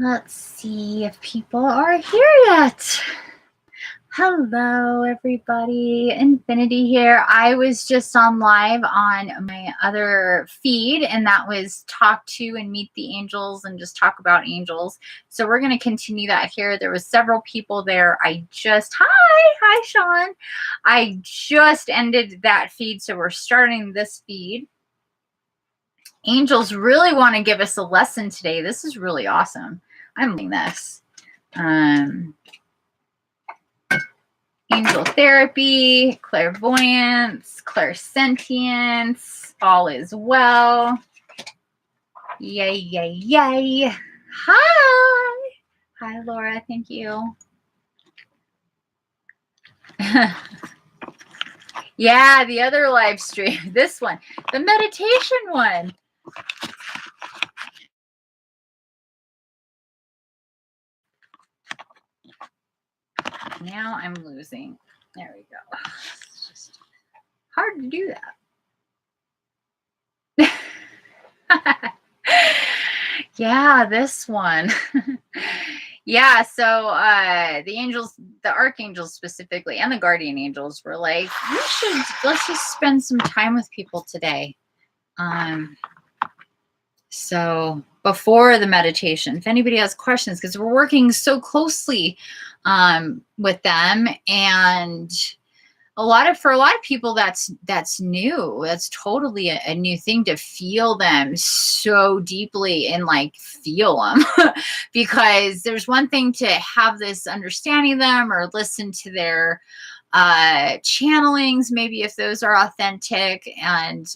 Let's see if people are here yet. Hello, everybody. Infinity here. I was just on live on my other feed, and that was talk to and meet the angels and just talk about angels. So we're going to continue that here. There was several people there. Hi, Sean. I just ended that feed, so we're starting this feed. Angels really want to give us a lesson today. This is really awesome. I'm loving this. Angel therapy, clairvoyance, clairsentience, all is well. Yay, yay, yay. Hi. Hi, Laura. Thank you. Yeah, the other live stream. This one. The meditation one. Now I'm losing. There we go. It's just hard to do that. Yeah, this one. Yeah, so the angels, the archangels specifically, and the guardian angels were like, let's just spend some time with people today. So before the meditation, if anybody has questions, because we're working so closely with them, and for a lot of people that's new. That's totally a new thing to feel them so deeply and like feel them. Because there's one thing to have this understanding of them or listen to their channelings, maybe if those are authentic, and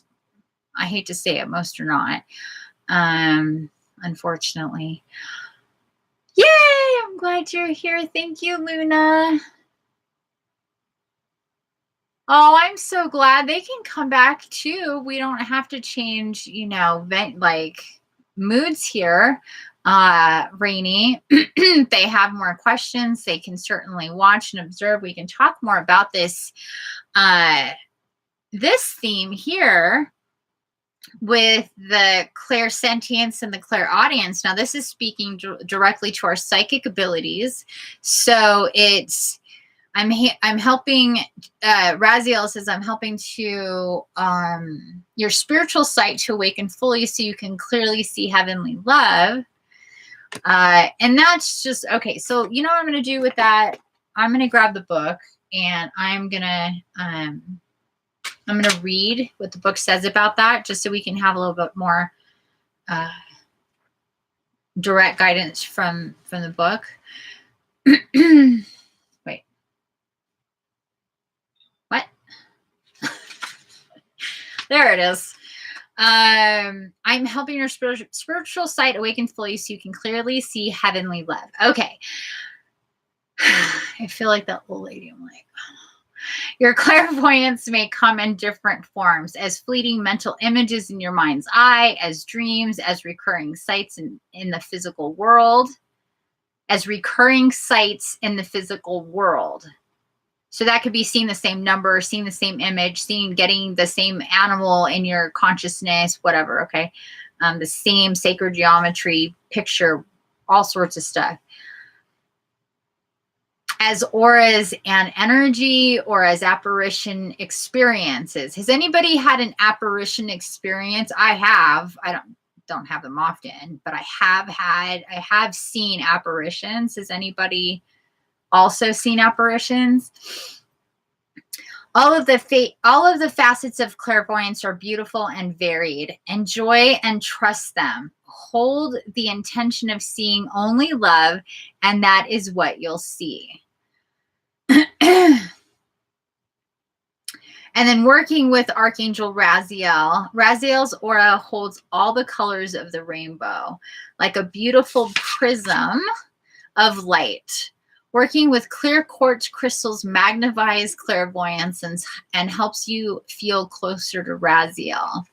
I hate to say it, most are not, unfortunately. Yay, I'm glad you're here. Thank you, Luna. Oh, I'm so glad. They can come back too. We don't have to change, like moods here. Rainy, if they have more questions, they can certainly watch and observe. We can talk more about this theme here with the clairsentience and the clairaudience. Now, this is speaking directly to our psychic abilities. So I'm helping, Raziel says, I'm helping to your spiritual sight to awaken fully so you can clearly see heavenly love. And that's just, okay, so you know what I'm going to do with that? I'm going to grab the book, and I'm going to read what the book says about that, just so we can have a little bit more direct guidance from the book. Wait. What? There it is. I'm helping your spiritual sight awaken fully so you can clearly see heavenly love. Okay. I feel like that old lady. I'm like, your clairvoyance may come in different forms, as fleeting mental images in your mind's eye, as dreams, as recurring sights in the physical world, So that could be seeing the same number, seeing the same image, getting the same animal in your consciousness, whatever, okay? The same sacred geometry picture, all sorts of stuff. As auras and energy, or as apparition experiences. Has anybody had an apparition experience? I have. I don't have them often, but I have seen apparitions. Has anybody also seen apparitions? All of the facets of clairvoyance are beautiful and varied. Enjoy and trust them. Hold the intention of seeing only love, and that is what you'll see. And then working with Archangel Raziel. Raziel's aura holds all the colors of the rainbow, like a beautiful prism of light. Working with clear quartz crystals magnifies clairvoyance and helps you feel closer to Raziel.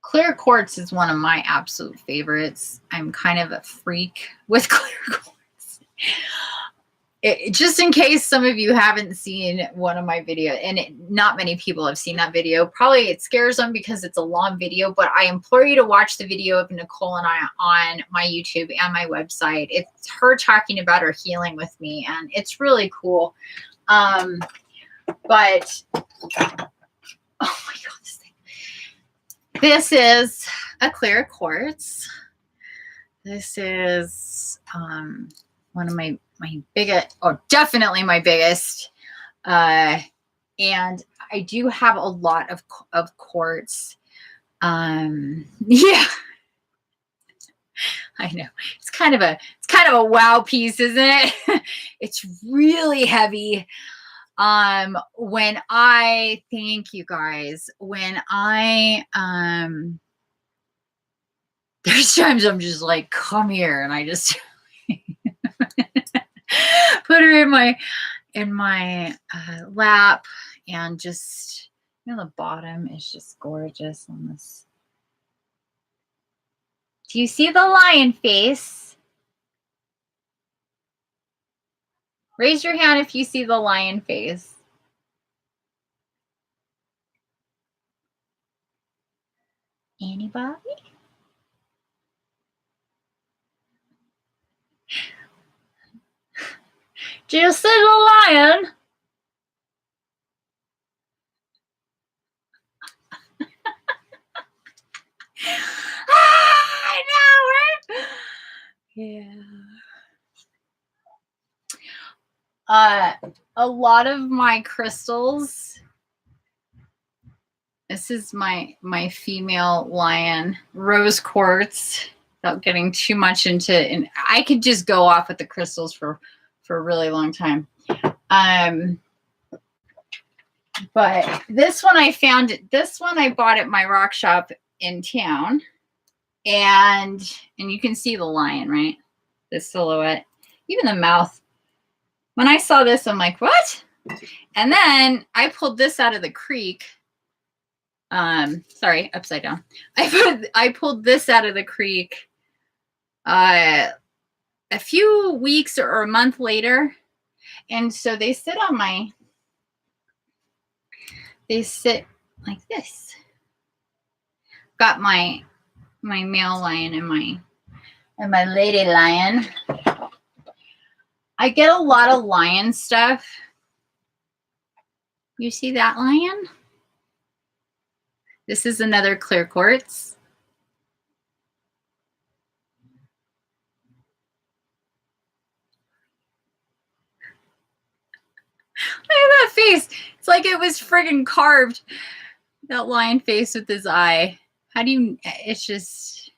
Clear quartz is one of my absolute favorites. I'm kind of a freak with clear quartz. just in case some of you haven't seen one of my videos, and not many people have seen that video, probably it scares them because it's a long video, but I implore you to watch the video of Nicole and I on my YouTube and my website. It's her talking about her healing with me, and it's really cool. But oh my god, this thing. This is a clear quartz. This is one of my biggest, or definitely my biggest. And I do have a lot of quartz. Yeah. I know. It's kind of a wow piece, isn't it? It's really heavy. When I thank you guys, when I there's times I'm just like, come here, and I just put her in my lap, and just, you know, the bottom is just gorgeous on this. Do you see the lion face? Raise your hand if you see the lion face. Anybody? Do you see the lion? I know, right? Yeah. A lot of my crystals. This is my female lion rose quartz. Without getting too much into, and I could just go off with the crystals for a really long time. But this one I found. This one I bought at my rock shop in town, and you can see the lion, right? The silhouette, even the mouth. When I saw this, I'm like, what? And then I pulled this out of the creek. Sorry, upside down. I pulled this out of the creek a few weeks or a month later. And so they sit like this. Got my male lion and my lady lion. I get a lot of lion stuff. You see that lion? This is another clear quartz. Look at that face. It's like it was friggin' carved. That lion face with his eye. How do you, it's just,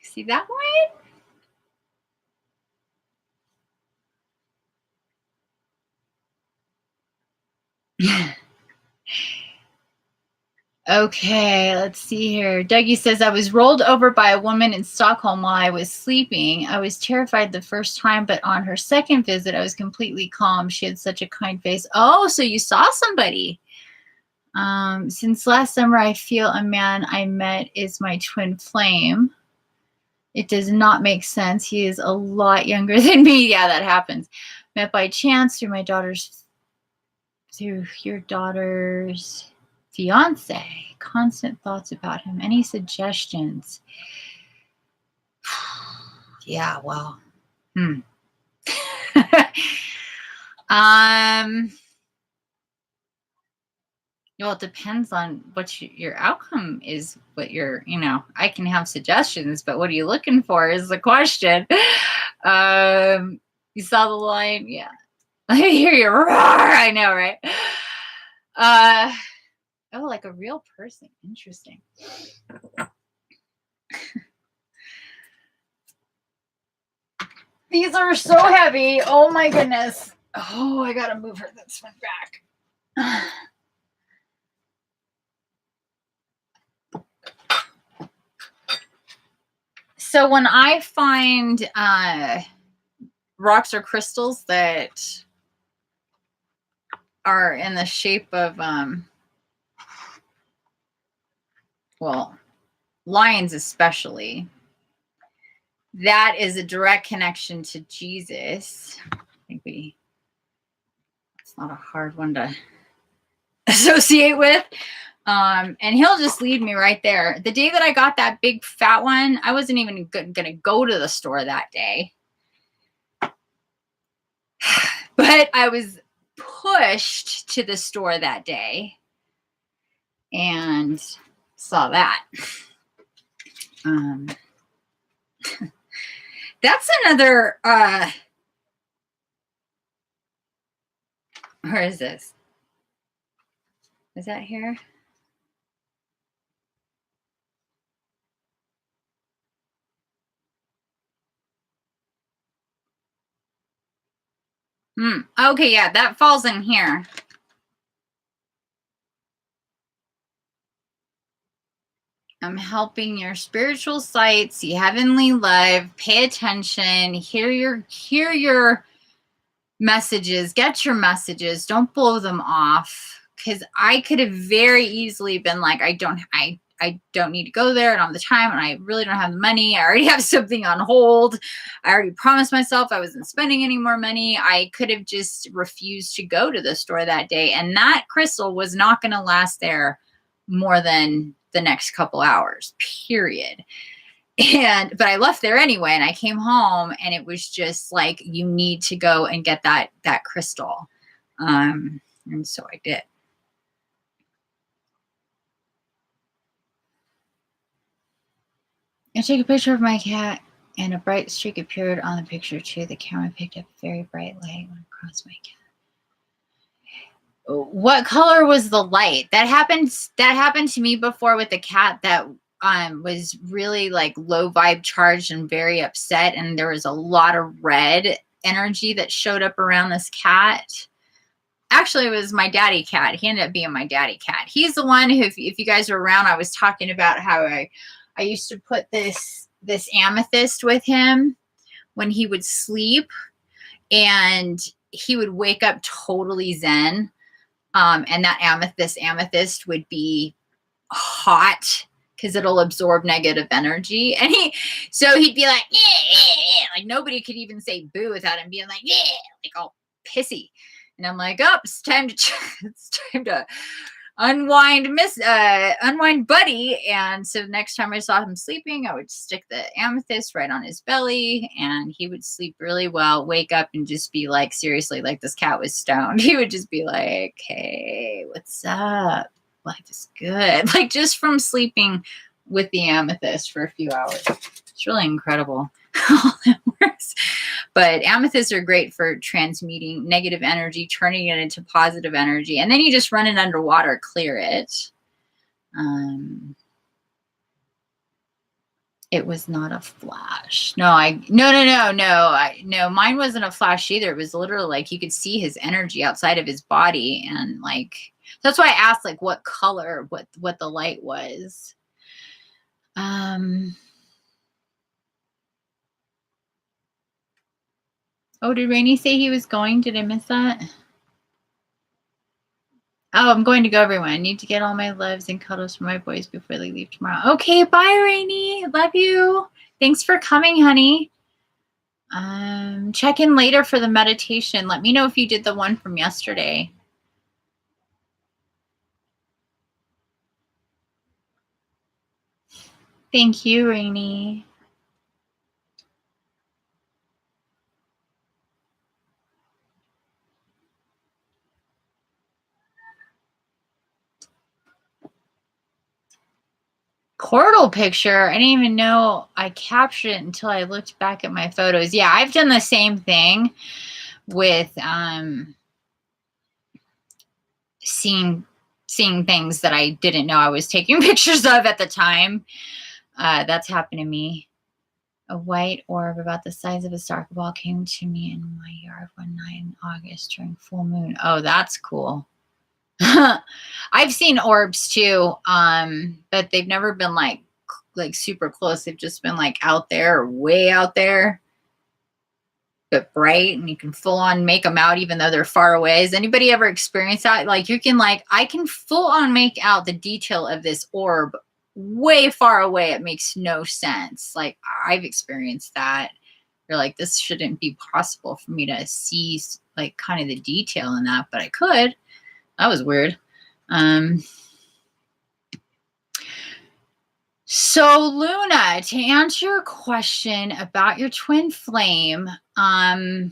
see that lion? Okay, let's see here. Dougie says, I was rolled over by a woman in Stockholm while I was sleeping. I was terrified the first time, but on her second visit, I was completely calm. She had such a kind face. Oh, so you saw somebody. Since last summer, I feel a man I met is my twin flame. It does not make sense. He is a lot younger than me. Yeah, that happens. Met by chance through your daughter's fiance. Constant thoughts about him. Any suggestions? Yeah, well, well, it depends on what your outcome is. What I can have suggestions, but what are you looking for is the question. You saw the lion? Yeah. I hear you roar. I know, right? Oh, like a real person. Interesting. These are so heavy. Oh my goodness. Oh, I gotta move this one back. So when I find rocks or crystals that are in the shape of well, lions especially, that is a direct connection to Jesus. I think it's not a hard one to associate with. And he'll just lead me right there. The day that I got that big fat one, I wasn't even going to go to the store that day. But I was pushed to the store that day and saw that. That's another, where is this? Is that here? Okay, yeah, that falls in here. I'm helping your spiritual sight see heavenly love. Pay attention. Hear your messages. Get your messages. Don't blow them off. Because I could have very easily been like, I don't need to go there. I don't have the time, and I really don't have the money. I already have something on hold. I already promised myself I wasn't spending any more money. I could have just refused to go to the store that day, and that crystal was not going to last there more than the next couple hours, period. But I left there anyway, and I came home, and it was just like, you need to go and get that crystal. And so I did. I took a picture of my cat, and a bright streak appeared on the picture too. The camera picked up a very bright light when across my cat. What color was the light? That happened to me before with a cat that was really like low vibe charged and very upset, and there was a lot of red energy that showed up around this cat. Actually, it was my daddy cat. He ended up being my daddy cat. He's the one who, if you guys were around, I was talking about how I used to put this amethyst with him when he would sleep, and he would wake up totally zen. And that amethyst would be hot because it'll absorb negative energy. And he'd be like, yeah. Like nobody could even say boo without him being like, yeah, like all pissy. And I'm like, oh, it's time to unwind buddy. And so next time I saw him sleeping, I would stick the amethyst right on his belly, and he would sleep really well, wake up and just be like, seriously, like this cat was stoned. He would just be like, hey, what's up? Life is good. Like just from sleeping with the amethyst for a few hours. It's really incredible how that works. But amethysts are great for transmuting negative energy, turning it into positive energy. And then you just run it underwater, clear it. It was not a flash. No, mine wasn't a flash either. It was literally like you could see his energy outside of his body. And like, that's why I asked like what color, what the light was. Oh, did Rainey say he was going? Did I miss that? Oh, I'm going to go, everyone. I need to get all my loves and cuddles from my boys before they leave tomorrow. Okay, bye, Rainey. Love you. Thanks for coming, honey. Check in later for the meditation. Let me know if you did the one from yesterday. Thank you, Rainey. Portal picture. I didn't even know I captured it until I looked back at my photos. Yeah, I've done the same thing with seeing things that I didn't know I was taking pictures of at the time. That's happened to me. A white orb about the size of a soccer ball came to me in my yard one night in August during full moon. Oh, that's cool. I've seen orbs too, but they've never been like super close. They've just been like out there, way out there, but bright, and you can full on make them out even though they're far away. Has anybody ever experienced that? Like you can I can full on make out the detail of this orb way far away. It makes no sense. Like, I've experienced that. You're like, this shouldn't be possible for me to see like kind of the detail in that, but I could. That was weird. So Luna, to answer your question about your twin flame, well,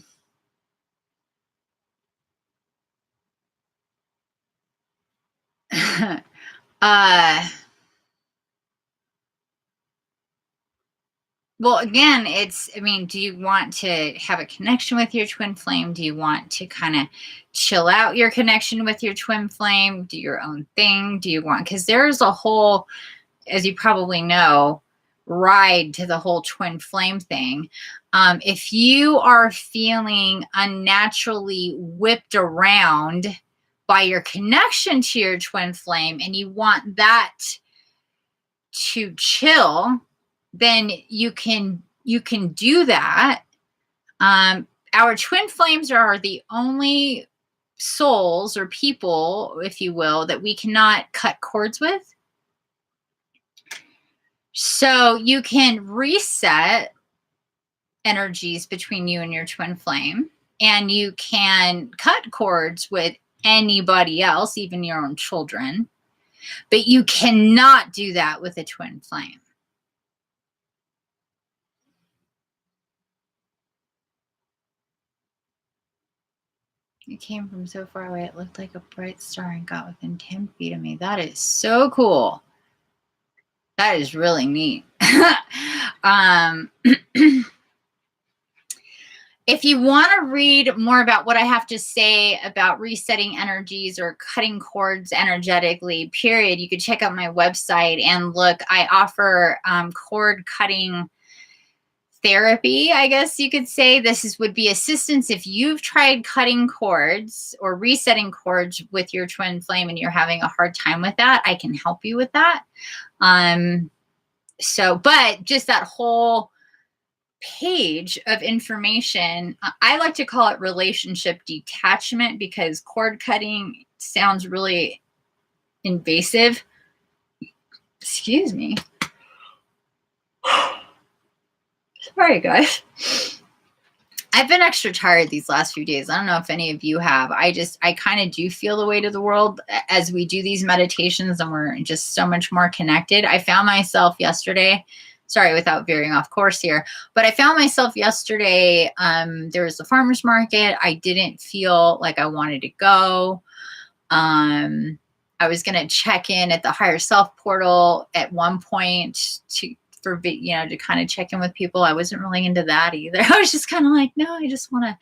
again, I mean, do you want to have a connection with your twin flame? Do you want to kind of chill out your connection with your twin flame? Do your own thing? Do you want, because there's a whole, as you probably know, ride to the whole twin flame thing. If you are feeling unnaturally whipped around by your connection to your twin flame and you want that to chill, then you can do that. Our twin flames are the only souls or people, if you will, that we cannot cut cords with. So you can reset energies between you and your twin flame, and you can cut cords with anybody else, even your own children, but you cannot do that with a twin flame. It came from so far away, it looked like a bright star and got within 10 feet of me. That is so cool. That is really neat. If you want to read more about what I have to say about resetting energies or cutting cords energetically, period, you could check out my website and look. I offer cord cutting therapy, I guess you could say. This would be assistance if you've tried cutting cords or resetting cords with your twin flame and you're having a hard time with that. I can help you with that. But just that whole page of information, I like to call it relationship detachment, because cord cutting sounds really invasive. Excuse me. Sorry, guys. I've been extra tired these last few days. I don't know if any of you have. I kind of do feel the weight of the world as we do these meditations, and we're just so much more connected. I found myself yesterday, sorry, without veering off course here, but I found myself yesterday, there was the farmer's market. I didn't feel like I wanted to go. I was going to check in at the higher self portal at one point to kind of check in with people. I wasn't really into that either. I was just kind of like, no, I just want to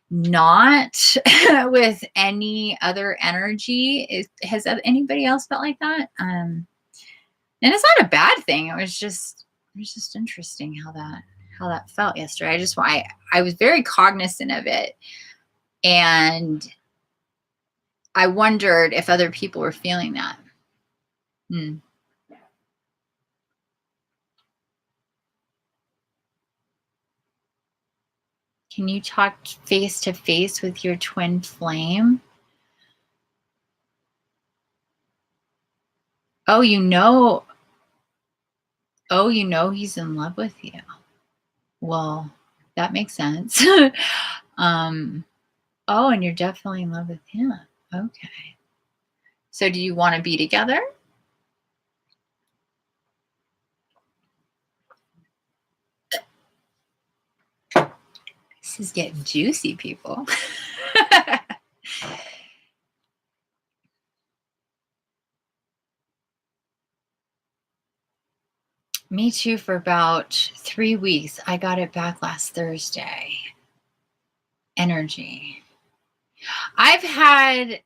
not with any other energy. Has anybody else felt like that? And it's not a bad thing. It was just interesting how that felt yesterday. I was very cognizant of it, and I wondered if other people were feeling that. Can you talk face to face with your twin flame? Oh, you know he's in love with you. Well, that makes sense. Oh, and you're definitely in love with him. Okay. So do you want to be together? This is getting juicy, people. Me too, for about 3 weeks. I got it back last Thursday. Energy. I've had,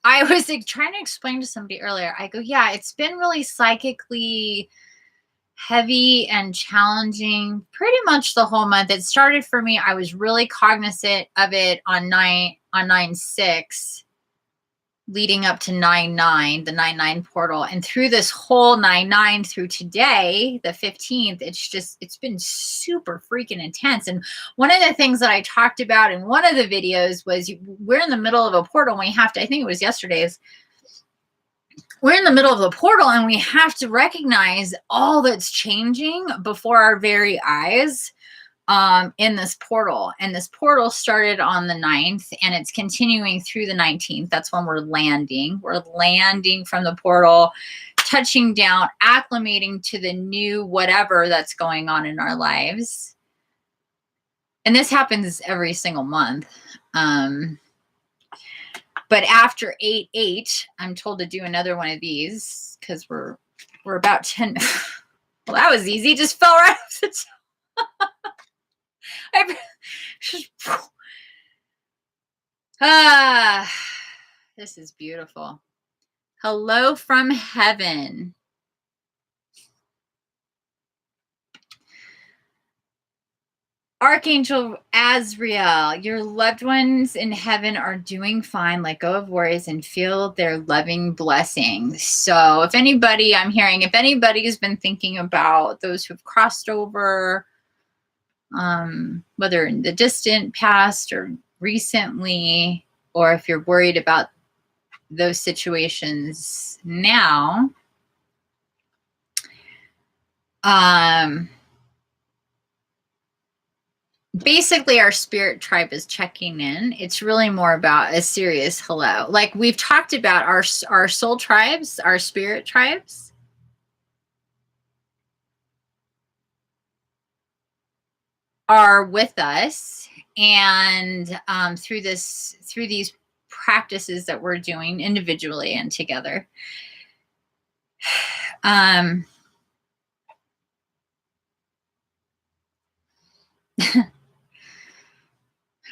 I was trying to explain to somebody earlier. I go, it's been really psychically heavy and challenging pretty much the whole month. It started for me, I was really cognizant of it on 9/6, leading up to 9/9, the 9/9 portal. And through this whole 9/9 through today, the 15th, it's been super freaking intense. And one of the things that I talked about in one of the videos was we're in the middle of a portal and we have to, I think it was yesterday's, we're in the middle of the portal, and we have to recognize all that's changing before our very eyes in this portal. And this portal started on the 9th, and it's continuing through the 19th. That's when we're landing. We're landing from the portal, touching down, acclimating to the new whatever that's going on in our lives. And this happens every single month. But after 8/8, I'm told to do another one of these because we're about 10. Well, that was easy. Just fell right off the top. This is beautiful. Hello from heaven. Archangel Azrael, your loved ones in heaven are doing fine. Let go of worries and feel their loving blessings. So if anybody, I'm hearing, if anybody has been thinking about those who've crossed over, whether in the distant past or recently, or if you're worried about those situations now, basically our spirit tribe is checking in. It's really more about a serious hello. Like we've talked about our soul tribes, our spirit tribes. Are with us, and through these practices that we're doing individually and together. How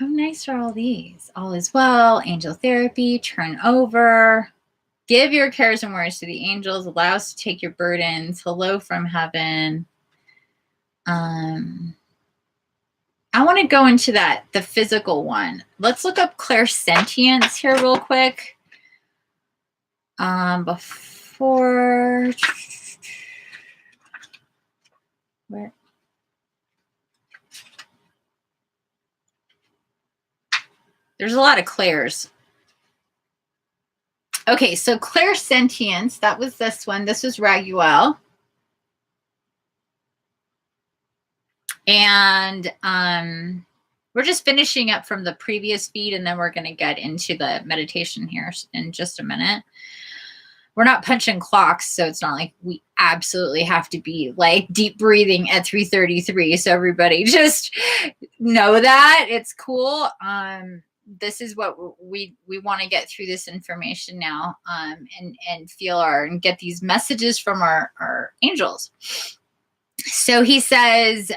nice are all these? All is well, angel therapy, turn over, give your cares and worries to the angels, allow us to take your burdens, hello from heaven. I want to go into the physical one. Let's look up clairsentience here real quick. Before, where? There's a lot of clairs. Okay, so clairsentience, that was this one. This was Raguel. And we're just finishing up from the previous feed, and then we're going to get into the meditation here in just a minute. We're not punching clocks, so it's not like we absolutely have to be like deep breathing at 3:33. So everybody just know that it's cool. This is what we want to get through this information now, and feel and get these messages from our angels. So he says,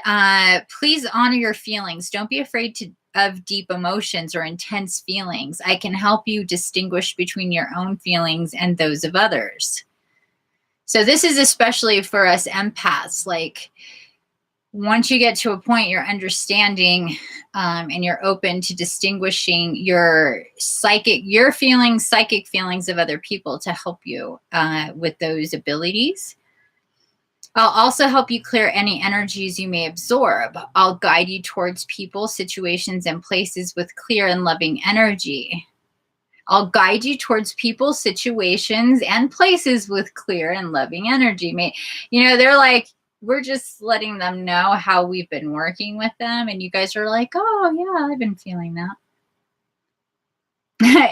please honor your feelings. Don't be afraid of deep emotions or intense feelings. I can help you distinguish between your own feelings and those of others. So this is especially for us empaths. Like once you get to a point you're understanding and you're open to distinguishing your psychic feelings of other people to help you with those abilities. I'll also help you clear any energies you may absorb. I'll guide you towards people, situations, and places with clear and loving energy. I'll guide you towards people, situations, and places with clear and loving energy. You know, they're like, we're just letting them know how we've been working with them. And you guys are like, oh, yeah, I've been feeling that.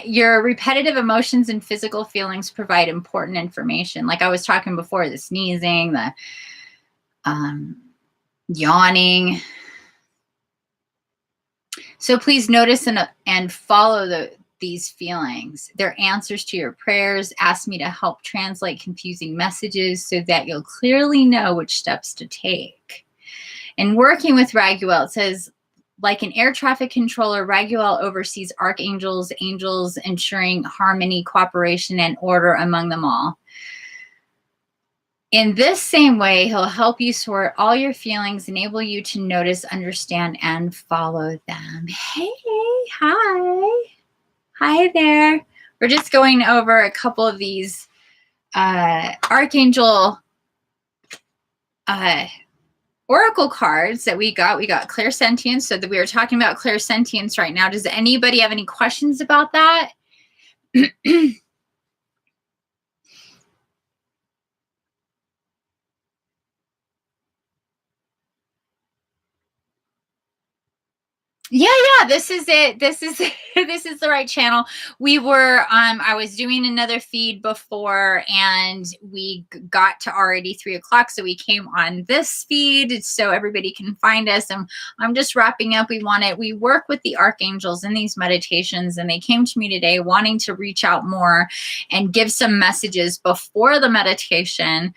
Your repetitive emotions and physical feelings provide important information. Like I was talking before, the sneezing, the yawning. So please notice and follow these feelings. They're answers to your prayers. Ask me to help translate confusing messages so that you'll clearly know which steps to take. And working with Raguel, it says, like an air traffic controller, Raguel oversees archangels, angels, ensuring harmony, cooperation, and order among them all. In this same way, he'll help you sort all your feelings, enable you to notice, understand, and follow them. Hey, hi. Hi there. We're just going over a couple of these archangel oracle cards that we got. We got clairsentience, so that we are talking about clairsentience right now. Does anybody have any questions about that? Yeah, this is it. This is this is the right channel. We were I was doing another feed before and we got to already 3 o'clock. So we came on this feed so everybody can find us. And I'm just wrapping up. We work with the archangels in these meditations, and they came to me today wanting to reach out more and give some messages before the meditation.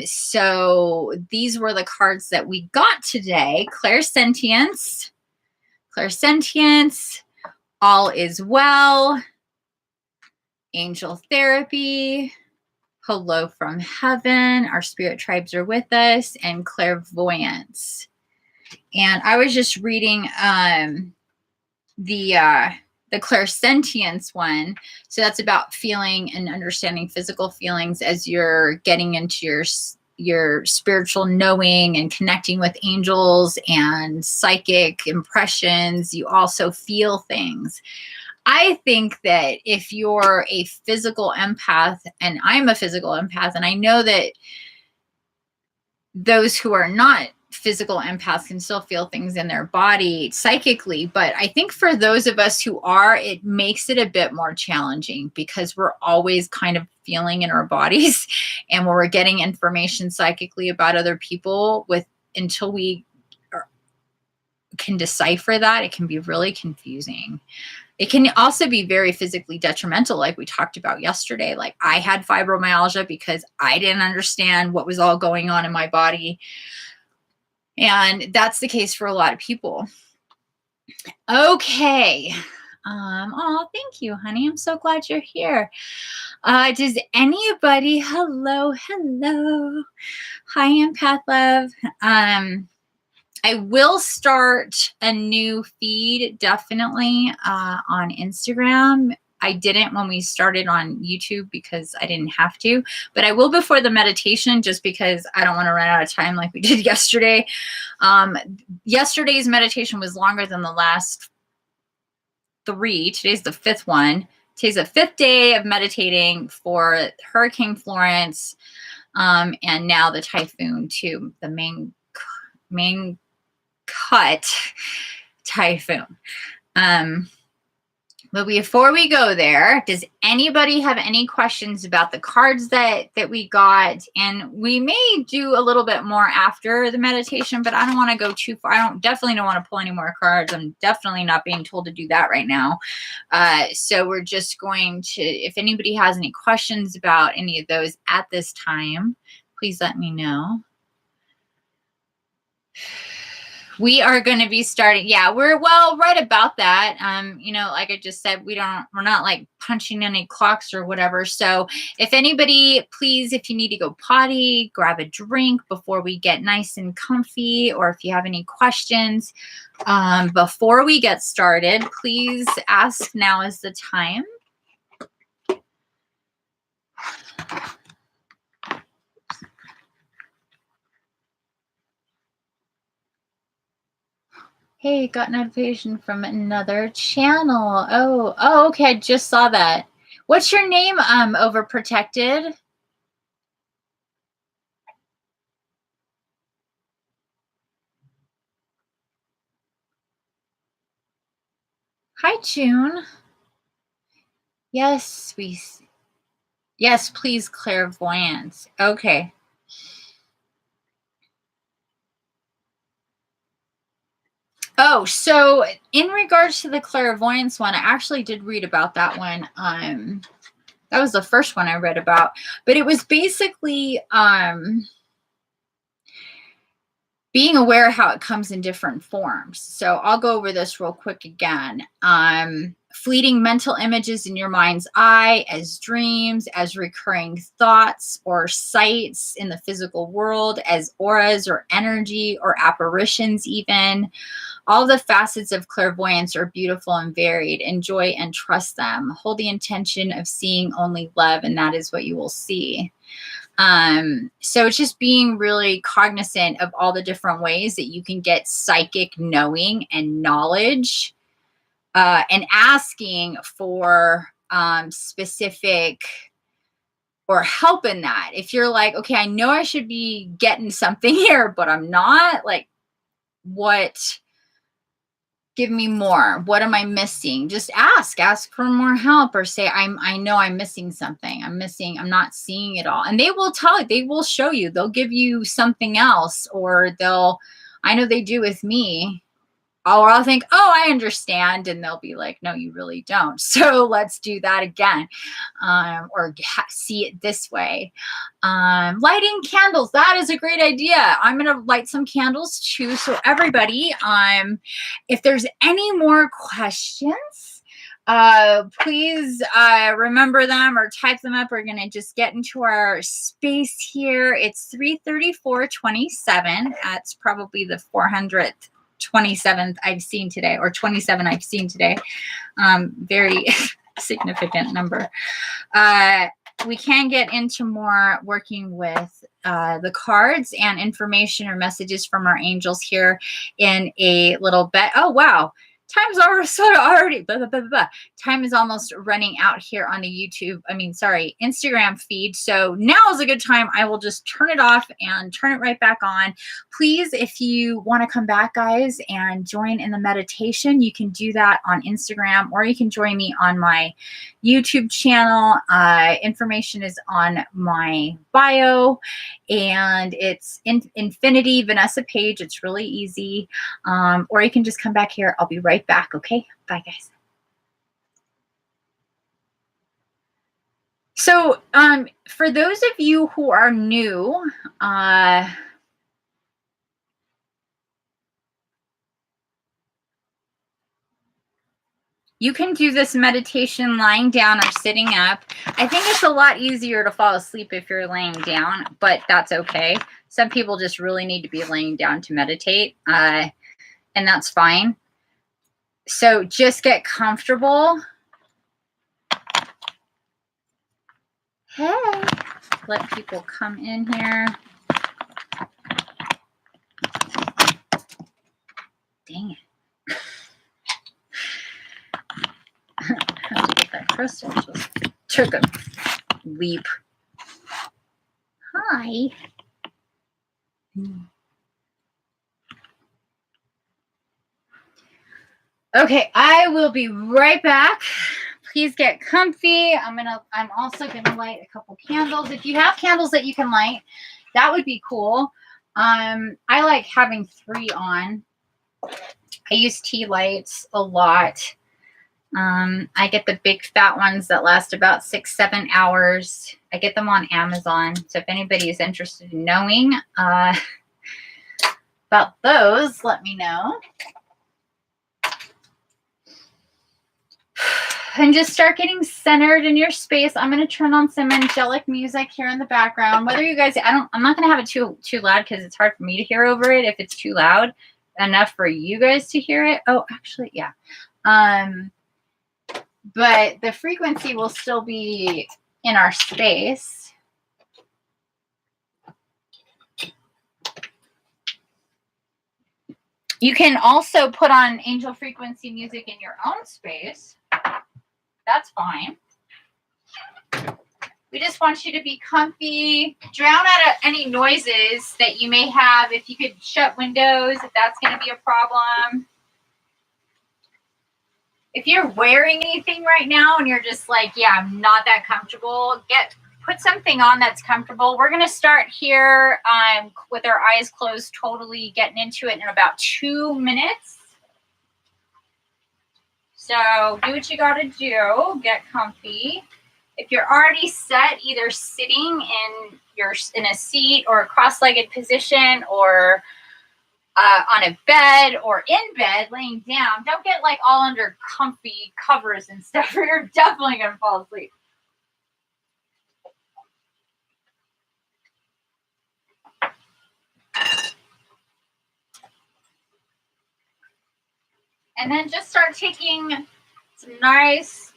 So these were the cards that we got today. Clairsentience, all is well, angel therapy, hello from heaven, our spirit tribes are with us, and clairvoyance. And I was just reading the clairsentience one. So that's about feeling and understanding physical feelings as you're getting into your spiritual knowing and connecting with angels and psychic impressions. You also feel things. I think that if you're a physical empath, and I'm a physical empath, and I know that those who are not physical empaths can still feel things in their body psychically, but I think for those of us who are, it makes it a bit more challenging because we're always kind of feeling in our bodies, and when we're getting information psychically about other people until we can decipher that, it can be really confusing. It can also be very physically detrimental, like we talked about yesterday. Like I had fibromyalgia because I didn't understand what was all going on in my body. And that's the case for a lot of people. Okay. Oh, thank you, honey. I'm so glad you're here. Does anybody, hello. Hi, Empath Love. I will start a new feed definitely on Instagram. I didn't when we started on YouTube because I didn't have to, but I will before the meditation just because I don't want to run out of time like we did yesterday. Yesterday's meditation was longer than the last 3. Today's the 5th one. Today's the 5th day of meditating for Hurricane Florence, and now the typhoon too, the Mangkhut typhoon. But before we go there, does anybody have any questions about the cards that we got? And we may do a little bit more after the meditation, but I don't want to go too far. Definitely don't want to pull any more cards. I'm definitely not being told to do that right now. So we're just going to, if anybody has any questions about any of those at this time, please let me know. We are going to be starting. Yeah, we're right about that. Like I just said, we're not like punching any clocks or whatever. So if anybody, please, if you need to go potty, grab a drink before we get nice and comfy, or if you have any questions before we get started, please ask. Now is the time. Hey, got notification from another channel. Oh, okay. I just saw that. What's your name, Overprotected? Hi, June. Yes, please, clairvoyance. Okay. Oh, so in regards to the clairvoyance one, I actually did read about that one. That was the first one I read about, but it was basically being aware how it comes in different forms. So I'll go over this real quick again. Fleeting mental images in your mind's eye as dreams, as recurring thoughts or sights in the physical world, as auras or energy or apparitions even. All the facets of clairvoyance are beautiful and varied. Enjoy and trust them. Hold the intention of seeing only love, and that is what you will see. So it's just being really cognizant of all the different ways that you can get psychic knowing and knowledge, and asking for specific or help in that. If you're like, okay, I know I should be getting something here, but I'm not, like, what Give me more. What am I missing? Just ask for more help, or say, I know I'm missing something. I'm not seeing it all. And they will tell you, they will show you, they'll give you something else, or I know they do with me. Or I'll think, oh, I understand. And they'll be like, no, you really don't. So let's do that again. Or see it this way. Lighting candles. That is a great idea. I'm going to light some candles too. So everybody, if there's any more questions, please remember them or type them up. We're going to just get into our space here. It's 3:34:27. That's probably the 427th I've seen today, or 27 I've seen today. Very significant number. We can get into more working with the cards and information or messages from our angels here in a little bit. Oh, wow. Time's already, blah, blah, blah, blah. Time is almost running out here on the Instagram feed. So now is a good time. I will just turn it off and turn it right back on. Please, if you want to come back, guys, and join in the meditation, you can do that on Instagram, or you can join me on my YouTube channel. Information is on my bio, and it's Infinity Vanessa page. It's really easy. Or you can just come back here. I'll be right back. Okay. Bye, guys. So, for those of you who are new, you can do this meditation lying down or sitting up. I think it's a lot easier to fall asleep if you're laying down, but that's okay. Some people just really need to be laying down to meditate, and that's fine. So just get comfortable. Hey, let people come in here. Dang it. I have to get that crystal. Just took a leap. Hi. Okay, I will be right back. Please get comfy. I'm also gonna light a couple candles. If you have candles that you can light, that would be cool. I like having 3 on. I use tea lights a lot. I get the big fat ones that last about 6-7 hours. I get them on Amazon. So if anybody is interested in knowing about those, let me know. And just start getting centered in your space. I'm going to turn on some angelic music here in the background. Whether you guys, I'm not going to have it too loud because it's hard for me to hear over it if it's too loud enough for you guys to hear it. Oh, actually, yeah. But the frequency will still be in our space. You can also put on angel frequency music in your own space. That's fine. We just want you to be comfy. Drown out any noises that you may have. If you could shut windows, if that's going to be a problem. If you're wearing anything right now and you're just like, yeah, I'm not that comfortable, put something on that's comfortable. We're going to start here with our eyes closed, totally getting into it in about 2 minutes. So do what you got to do. Get comfy. If you're already set, either sitting in a seat or a cross-legged position, or on a bed, or in bed, laying down, don't get like all under comfy covers and stuff, or you're definitely going to fall asleep. And then just start taking some nice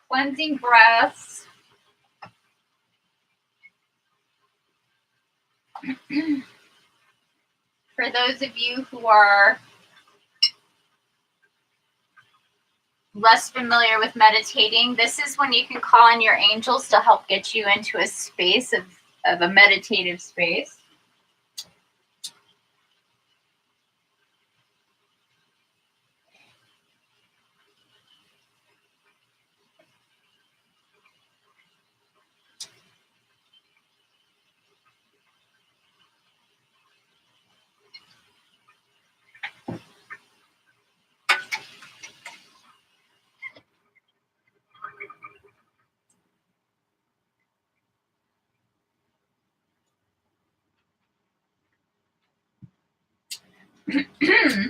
cleansing breaths. For those of you who are less familiar with meditating, this is when you can call in your angels to help get you into a space of a meditative space. Okay.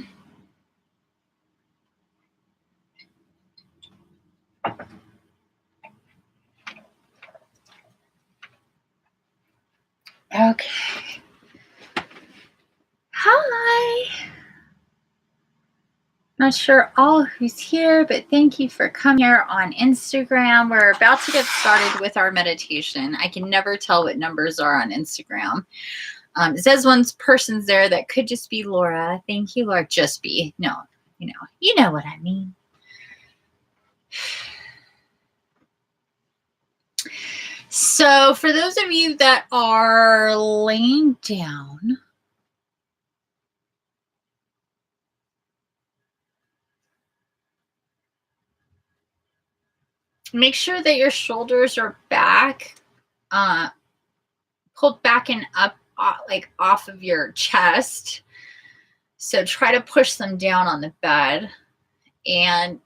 Hi. Not sure all who's here, but thank you for coming here on Instagram. We're about to get started with our meditation. I can never tell what numbers are on Instagram. It says one person's there that could just be Laura. Thank you, Laura. Just be. No, you know what I mean. So for those of you that are laying down, make sure that your shoulders are back, pulled back and up, like off of your chest. So try to push them down on the bed and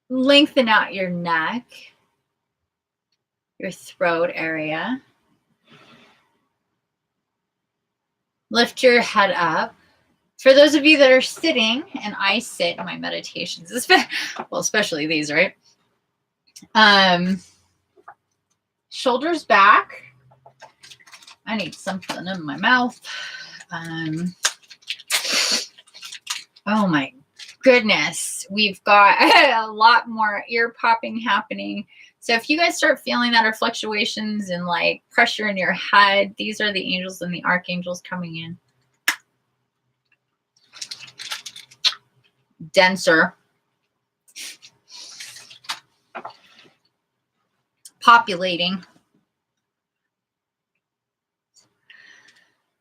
lengthen out your neck, your throat area. Lift your head up. For those of you that are sitting, and I sit in my meditations, well, especially these, right? Shoulders back. I need something in my mouth. Oh my goodness, we've got a lot more ear popping happening. So if you guys start feeling that or fluctuations and like pressure in your head, these are the angels and the archangels coming in. Denser. Populating.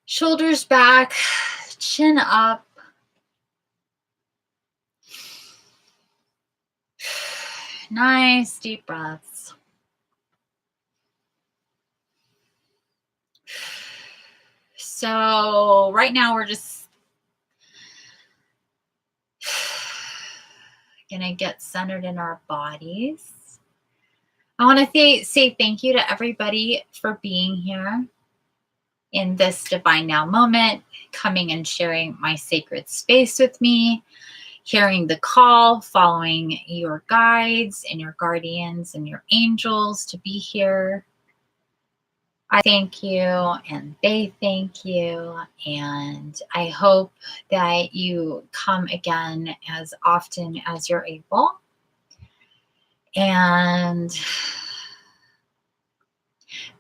Shoulders back, chin up. Nice deep breaths. So right now we're just gonna get centered in our bodies. I want to say thank you to everybody for being here in this Divine Now moment, coming and sharing my sacred space with me, hearing the call, following your guides and your guardians and your angels to be here. I thank you and they thank you, and I hope that you come again as often as you're able. And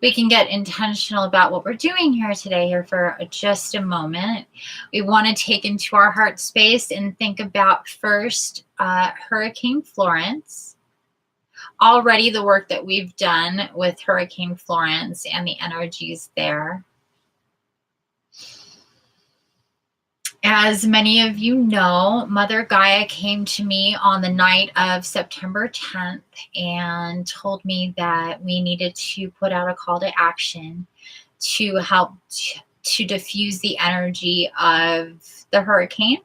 we can get intentional about what we're doing here today, here for just a moment. We want to take into our heart space and think about first Hurricane Florence. Already the work that we've done with Hurricane Florence and the energies there. As many of you know, Mother Gaia came to me on the night of September 10th and told me that we needed to put out a call to action to help to diffuse the energy of the hurricane.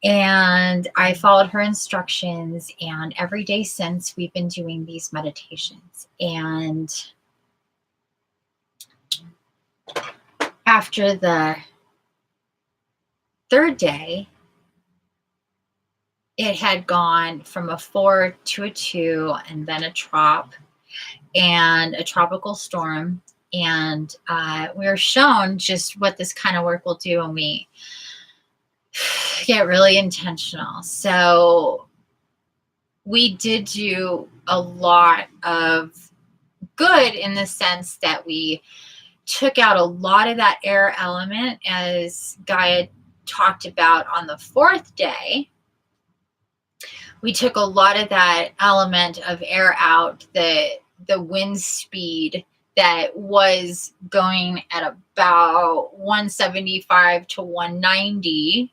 And I followed her instructions, and every day since we've been doing these meditations. And after the third day, it had gone from a 4 to a 2, and then a trop and a tropical storm. And we were shown just what this kind of work will do when we get really intentional. So we did do a lot of good in the sense that we took out a lot of that air element, as Gaia talked about on the 4th day. We took a lot of that element of air out, the wind speed that was going at about 175 to 190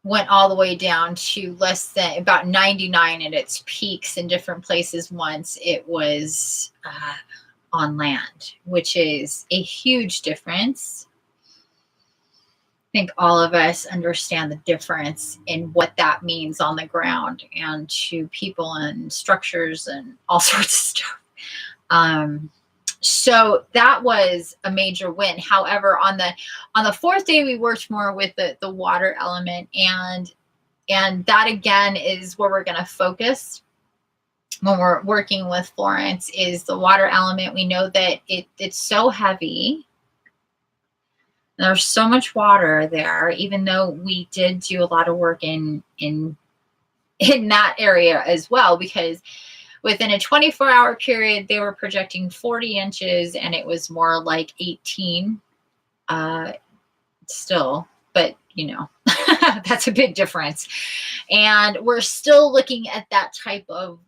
went all the way down to less than about 99 at its peaks in different places once it was on land, which is a huge difference. I think all of us understand the difference in what that means on the ground and to people and structures and all sorts of stuff. So that was a major win. However, on the fourth day, we worked more with the water element, and that again is where we're going to focus when we're working with Florence, is the water element. We know that it's so heavy. There's so much water there, even though we did do a lot of work in that area as well, because within a 24-hour period, they were projecting 40 inches, and it was more like 18 still, but you know, that's a big difference. And we're still looking at that type of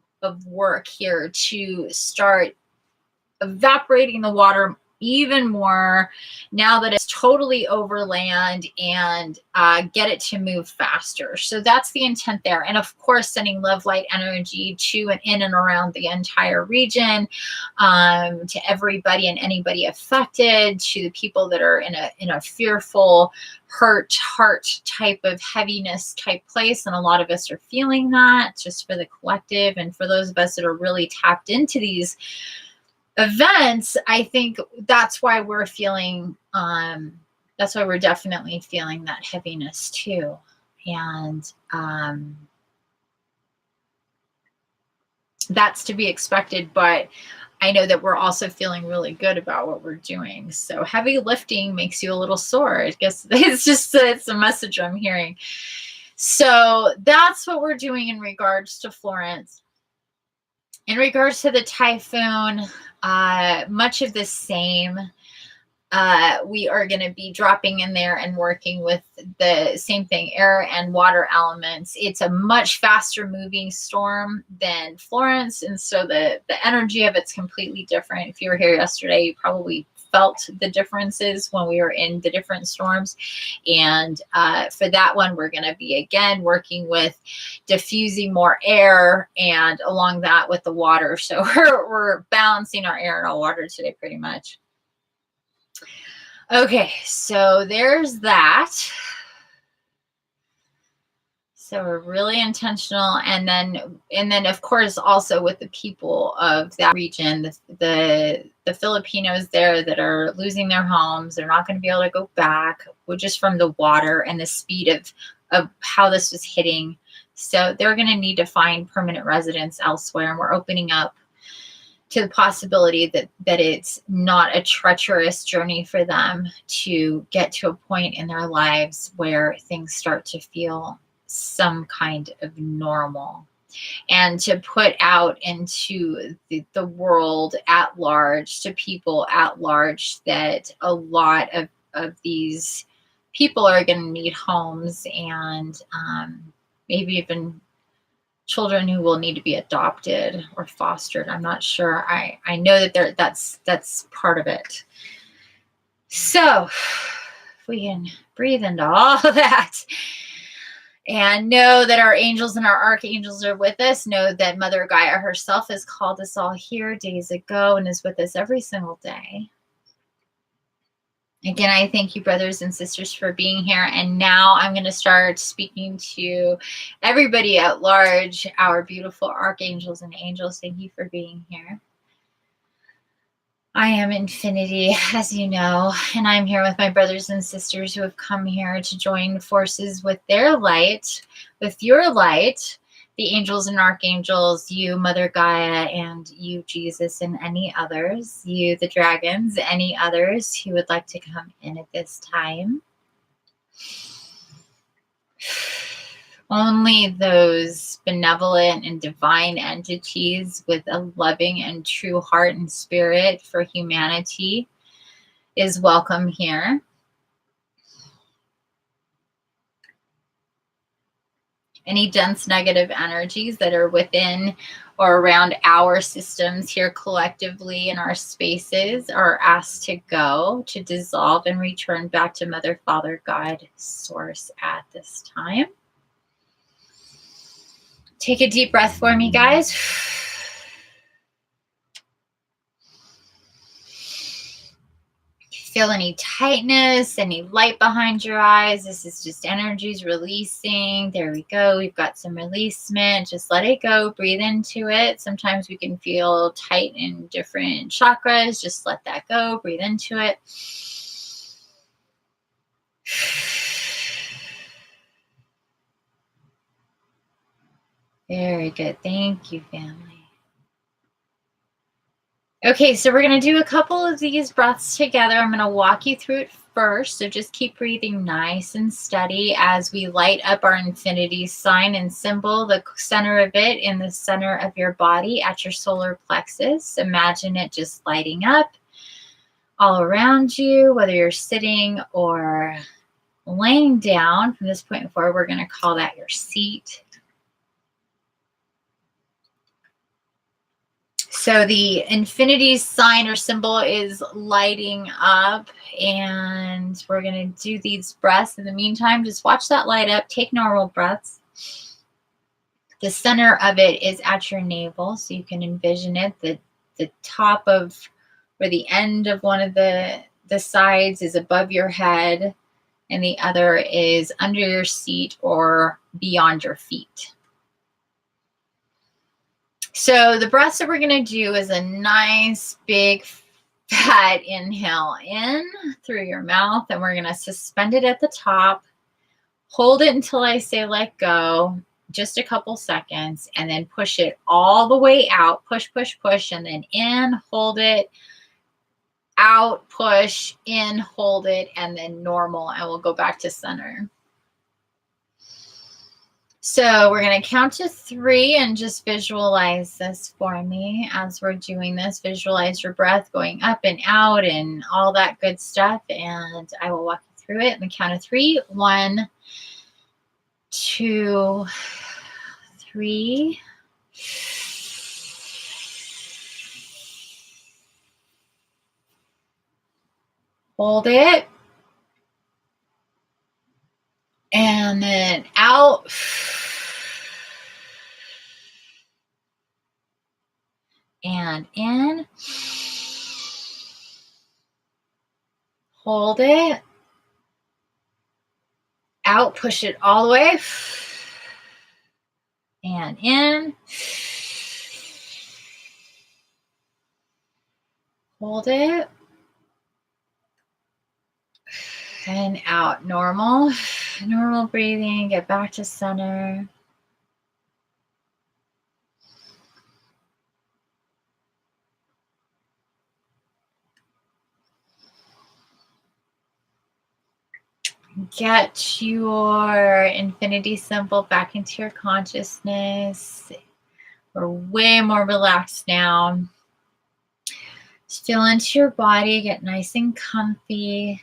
work here to start evaporating the water even more now that it's totally over land, and get it to move faster. So that's the intent there. And of course, sending love, light, energy to and in and around the entire region, to everybody and anybody affected, to the people that are in a fearful, hurt heart type of heaviness type place. And a lot of us are feeling that, just for the collective. And for those of us that are really tapped into these events, I think that's why we're feeling, that's why we're definitely feeling that heaviness too. And that's to be expected, but I know that we're also feeling really good about what we're doing. So heavy lifting makes you a little sore. I guess it's a message I'm hearing. So that's what we're doing in regards to Florence. In regards to the typhoon, much of the same. We are going to be dropping in there and working with the same thing, air and water elements. It's a much faster moving storm than Florence, and so the energy of it's completely different. If you were here yesterday, you probably felt the differences when we were in the different storms. And for that one, we're going to be again working with diffusing more air, and along that with the water. So we're balancing our air and our water today pretty much. Okay, so there's that. So we're really intentional, and then of course also with the people of that region, the Filipinos there that are losing their homes. They're not going to be able to go back, just from the water and the speed of how this was hitting. So they're going to need to find permanent residence elsewhere, and we're opening up to the possibility that it's not a treacherous journey for them to get to a point in their lives where things start to feel some kind of normal, and to put out into the world at large, to people at large, that a lot of these people are going to need homes, and maybe even children who will need to be adopted or fostered. I'm not sure. I know that that's part of it. So if we can breathe into all of that and know that our angels and our archangels are with us, know that Mother Gaia herself has called us all here days ago and is with us every single day. Again, I thank you, brothers and sisters, for being here. And now I'm going to start speaking to everybody at large, our beautiful archangels and angels. Thank you for being here. I am Infinity, as you know, and I'm here with my brothers and sisters who have come here to join forces with their light, with your light, the angels and archangels, you, Mother Gaia, and you, Jesus, and any others, you, the dragons, any others who would like to come in at this time. Only those benevolent and divine entities with a loving and true heart and spirit for humanity is welcome here. Any dense negative energies that are within or around our systems here collectively in our spaces are asked to go, to dissolve and return back to Mother, Father, God, Source at this time. Take a deep breath for me, guys. feel any tightness, any light behind your eyes, this is just energies releasing. There we go. We've got some releasement. Just let it go. Breathe into it. Sometimes we can feel tight in different chakras. Just let that go. Breathe into it. Very good. Thank you, family. Okay, so we're going to do a couple of these breaths together. I'm going to walk you through it first. So just keep breathing nice and steady as we light up our infinity sign and symbol, the center of it in the center of your body at your solar plexus. Imagine it just lighting up all around you, whether you're sitting or laying down. From this point forward, we're going to call that your seat. So the infinity sign or symbol is lighting up, and we're going to do these breaths. In the meantime, just watch that light up. Take normal breaths. The center of it is at your navel, so you can envision it. The top of, or the end of one of the sides is above your head, and the other is under your seat or beyond your feet. So the breaths that we're going to do is a nice big fat inhale in through your mouth, and we're going to suspend it at the top. Hold it until I say let go, just a couple seconds, and then push it all the way out. Push, push, push, and then in, hold it, out, push, in, hold it, and then normal, and we'll go back to center. So we're going to count to 3 and just visualize this for me as we're doing this. Visualize your breath going up and out and all that good stuff. And I will walk you through it in the count of 3. 1, 2, 3. Hold it. And then out. And in. Hold it. Out, push it all the way. And in. Hold it. And out. Normal breathing. Get back to center. Get your infinity symbol back into your consciousness. We're way more relaxed now. Just feel into your body. Get nice and comfy.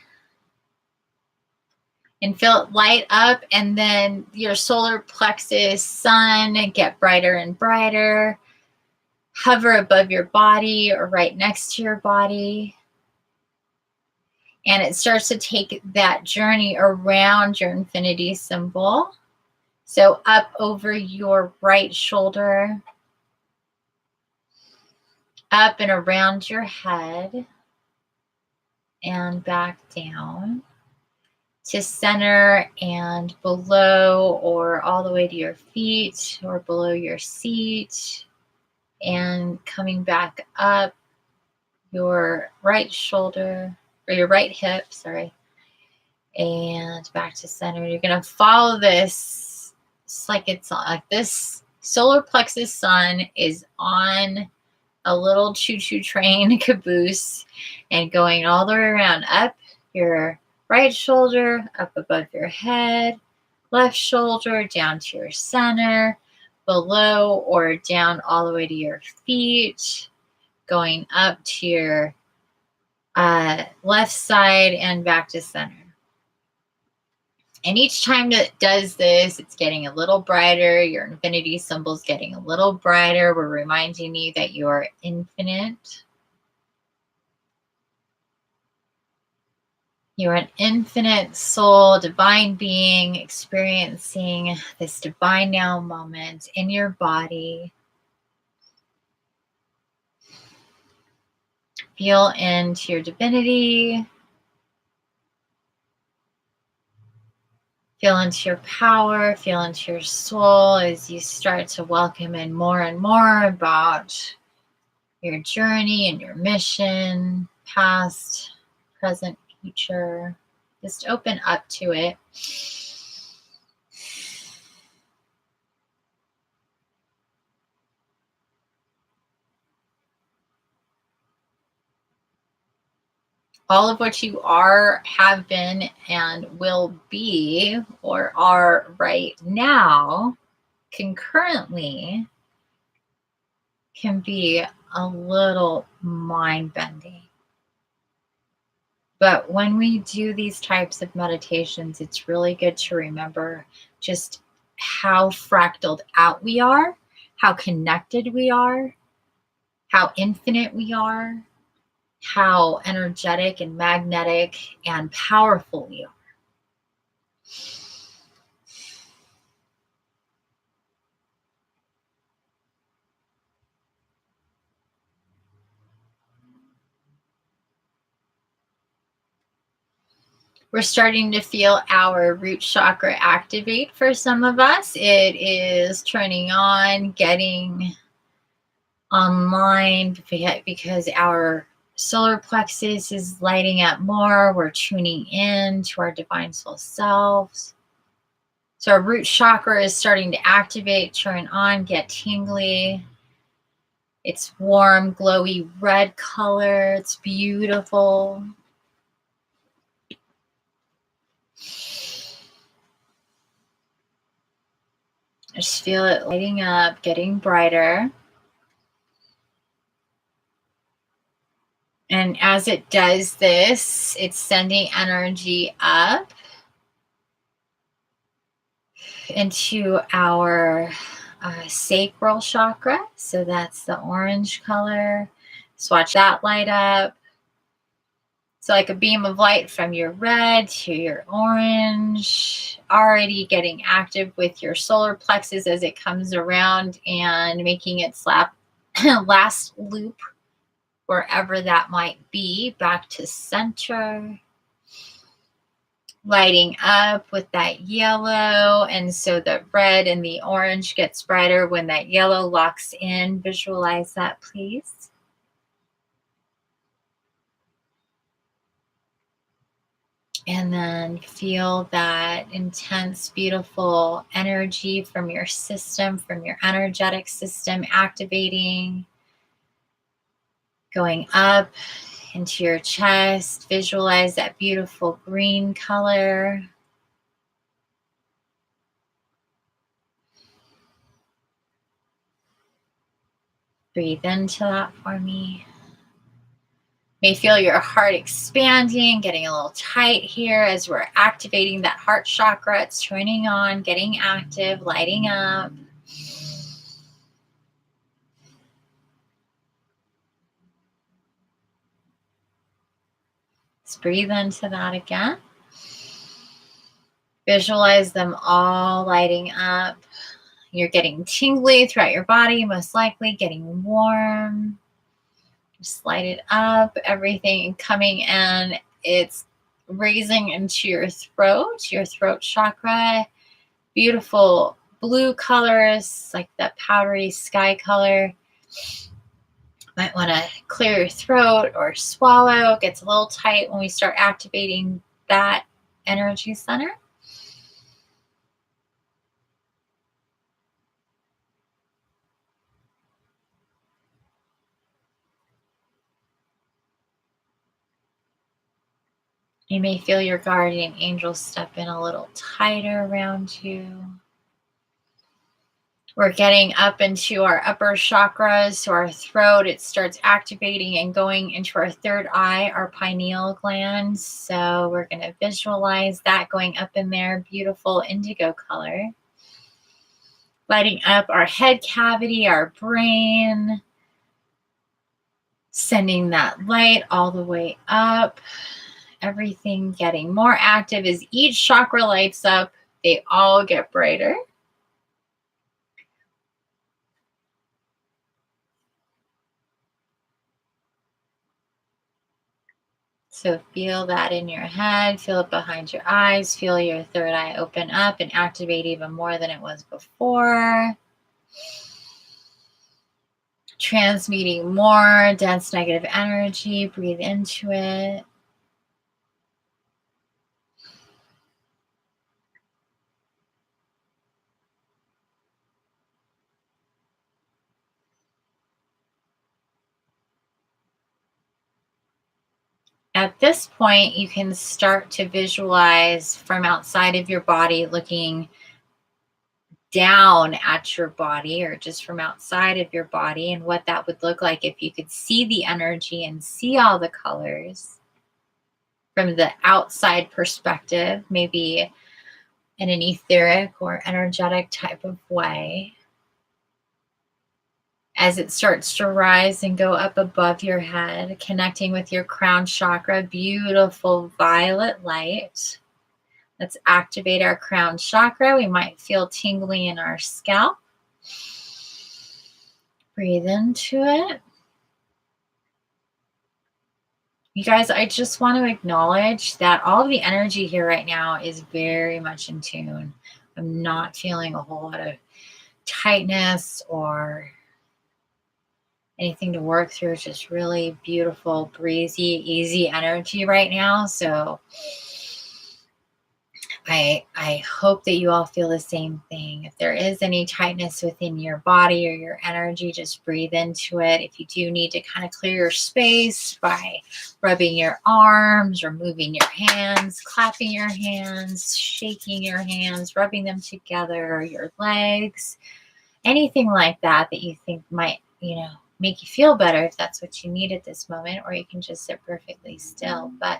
And feel it light up, and then your solar plexus, sun, get brighter and brighter. Hover above your body or right next to your body. And it starts to take that journey around your infinity symbol. So up over your right shoulder, up and around your head, and back down to center and below, or all the way to your feet or below your seat, and coming back up your right shoulder or your right hip, sorry, and back to center. You're going to follow this. It's like this solar plexus sun is on a little choo-choo train caboose and going all the way around, up your right shoulder, up above your head, left shoulder, down to your center, below or down all the way to your feet, going up to your left side and back to center. And each time that does this, it's getting a little brighter. Your infinity symbol's getting a little brighter. We're reminding you that you are infinite. You're an infinite soul, divine being, experiencing this divine now moment in your body. Feel into your divinity. Feel into your power, feel into your soul as you start to welcome in more and more about your journey and your mission, past, present, future. Just open up to it. All of what you are, have been, and will be, or are right now, concurrently, can be a little mind-bending. But when we do these types of meditations, it's really good to remember just how fractaled out we are, how connected we are, how infinite we are, how energetic and magnetic and powerful we are. We're starting to feel our root chakra activate for some of us. It is turning on, getting online because our solar plexus is lighting up more. We're tuning in to our divine soul selves. So our root chakra is starting to activate, turn on, get tingly. It's warm, glowy red color. It's beautiful. Just feel it lighting up, getting brighter. And as it does this, it's sending energy up into our sacral chakra. So that's the orange color. So watch that light up. So like a beam of light from your red to your orange, already getting active with your solar plexus as it comes around and making its last loop wherever that might be, back to center. Lighting up with that yellow, and so the red and the orange gets brighter when that yellow locks in. Visualize that, please. And then feel that intense, beautiful energy from your system, from your energetic system activating, going up into your chest. Visualize that beautiful green color. Breathe into that for me. May feel your heart expanding, getting a little tight here as we're activating that heart chakra. It's turning on, getting active, lighting up. Let's breathe into that again. Visualize them all lighting up. You're getting tingly throughout your body, most likely getting warm. Just light it up, everything coming in. It's raising into your throat chakra. Beautiful blue colors, like that powdery sky color. Might want to clear your throat or swallow. It gets a little tight when we start activating that energy center. You may feel your guardian angels step in a little tighter around you. We're getting up into our upper chakras, so our throat, it starts activating and going into our third eye, our pineal gland. So we're going to visualize that going up in there, beautiful indigo color. Lighting up our head cavity, our brain, sending that light all the way up. Everything getting more active as each chakra lights up, they all get brighter. So feel that in your head, feel it behind your eyes, feel your third eye open up and activate even more than it was before. Transmuting more dense negative energy, breathe into it. At this point, you can start to visualize from outside of your body, looking down at your body or just from outside of your body, and what that would look like if you could see the energy and see all the colors from the outside perspective, maybe in an etheric or energetic type of way. As it starts to rise and go up above your head, connecting with your crown chakra, beautiful violet light. Let's activate our crown chakra. We might feel tingling in our scalp. Breathe into it. You guys, I just want to acknowledge that all of the energy here right now is very much in tune. I'm not feeling a whole lot of tightness or anything to work through. It's just really beautiful, breezy, easy energy right now. So I hope that you all feel the same thing. If there is any tightness within your body or your energy, just breathe into it. If you do need to kind of clear your space by rubbing your arms or moving your hands, clapping your hands, shaking your hands, rubbing them together, or your legs, anything like that that you think might, make you feel better, if that's what you need at this moment, or you can just sit perfectly still. But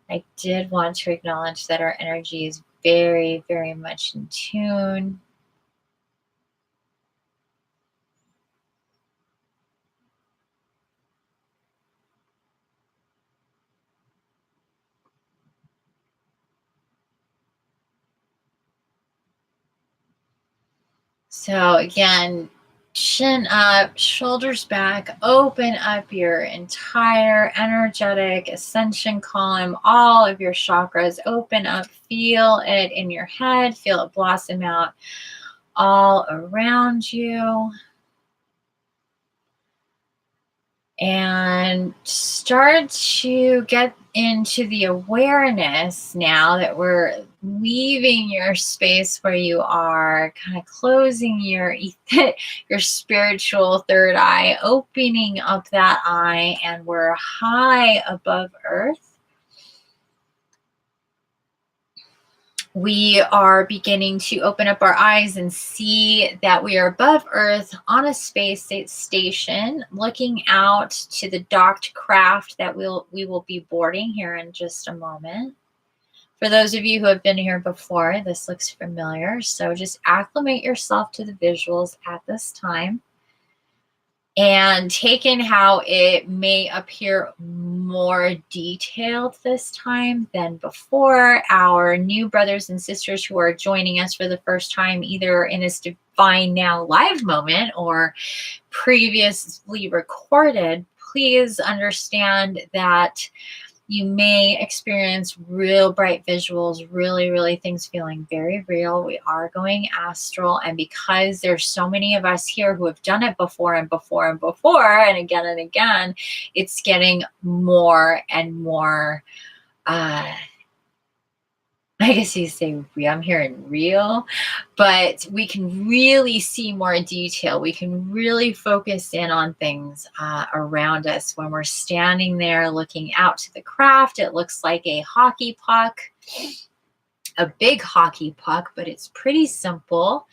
I did want to acknowledge that our energy is very, very much in tune. So again, chin up, shoulders back, open up your entire energetic ascension column, all of your chakras open up, feel it in your head, feel it blossom out all around you. And start to get into the awareness now that we're leaving your space where you are, kind of closing your spiritual third eye, opening up that eye, and we're high above earth. We are beginning to open up our eyes and see that we are above Earth on a space station, looking out to the docked craft that we will be boarding here in just a moment. For those of you who have been here before, this looks familiar, so just acclimate yourself to the visuals at this time. And take in how it may appear more detailed this time than before. Our new brothers and sisters who are joining us for the first time, either in this Divine Now live moment or previously recorded, please understand that you may experience real bright visuals, really things feeling very real. We are going astral. And because there's so many of us here who have done it before and before and before and again, it's getting more and more, I guess you say real. I'm hearing real, but we can really see more detail. We can really focus in on things around us. When we're standing there looking out to the craft, it looks like a hockey puck, a big hockey puck, but it's pretty simple.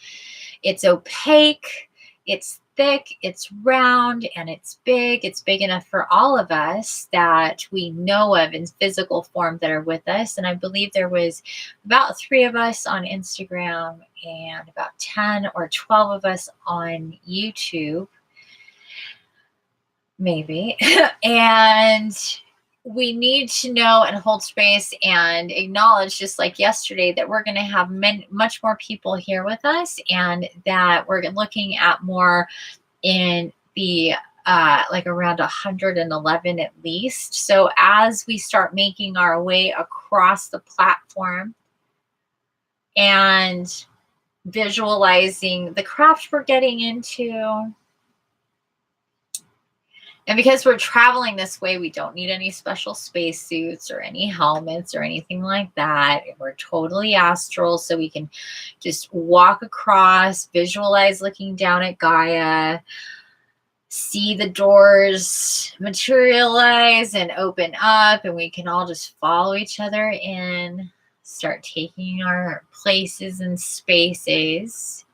It's opaque, it's thick, it's round, and it's big. It's big enough for all of us that we know of in physical form that are with us. And I believe there was about 3 of us on Instagram and about 10 or 12 of us on YouTube, maybe. And we need to know and hold space and acknowledge, just like yesterday, that we're going to have much more people here with us, and that we're looking at more in the like around 111 at least. So as we start making our way across the platform and visualizing the craft we're getting into, and because we're traveling this way, we don't need any special spacesuits or any helmets or anything like that. We're totally astral, so we can just walk across, visualize looking down at Gaia, see the doors materialize and open up, and we can all just follow each other in, start taking our places and spaces.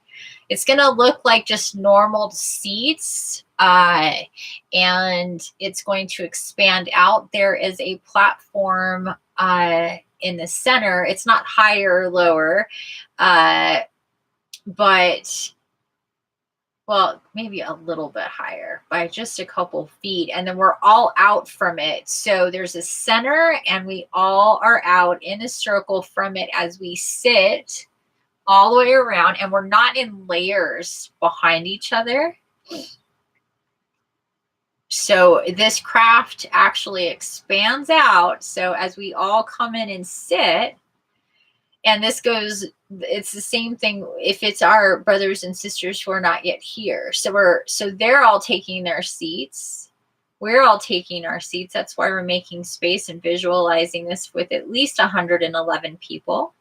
It's going to look like just normal seats, and it's going to expand out. There is a platform in the center. It's not higher or lower, but well, maybe a little bit higher by just a couple feet. And then we're all out from it. So there's a center and we all are out in a circle from it as we sit all the way around. And we're not in layers behind each other. So this craft actually expands out. So as we all come in and sit, and this goes, it's the same thing if it's our brothers and sisters who are not yet here. So they're all taking their seats. We're all taking our seats. That's why we're making space and visualizing this with at least 111 people.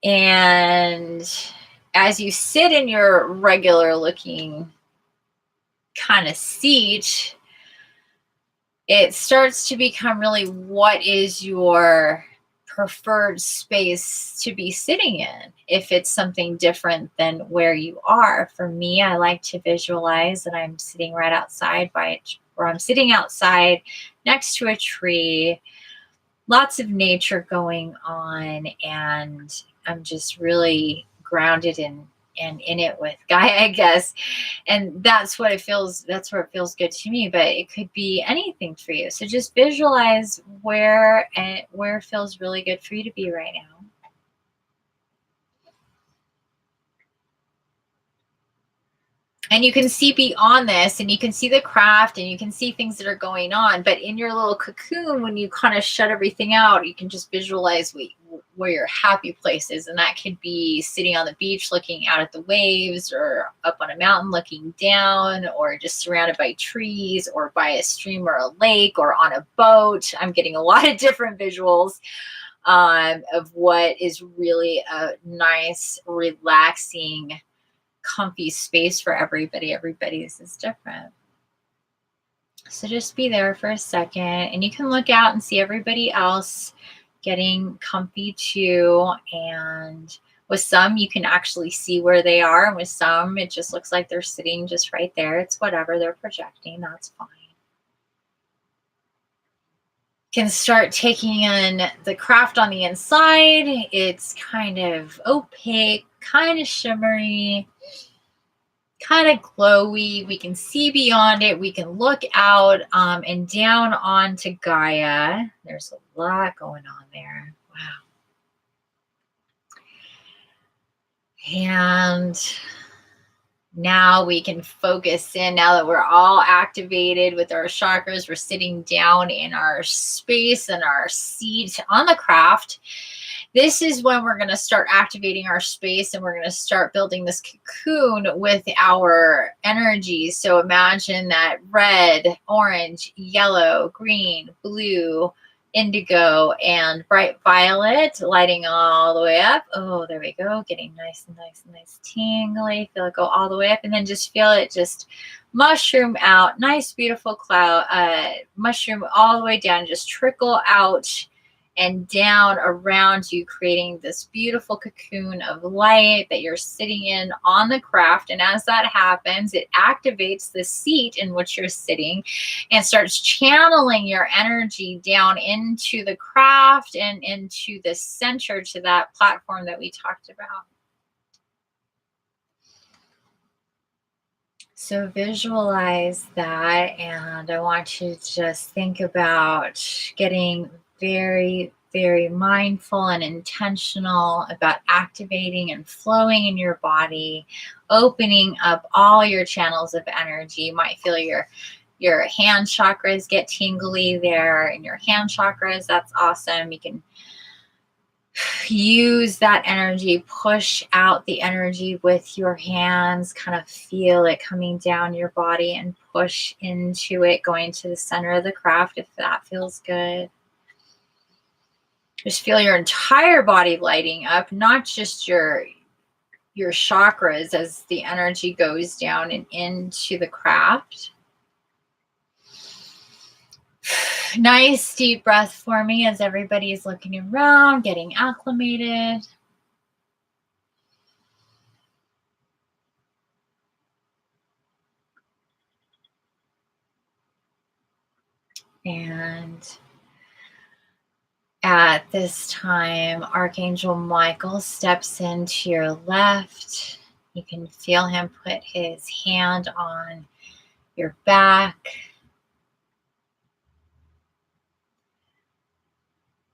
And as you sit in your regular looking kind of seat, it starts to become really, what is your preferred space to be sitting in? If it's something different than where you are. For me, I like to visualize that I'm sitting right outside or I'm sitting outside next to a tree, lots of nature going on, and I'm just really grounded and in it with Gaia, I guess. And that's what it feels, that's where it feels good to me, but it could be anything for you. So just visualize where it feels really good for you to be right now. And you can see beyond this, and you can see the craft, and you can see things that are going on. But in your little cocoon, when you kind of shut everything out, you can just visualize where your happy place is. And that could be sitting on the beach looking out at the waves, or up on a mountain looking down, or just surrounded by trees, or by a stream or a lake, or on a boat. I'm getting a lot of different visuals of what is really a nice, relaxing, comfy space for everybody. Everybody's is different. So just be there for a second, and you can look out and see everybody else getting comfy too. And with some, you can actually see where they are, and with some, it just looks like they're sitting just right there. It's whatever they're projecting, that's fine. Can start taking in the craft on the inside. It's kind of opaque, kind of shimmery, kind of glowy. We can see beyond it. We can look out and down onto Gaia. There's a lot going on there. Wow. And now we can focus in. Now that we're all activated with our chakras, we're sitting down in our space and our seat on the craft. This is when we're going to start activating our space, and we're going to start building this cocoon with our energy. So imagine that red, orange, yellow, green, blue, indigo, and bright violet lighting all the way up. Oh, there we go. Getting nice and nice and nice tingly. Feel it go all the way up, and then just feel it just mushroom out. Nice, beautiful cloud, mushroom all the way down, just trickle out and down around you, creating this beautiful cocoon of light that you're sitting in on the craft. And as that happens, it activates the seat in which you're sitting and starts channeling your energy down into the craft and into the center, to that platform that we talked about. So visualize that, and I want you to just think about getting very, very mindful and intentional about activating and flowing in your body, opening up all your channels of energy. You might feel your hand chakras get tingly there in your hand chakras. That's awesome. You can use that energy, push out the energy with your hands, kind of feel it coming down your body and push into it, going to the center of the craft if that feels good. Just feel your entire body lighting up, not just your chakras as the energy goes down and into the craft. Nice deep breath for me as everybody is looking around, getting acclimated. And at this time, Archangel Michael steps into your left. You can feel him put his hand on your back,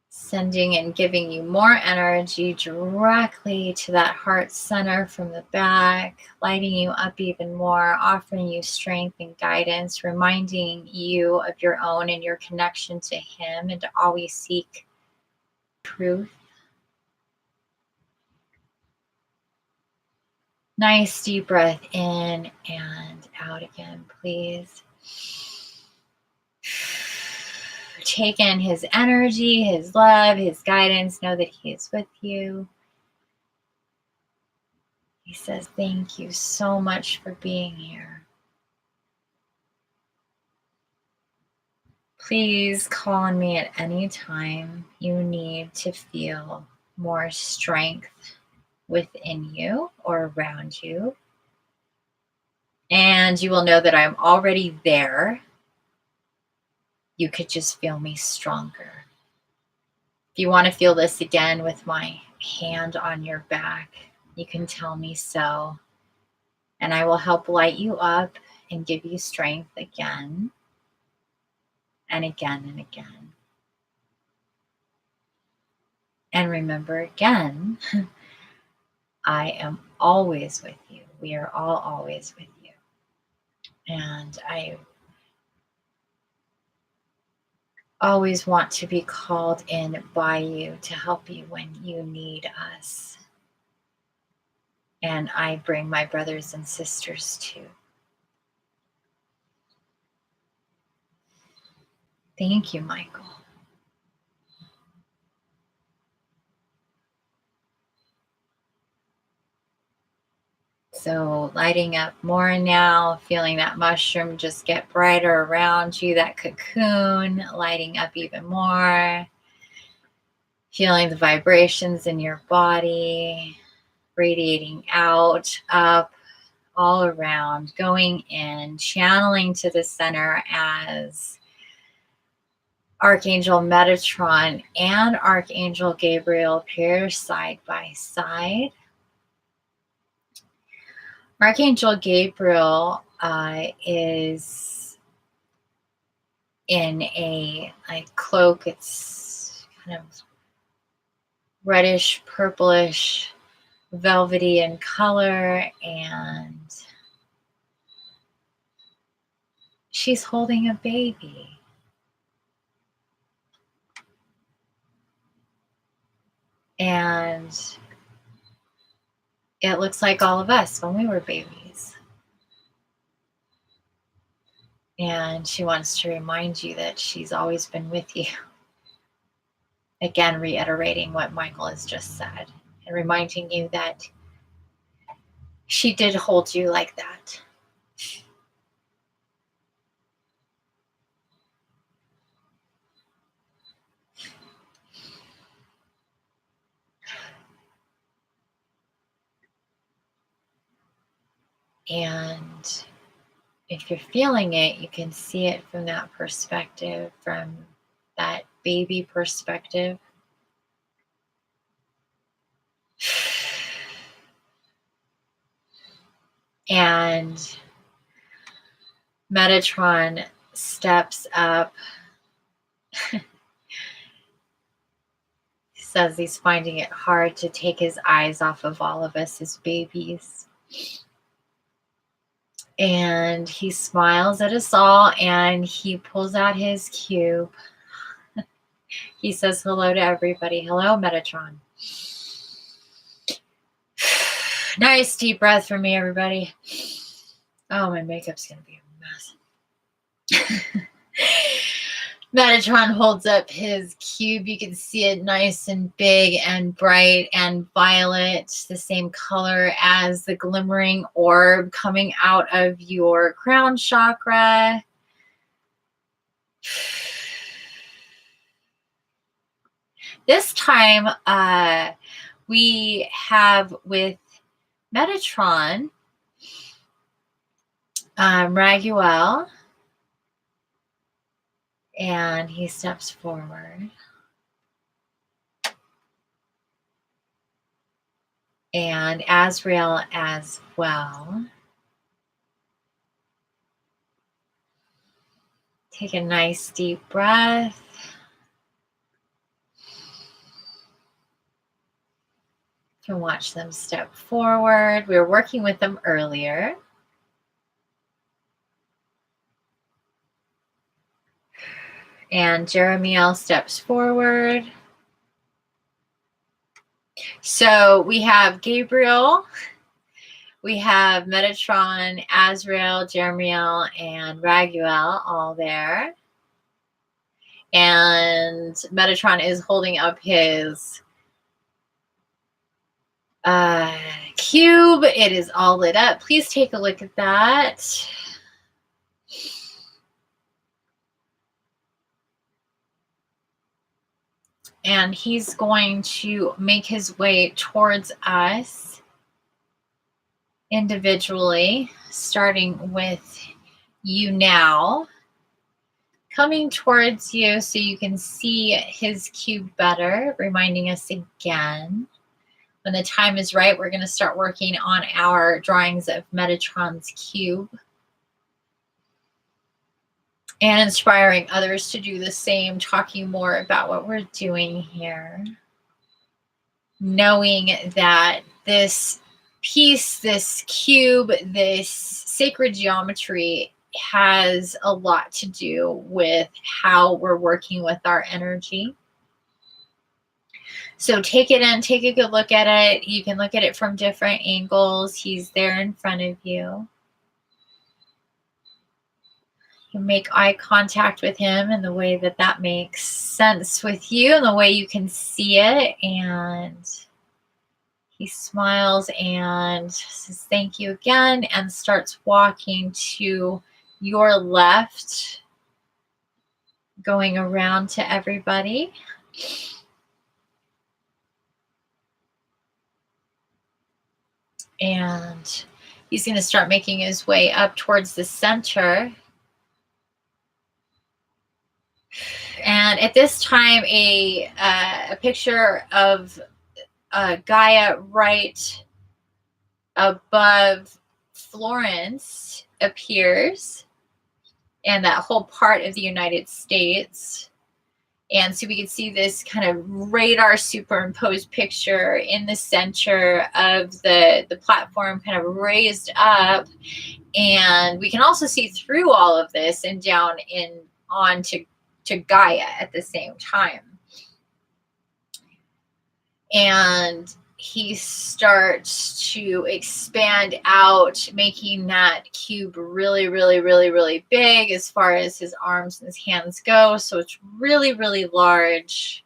sending and giving you more energy directly to that heart center from the back, lighting you up even more, offering you strength and guidance, reminding you of your own and your connection to him, and to always seek truth. Nice deep breath in and out again, please. Take in his energy, his love, his guidance. Know that he is with you. He says, thank you so much for being here. Please call on me at any time you need to feel more strength within you or around you. And you will know that I'm already there. You could just feel me stronger. If you want to feel this again with my hand on your back, you can tell me so. And I will help light you up and give you strength again and again and again. And remember again, I am always with you. We are all always with you. And I always want to be called in by you to help you when you need us. And I bring my brothers and sisters too. Thank you, Michael. So lighting up more now, feeling that mushroom just get brighter around you, that cocoon lighting up even more. Feeling the vibrations in your body, radiating out, up, all around, going in, channeling to the center as Archangel Metatron and Archangel Gabriel appear side by side. Archangel Gabriel is in a cloak. It's kind of reddish, purplish, velvety in color, and she's holding a baby. And it looks like all of us when we were babies. And she wants to remind you that she's always been with you. Again, reiterating what Michael has just said and reminding you that she did hold you like that. And if you're feeling it, you can see it from that perspective, from that baby perspective. And Metatron steps up says he's finding it hard to take his eyes off of all of us as babies. And he smiles at us all and he pulls out his cube. He says hello to everybody. Hello, Metatron. Nice deep breath for me, everybody. Oh, my makeup's going to be a mess. Metatron holds up his cube. You can see it nice and big and bright and violet, the same color as the glimmering orb coming out of your crown chakra. This time, we have with Metatron, Raguel, and he steps forward. And Azrael as well. Take a nice deep breath. You can watch them step forward. We were working with them earlier. And Jeremiel steps forward. So we have Gabriel, we have Metatron, Azrael, Jeremiel, and Raguel all there. And Metatron is holding up his cube. It is all lit up. Please take a look at that. And he's going to make his way towards us individually, starting with you now. Coming towards you so you can see his cube better, reminding us again. When the time is right, we're going to start working on our drawings of Metatron's cube. And inspiring others to do the same, talking more about what we're doing here. Knowing that this piece, this cube, this sacred geometry has a lot to do with how we're working with our energy. So take it in, take a good look at it. You can look at it from different angles. He's there in front of you. You make eye contact with him in the way that that makes sense with you and the way you can see it. And he smiles and says thank you again and starts walking to your left, going around to everybody. And he's going to start making his way up towards the center. And at this time, a picture of Gaia right above Florence appears, and that whole part of the United States. And so we can see this kind of radar superimposed picture in the center of the platform, kind of raised up. And we can also see through all of this and down on to Gaia at the same time. And he starts to expand out, making that cube really, really, really, really big as far as his arms and his hands go. So it's really, really large.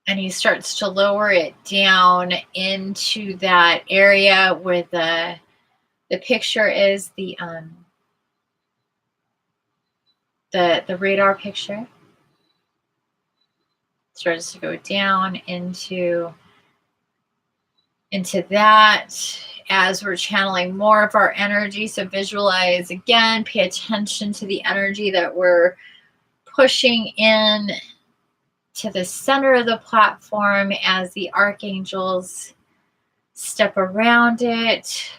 And he starts to lower it down into that area where the picture is, the radar picture. Starts to go down into that as we're channeling more of our energy. So visualize again, pay attention to the energy that we're pushing in to the center of the platform as the archangels step around it.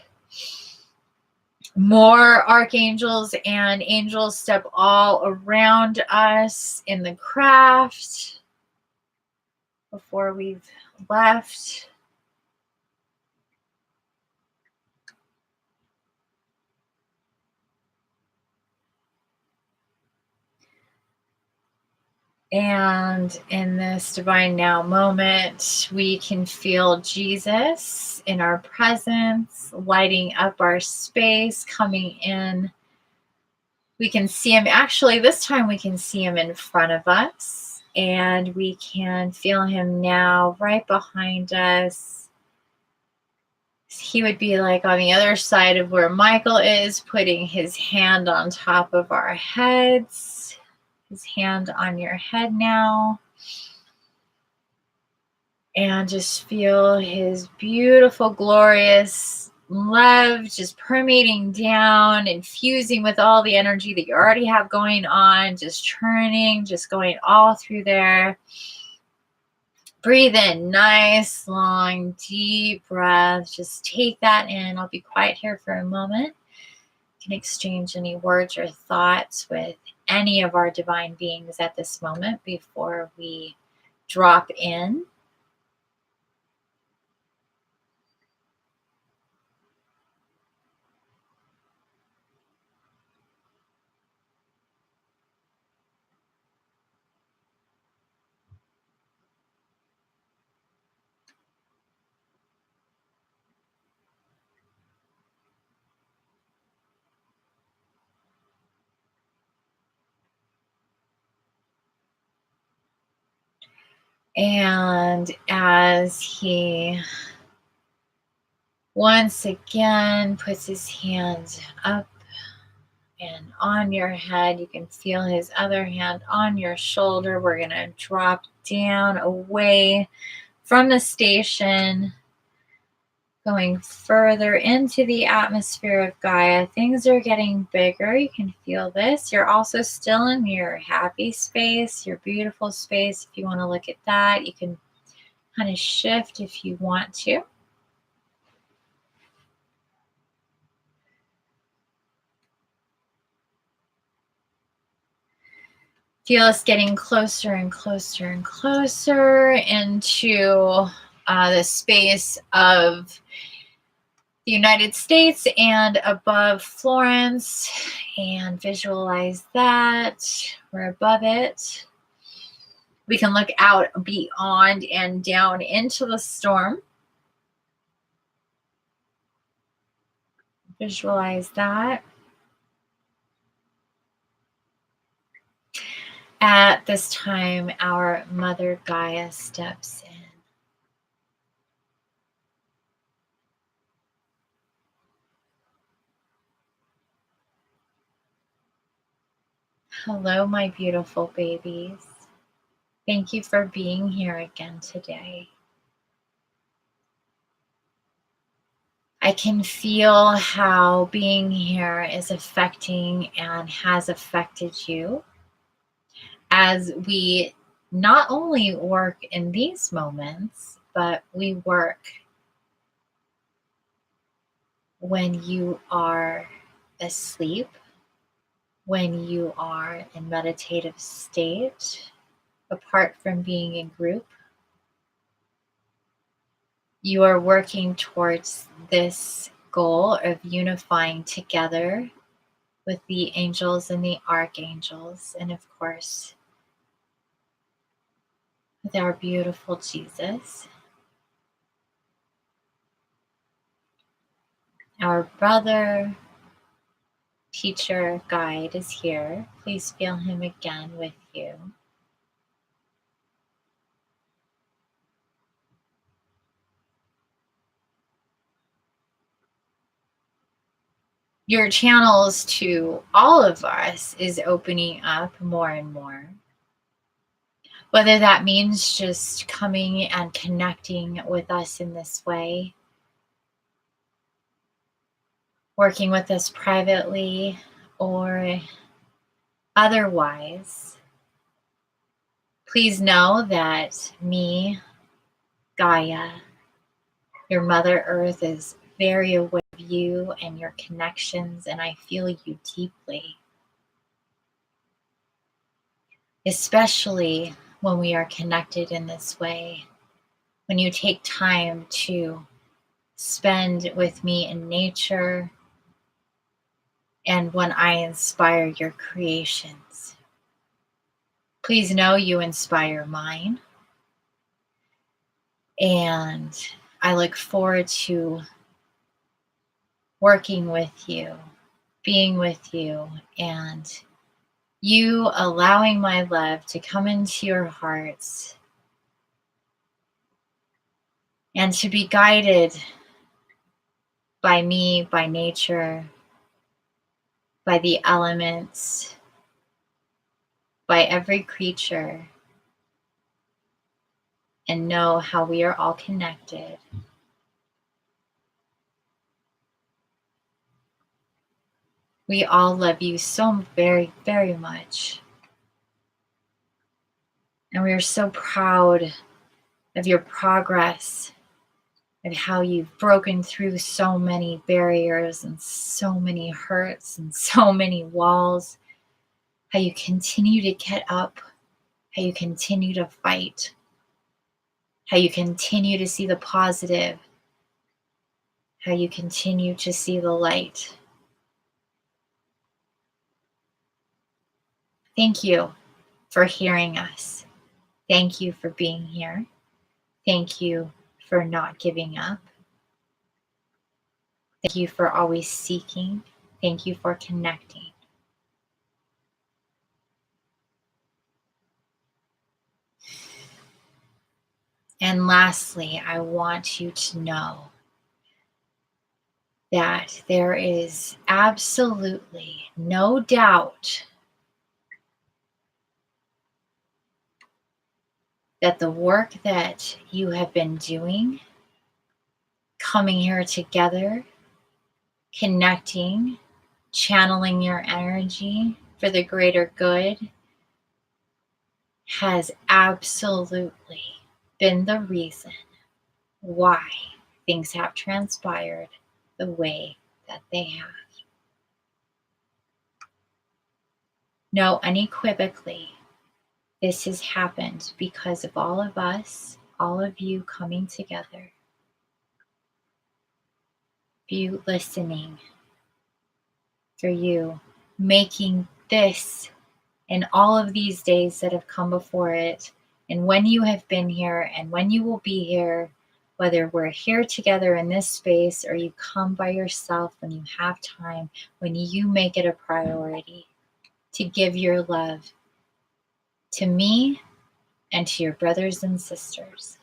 More archangels and angels step all around us in the craft before we've left. And in this divine now moment, we can feel Jesus in our presence, lighting up our space, coming in. We can see him. Actually, this time we can see him in front of us, and we can feel him now right behind us. He would be like on the other side of where Michael is, putting his hand on top of our heads. His hand on your head now. And just feel his beautiful, glorious love just permeating down, infusing with all the energy that you already have going on, just churning, just going all through there. Breathe in, nice, long, deep breath. Just take that in. I'll be quiet here for a moment. You can exchange any words or thoughts with any of our divine beings at this moment before we drop in. And as he once again puts his hands up and on your head, you can feel his other hand on your shoulder. We're going to drop down away from the station, going further into the atmosphere of Gaia. Things are getting bigger. You can feel this. You're also still in your happy space, your beautiful space. If you want to look at that, you can kind of shift if you want to. Feel us getting closer and closer and closer into the space of the United States and above Florence, and visualize that we're above it. We can look out beyond and down into the storm. Visualize that. At this time, our Mother Gaia steps in. Hello, my beautiful babies. Thank you for being here again today. I can feel how being here is affecting and has affected you as we not only work in these moments, but we work when you are asleep, when you are in meditative state, apart from being in group. You are working towards this goal of unifying together with the angels and the archangels, and of course, with our beautiful Jesus. Our brother, teacher, guide is here. Please feel him again with you. Your channels to all of us is opening up more and more. Whether that means just coming and connecting with us in this way, working with us privately, or otherwise, please know that me, Gaia, your Mother Earth, is very aware of you and your connections, and I feel you deeply. Especially when we are connected in this way, when you take time to spend with me in nature, and when I inspire your creations. Please know you inspire mine. And I look forward to working with you, being with you, and you allowing my love to come into your hearts and to be guided by me, by nature, by the elements, by every creature, and know how we are all connected. We all love you so very, very much. And we are so proud of your progress, of how you've broken through so many barriers and so many hurts and so many walls, how you continue to get up, how you continue to fight, how you continue to see the positive, how you continue to see the light. Thank you for hearing us. Thank you for being here. Thank you for not giving up. Thank you for always seeking. Thank you for connecting. And lastly, I want you to know that there is absolutely no doubt that the work that you have been doing, coming here together, connecting, channeling your energy for the greater good, has absolutely been the reason why things have transpired the way that they have. No, unequivocally, this has happened because of all of us, all of you coming together, you listening, for you making this and all of these days that have come before it, and when you have been here and when you will be here, whether we're here together in this space or you come by yourself when you have time, when you make it a priority to give your love to me and to your brothers and sisters.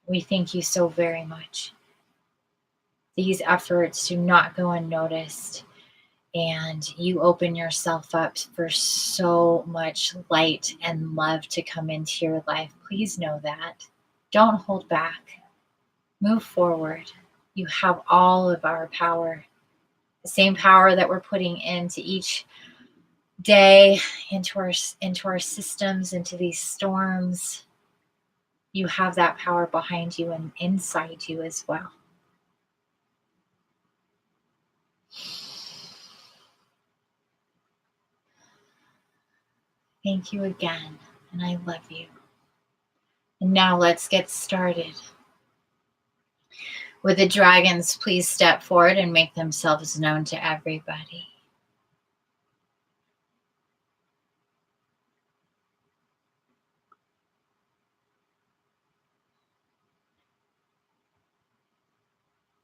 We thank you so very much. These efforts do not go unnoticed, and you open yourself up for so much light and love to come into your life. Please know that. Don't hold back. Move forward. You have all of our power, the same power that we're putting into each day, into our systems, into these storms. You have that power behind you and inside you as well. Thank you again, and I love you. And now let's get started. Would the dragons please step forward and make themselves known to everybody?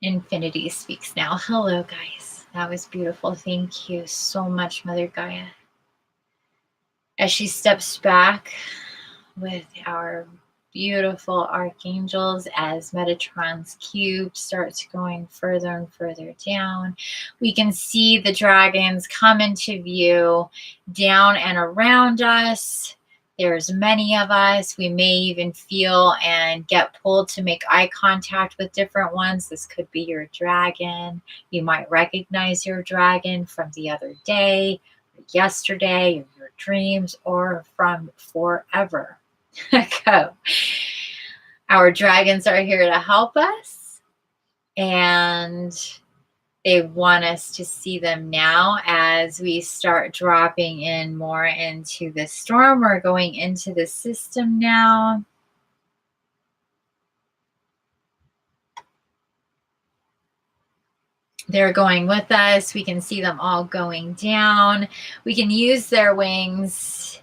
Infinity speaks now. Hello, guys. That was beautiful. Thank you so much, Mother Gaia. As she steps back with our beautiful archangels, as Metatron's cube starts going further and further down, we can see the dragons come into view down and around us. There's many of us. We may even feel and get pulled to make eye contact with different ones. This could be your dragon. You might recognize your dragon from the other day, or yesterday, or your dreams, or from forever ago. Our dragons are here to help us. And they want us to see them now as we start dropping in more into the storm. We're going into the system now. They're going with us. We can see them all going down. We can use their wings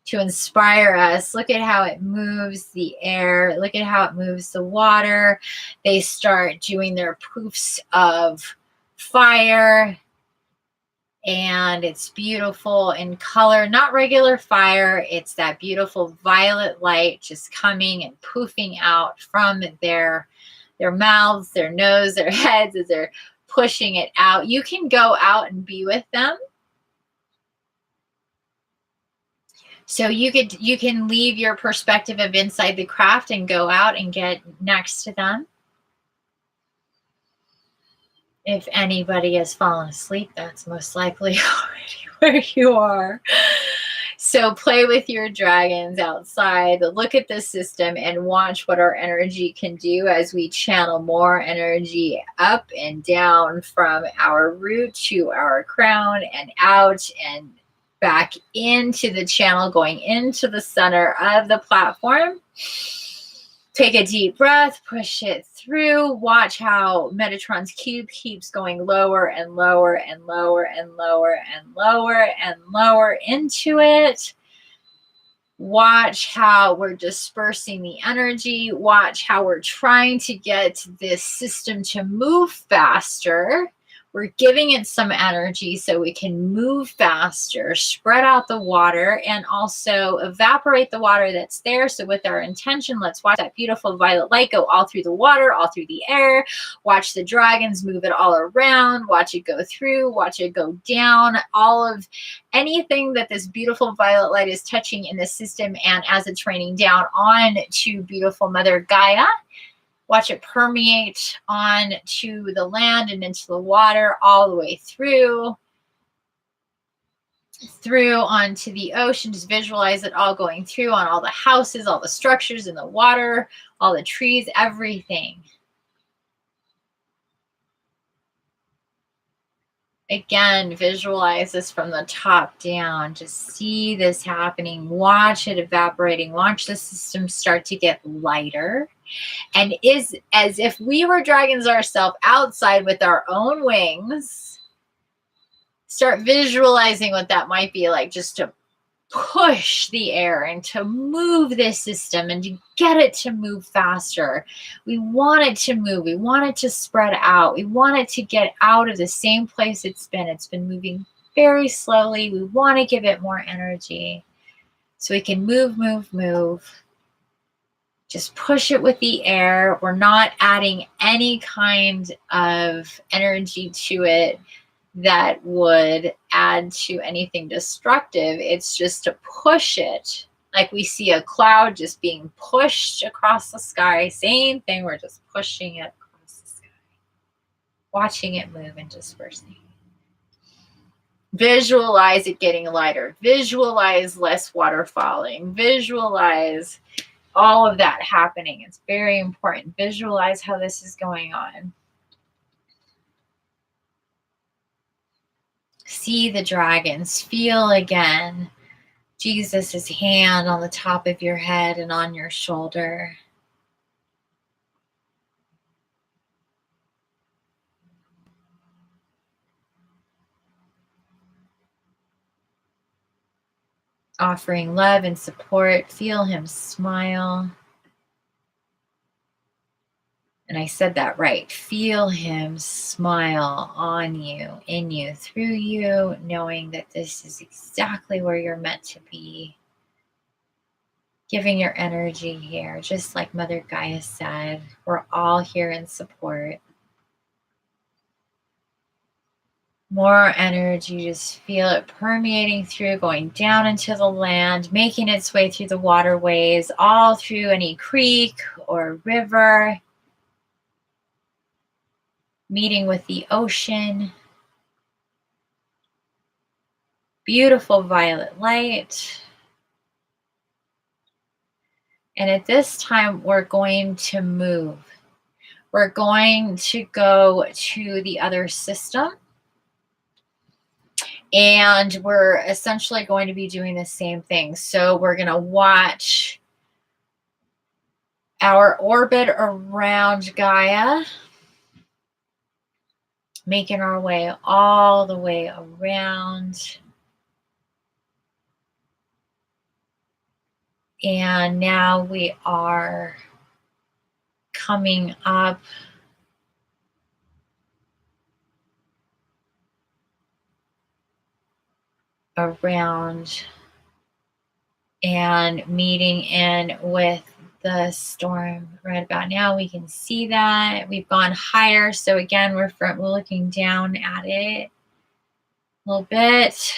to inspire us. Look at how it moves the air. Look at how it moves the water. They start doing their poofs of fire. And it's beautiful in color, not regular fire. It's that beautiful violet light just coming and poofing out from their mouths, their nose, their heads as they're pushing it out. You can go out and be with them. So you can leave your perspective of inside the craft and go out and get next to them. If anybody has fallen asleep, that's most likely already where you are. So play with your dragons outside, look at the system and watch what our energy can do as we channel more energy up and down from our root to our crown and out and back into the channel, going into the center of the platform. Take a deep breath, push it through. Watch how Metatron's cube keeps going lower and lower and lower and lower and lower and lower into it. Watch how we're dispersing the energy. Watch how we're trying to get this system to move faster. We're giving it some energy so we can move faster, spread out the water, and also evaporate the water that's there. So with our intention, let's watch that beautiful violet light go all through the water, all through the air. Watch the dragons move it all around. Watch it go through. Watch it go down. All of anything that this beautiful violet light is touching in the system, and as it's raining down on to beautiful Mother Gaia, watch it permeate on to the land and into the water, all the way through onto the ocean. Just visualize it all going through on all the houses, all the structures in the water, all the trees, everything. Again, visualize this from the top down. Just see this happening. Watch it evaporating. Watch the system start to get lighter. And is as if we were dragons ourselves outside with our own wings. Start visualizing what that might be like, just to push the air and to move this system and to get it to move faster. We want it to move. We want it to spread out. We want it to get out of the same place it's been. It's been moving very slowly. We want to give it more energy so we can move, move, move. Just push it with the air. We're not adding any kind of energy to it that would add to anything destructive. It's just to push it. Like we see a cloud just being pushed across the sky. Same thing, we're just pushing it across the sky. Watching it move and dispersing. Visualize it getting lighter. Visualize less water falling. Visualize all of that happening. It's very important. Visualize how this is going on. See the dragons. Feel again Jesus' hand on the top of your head and on your shoulder. Offering love and support. Feel him smile. And I said that right. Feel him smile on you, in you, through you, knowing that this is exactly where you're meant to be. Giving your energy here, just like Mother Gaia said, we're all here in support. More energy, just feel it permeating through, going down into the land, making its way through the waterways, all through any creek or river, meeting with the ocean. Beautiful violet light. And at this time, we're going to move. We're going to go to the other system. And we're essentially going to be doing the same thing. So we're going to watch our orbit around Gaia, making our way all the way around. And now we are coming up around and meeting in with the storm right about now. We can see that we've gone higher. So again, we're looking down at it a little bit.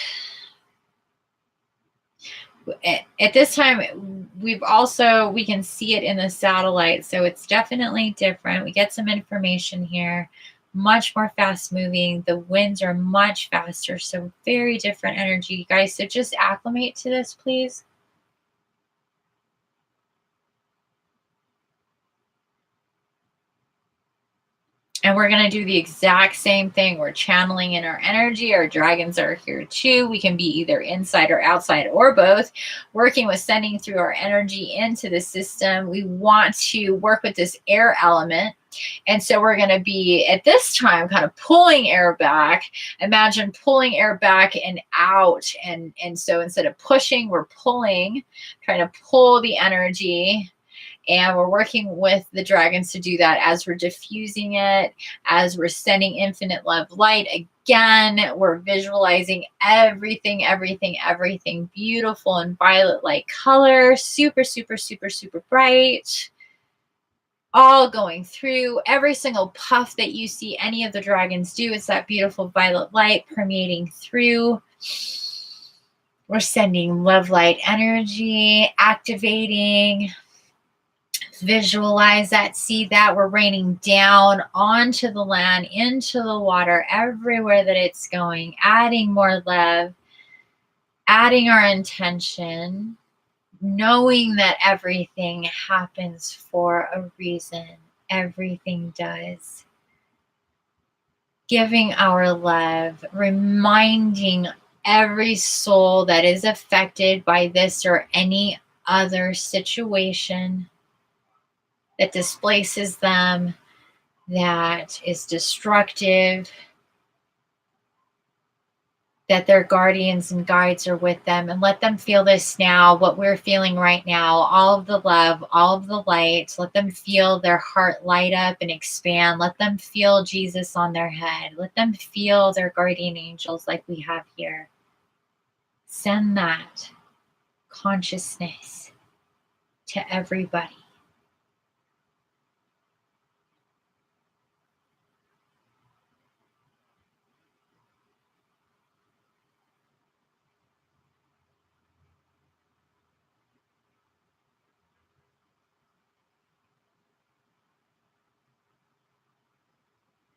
At this time, we can see it in the satellite. So it's definitely different. We get some information here, much more fast moving. The winds are much faster. So very different energy, guys. So just acclimate to this, please. And we're going to do the exact same thing. We're channeling in our energy. Our dragons are here too. We can be either inside or outside or both. Working with sending through our energy into the system. We want to work with this air element. And so we're going to be, at this time, kind of pulling air back. Imagine pulling air back and out. And so instead of pushing, we're pulling, trying to pull the energy. And we're working with the dragons to do that as we're diffusing it, as we're sending infinite love light. Again, we're visualizing everything beautiful in violet light color, super, super, super, super bright. All going through every single puff that you see any of the dragons do. It's that beautiful violet light permeating through. We're sending love light energy, activating. Visualize that, see that. We're raining down onto the land, into the water, everywhere that it's going, adding more love, adding our intention, knowing that everything happens for a reason. Everything does. Giving our love, reminding every soul that is affected by this or any other situation that displaces them, that is destructive, that their guardians and guides are with them. And let them feel this now, what we're feeling right now, all of the love, all of the light. Let them feel their heart light up and expand. Let them feel Jesus on their head. Let them feel their guardian angels like we have here. Send that consciousness to everybody.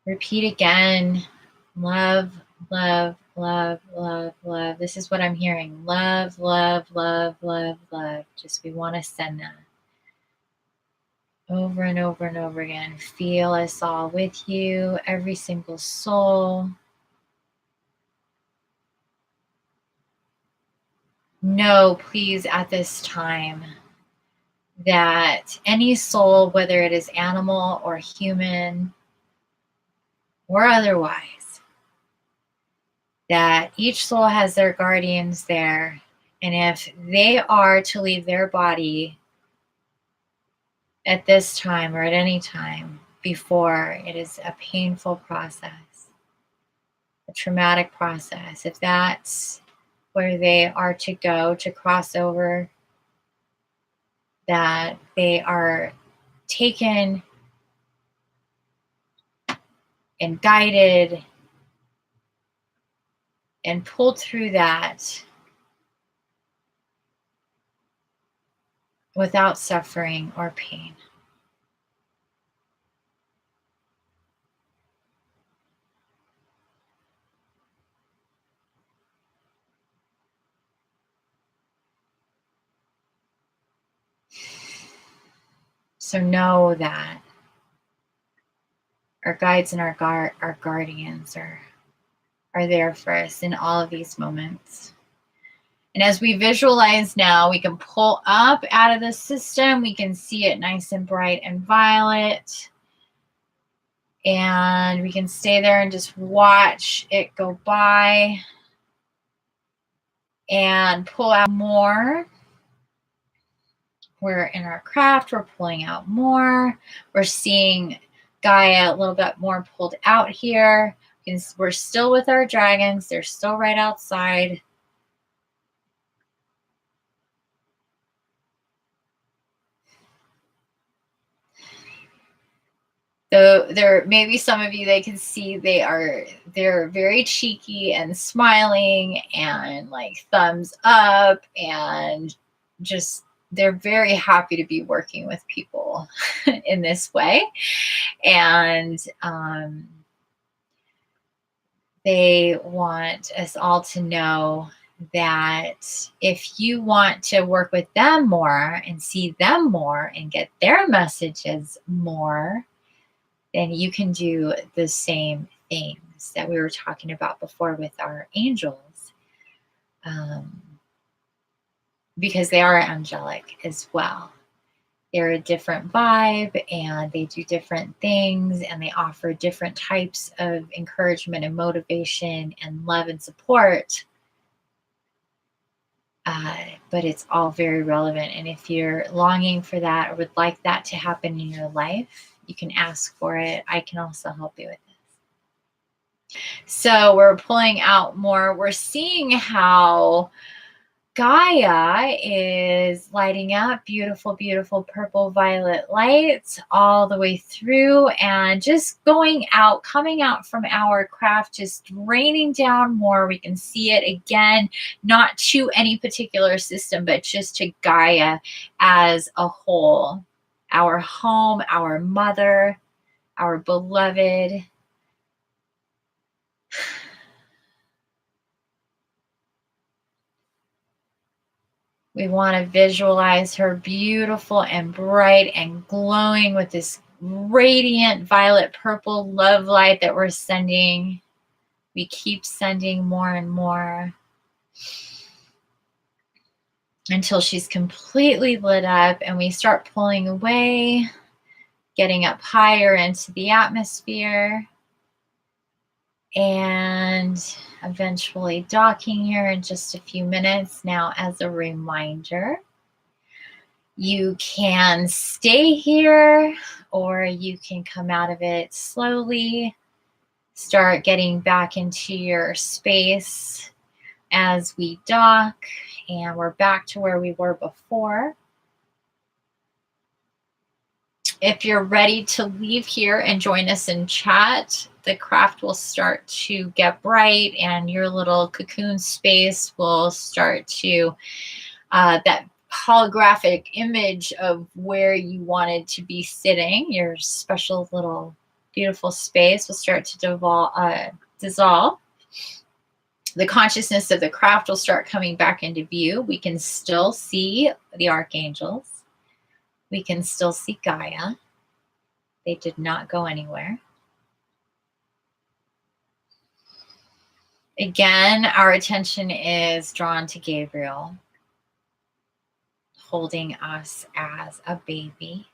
Repeat again. Love, love, love, love, love. This is what I'm hearing. Love, love, love, love, love. Just we want to send that over and over and over again. Feel us all with you, every single soul. Know, please, at this time, that any soul, whether it is animal or human or otherwise, that each soul has their guardians there. And if they are to leave their body at this time or at any time before, it is a painful process, a traumatic process. If that's where they are to go, to cross over, that they are taken and guided and pulled through that without suffering or pain. So know that Our guides and our guardians are there for us in all of these moments. And as we visualize now, we can pull up out of the system. We can see it nice and bright and violet. And we can stay there and just watch it go by. And pull out more. We're in our craft. We're pulling out more. We're seeing Gaia a little bit more pulled out here. We're still with our dragons. They're still right outside. Though there maybe some of you, they can see they're very cheeky and smiling and like thumbs up, and just they're very happy to be working with people in this way. And they want us all to know that if you want to work with them more and see them more and get their messages more, then you can do the same things that we were talking about before with our angels, because they are angelic as well. They're a different vibe, and they do different things, and they offer different types of encouragement and motivation and love and support. But it's all very relevant. And if you're longing for that or would like that to happen in your life, you can ask for it. I can also help you with this. So we're pulling out more. We're seeing how Gaia is lighting up beautiful, beautiful purple violet lights all the way through, and just going out, coming out from our craft, just raining down more. We can see it again, not to any particular system, but just to Gaia as a whole. Our home, our mother, our beloved. We want to visualize her beautiful and bright and glowing with this radiant violet purple love light that we're sending. We keep sending more and more until she's completely lit up, and we start pulling away, getting up higher into the atmosphere, and eventually docking here in just a few minutes. Now, as a reminder, you can stay here or you can come out of it slowly, start getting back into your space as we dock, and we're back to where we were before. If you're ready to leave here and join us in chat, the craft will start to get bright and your little cocoon space will start to, that holographic image of where you wanted to be sitting, your special little beautiful space will start to dissolve. The consciousness of the craft will start coming back into view. We can still see the archangels. We can still see Gaia. They did not go anywhere. Again, our attention is drawn to Gabriel, holding us as a baby.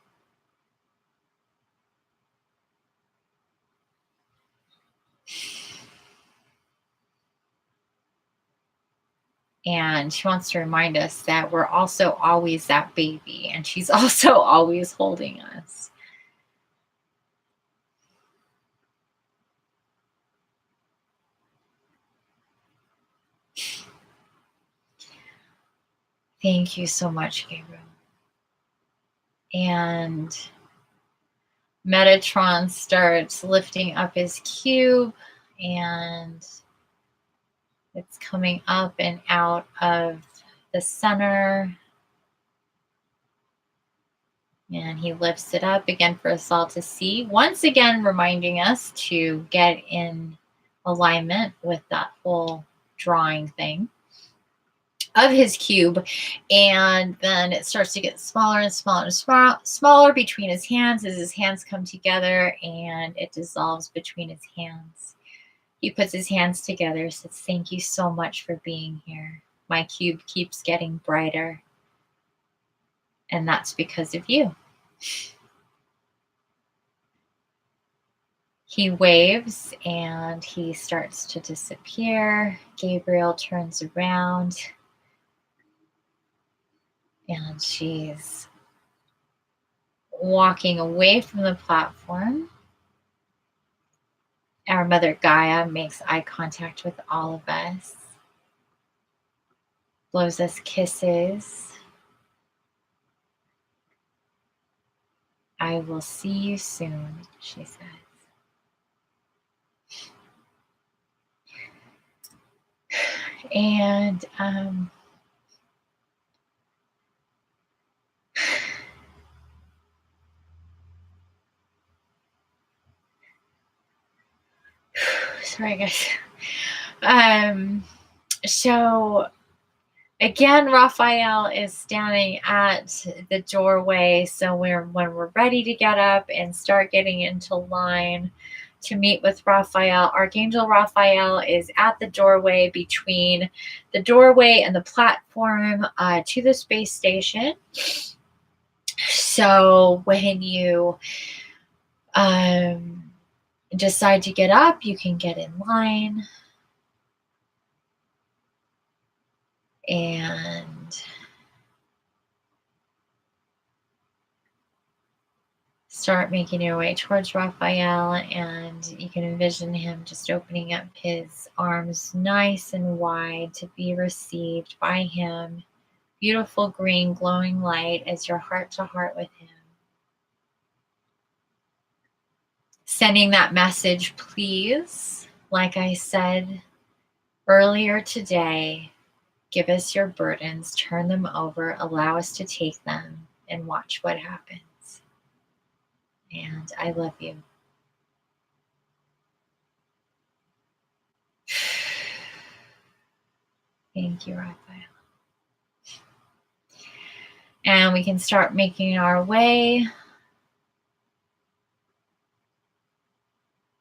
And she wants to remind us that we're also always that baby, and she's also always holding us. Thank you so much, Gabriel. And Metatron starts lifting up his cube, and it's coming up and out of the center. And he lifts it up again for us all to see. Once again, reminding us to get in alignment with that whole drawing thing. of his cube, and then it starts to get smaller and smaller and smaller between his hands as his hands come together, and it dissolves between his hands. He puts his hands together, says, "Thank you so much for being here. My cube keeps getting brighter, and that's because of you." He waves and he starts to disappear. Gabriel turns around and she's walking away from the platform. Our mother Gaia makes eye contact with all of us, blows us kisses. "I will see you soon," she says. And sorry guys. So again, Raphael is standing at the doorway. So when we're ready to get up and start getting into line to meet with Raphael, Archangel Raphael is at the doorway, between the doorway and the platform to the space station. So when you decide to get up, you can get in line and start making your way towards Raphael, and you can envision him just opening up his arms nice and wide to be received by him. Beautiful green glowing light as your heart to heart with him. Sending that message, please, like I said earlier today, give us your burdens, turn them over, allow us to take them, and watch what happens. And I love you. Thank you, Raphael. And we can start making our way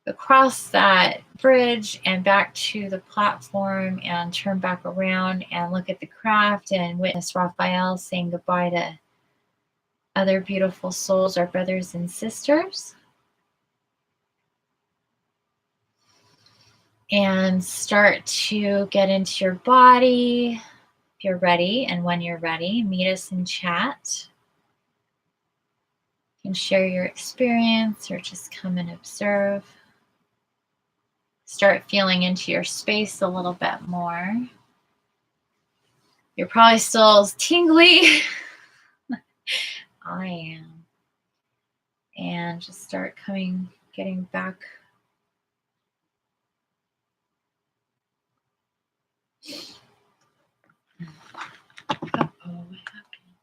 across that bridge and back to the platform, and turn back around and look at the craft and witness Raphael saying goodbye to other beautiful souls, our brothers and sisters. And start to get into your body if you're ready, and when you're ready, meet us in chat. You can share your experience or just come and observe. Start feeling into your space a little bit more. You're probably still tingly. I am. And just start getting back. Uh-oh, what happened?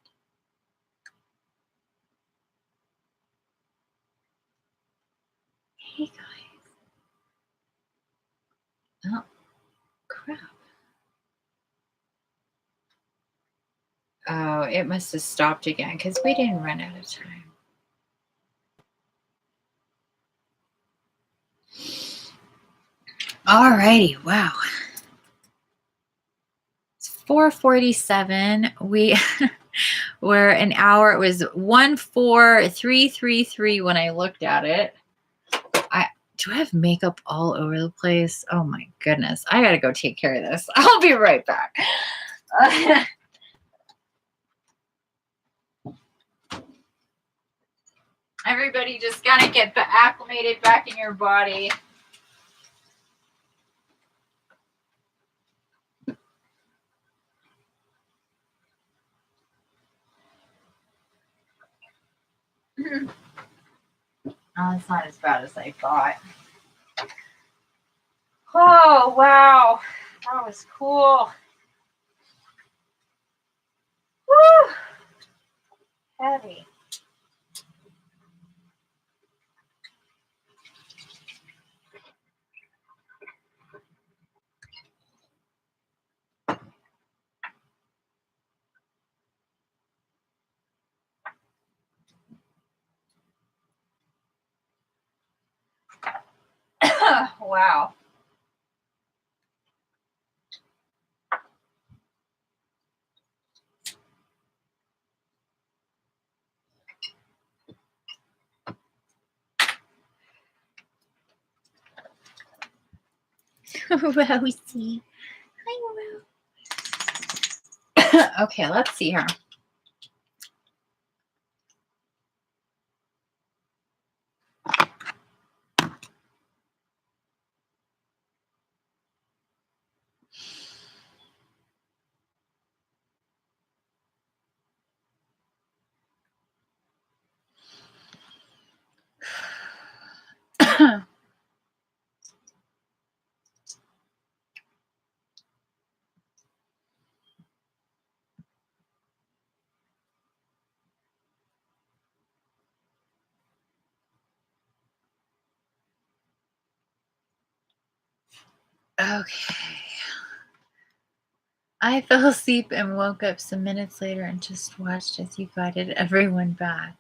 Hey guys. Oh, crap. Oh, it must have stopped again because we didn't run out of time. Alrighty, wow. It's 4:47. We were an hour. It was 1:4333 when I looked at it. Do I have makeup all over the place? Oh my goodness. I gotta go take care of this. I'll be right back. Everybody just gotta get acclimated back in your body. Oh, it's not as bad as I thought. Oh, wow. That was cool. Woo! Heavy. Wow. Rosie. Hi, Rose. Okay, let's see here. Okay. I fell asleep and woke up some minutes later and just watched as you guided everyone back.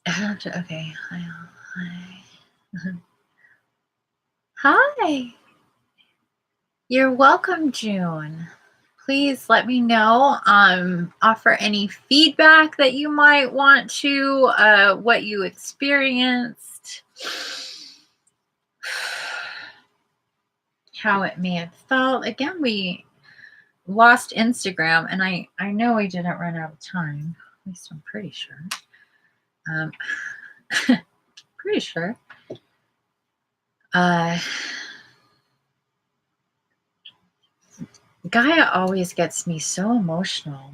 Okay. Hi. Hi. You're welcome, June. Please let me know. Offer any feedback that you might want to, what you experienced, how it may have felt. Again, we lost Instagram, and I know we didn't run out of time. At least I'm pretty sure. Pretty sure. Gaia always gets me so emotional.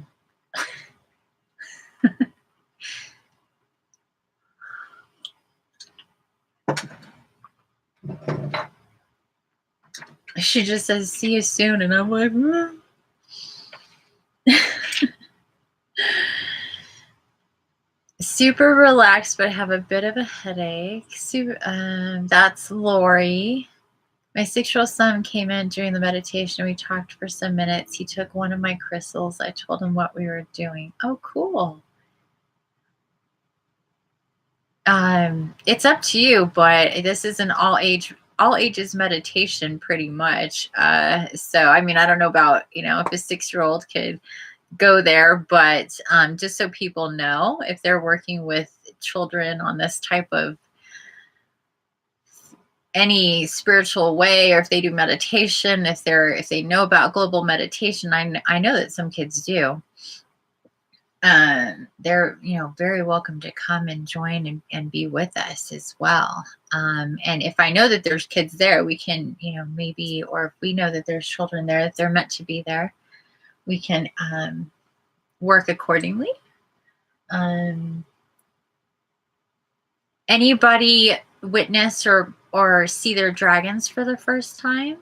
She just says, "See you soon," and I'm like, super relaxed, but have a bit of a headache. That's Lori. My 6-year-old son came in during the meditation. We talked for some minutes. He took one of my crystals. I told him what we were doing. Oh, cool. It's up to you, but this is an all ages meditation pretty much. So, I mean, I don't know about, if a 6-year-old could go there, but just so people know, if they're working with children on this type of any spiritual way, or if they do meditation, if they know about global meditation, I know that some kids do. They're very welcome to come and join and be with us as well. And if I know that there's kids there, we can maybe, or if we know that there's children there that they're meant to be there, we can work accordingly. Anybody witness or see their dragons for the first time?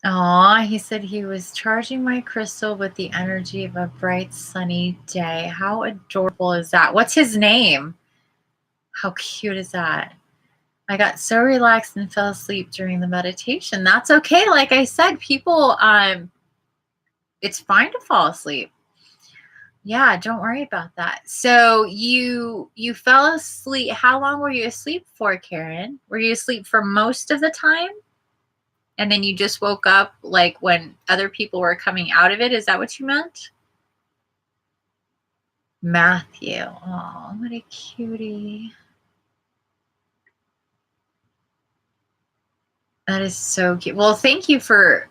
Aw, he said he was charging my crystal with the energy of a bright, sunny day. How adorable is that? What's his name? How cute is that? I got so relaxed and fell asleep during the meditation. That's okay. Like I said, people, it's fine to fall asleep. Yeah, don't worry about that. So you fell asleep. How long were you asleep for, Karen? Were you asleep for most of the time? And then you just woke up like when other people were coming out of it? Is that what you meant? Matthew. Oh, what a cutie. That is so cute. Well, thank you for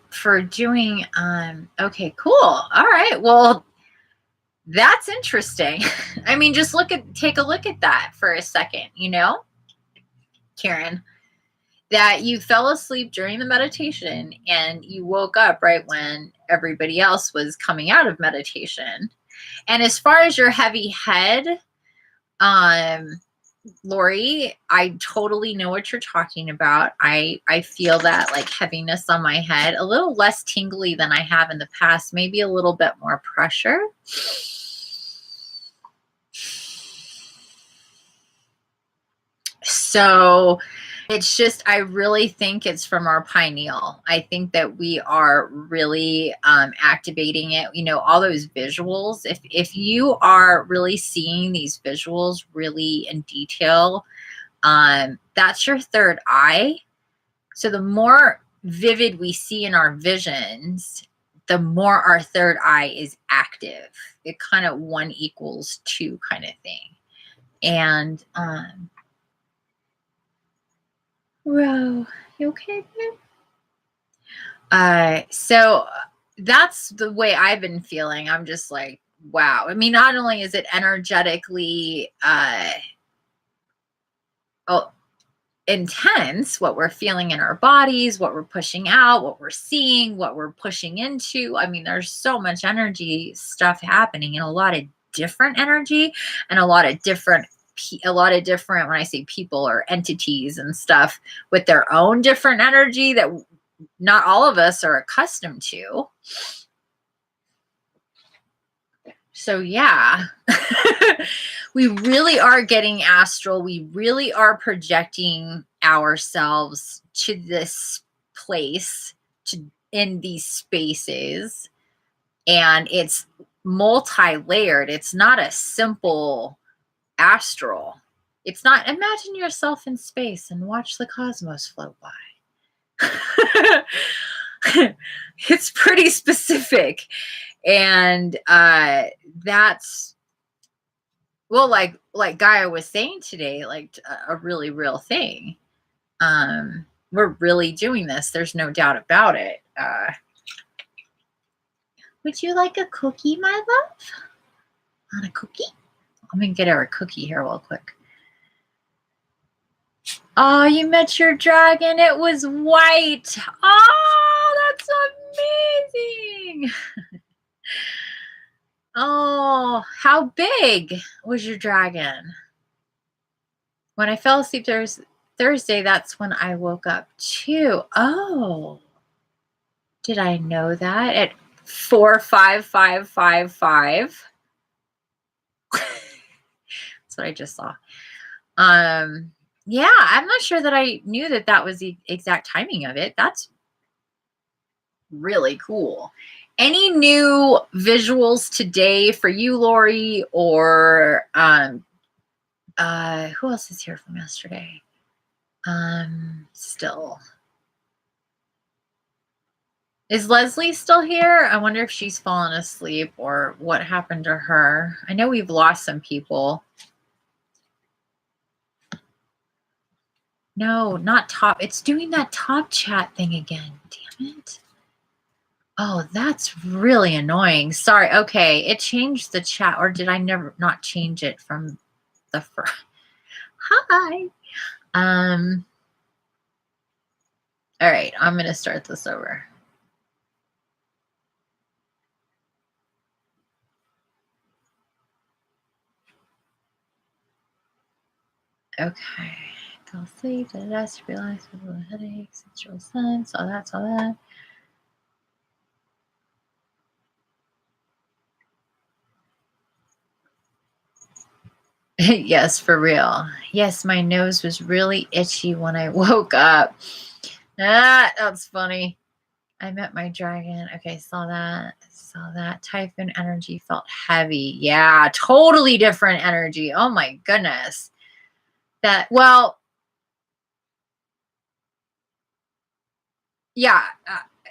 doing, okay, cool. All right. Well, that's interesting. I mean, just take a look at that for a second, Karen, that you fell asleep during the meditation and you woke up right when everybody else was coming out of meditation. And as far as your heavy head, Lori, I totally know what you're talking about. I feel that like heaviness on my head, a little less tingly than I have in the past, maybe a little bit more pressure. So It's just, I really think it's from our pineal. I think that we are really activating it. You know, all those visuals. If you are really seeing these visuals really in detail, that's your third eye. So the more vivid we see in our visions, the more our third eye is active. It kind of 1 equals 2 kind of thing. And Ro, you okay, babe? So that's the way I've been feeling. I'm just like, wow. I mean, not only is it energetically intense, what we're feeling in our bodies, what we're pushing out, what we're seeing, what we're pushing into. I mean, there's so much energy stuff happening, and a lot of different energy, and a lot of different, when I say people or entities and stuff with their own different energy that not all of us are accustomed to. So yeah, we really are getting astral. We really are projecting ourselves to this place, in these spaces. And it's multi-layered. It's not a simple astral. It's not, imagine yourself in space and watch the cosmos float by. It's pretty specific. And that's, well, like Gaia was saying today, like a really real thing. We're really doing this. There's no doubt about it. Would you like a cookie, my love? Want a cookie? I'm gonna get her a cookie here real quick. Oh, you met your dragon. It was white. Oh, that's amazing. Oh, how big was your dragon? When I fell asleep Thursday, that's when I woke up too. Oh, did I know that? At 45555. That's what I just saw. Yeah, I'm not sure that I knew that that was the exact timing of it. That's really cool. Any new visuals today for you, Lori, or who else is here from yesterday? Still. Is Leslie still here? I wonder if she's fallen asleep or what happened to her. I know we've lost some people. No, not top. It's doing that top chat thing again. Damn it. Oh, that's really annoying. Sorry. Okay. It changed the chat, or did I not change it from the first? Hi. All right. I'm going to start this over. Okay. Go sleep, rest, relax, headaches, sexual sense, all that, all that. Yes, for real. Yes, my nose was really itchy when I woke up. Ah, that's funny. I met my dragon. Okay, saw that. Saw that. Typhoon energy felt heavy. Yeah, totally different energy. Oh my goodness. Well, yeah,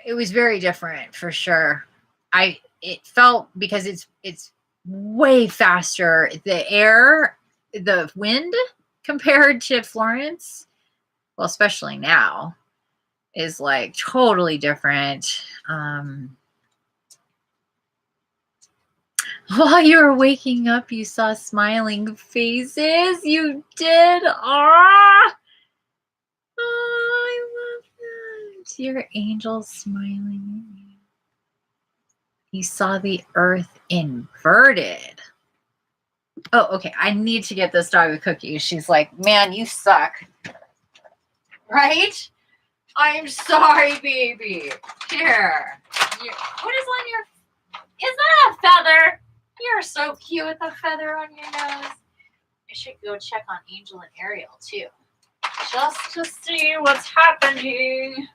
it was very different for sure. It felt, because it's way faster. The air, the wind compared to Florence, well, especially now, is like totally different. While you were waking up, you saw smiling faces. You did. Ah! Oh, I love that. Your angel smiling at you. You saw the earth inverted. Oh, okay. I need to get this dog a cookie. She's like, man, you suck. Right? I'm sorry, baby. Here. What is on your... Is that a feather? You're so cute with a feather on your nose. I should go check on Angel and Ariel, too. just to see what's happening.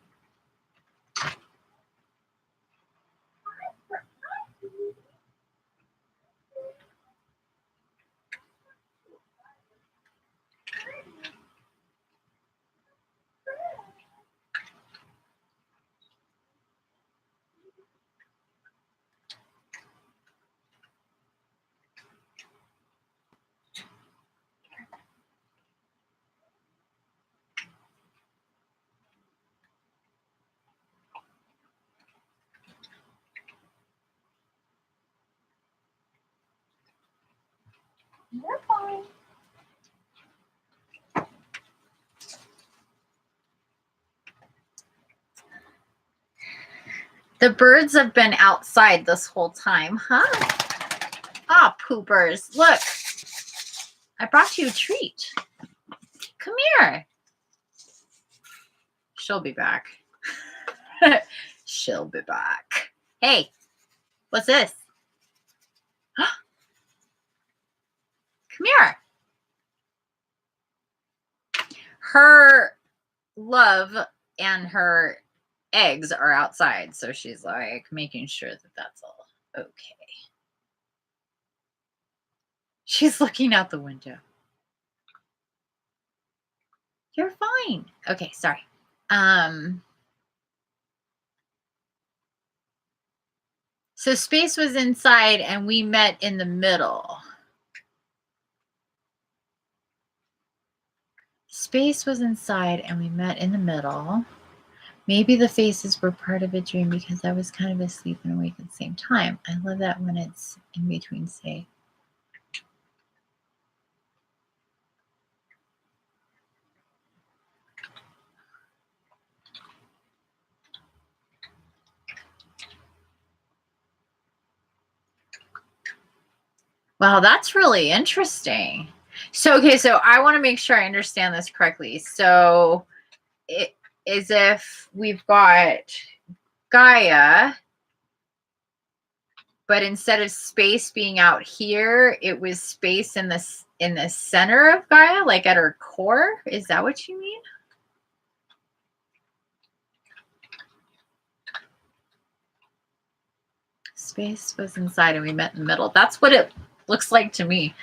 You're fine. The birds have been outside this whole time, huh? Ah, poopers. Look, I brought you a treat. Come here. She'll be back. She'll be back. Hey, what's this? Come here. Her love and her eggs are outside, so she's like making sure that that's all okay. She's looking out the window. You're fine. Okay, sorry. So space was inside and we met in the middle. Space was inside and we met in the middle. Maybe the faces were part of a dream because I was kind of asleep and awake at the same time. I love that when it's in between, say. Wow, that's really interesting. So, okay, so I want to make sure I understand this correctly. So it is if we've got Gaia, but instead of space being out here, it was space in the center of Gaia, like at her core. Is that what you mean? Space was inside and we met in the middle. That's what it looks like to me.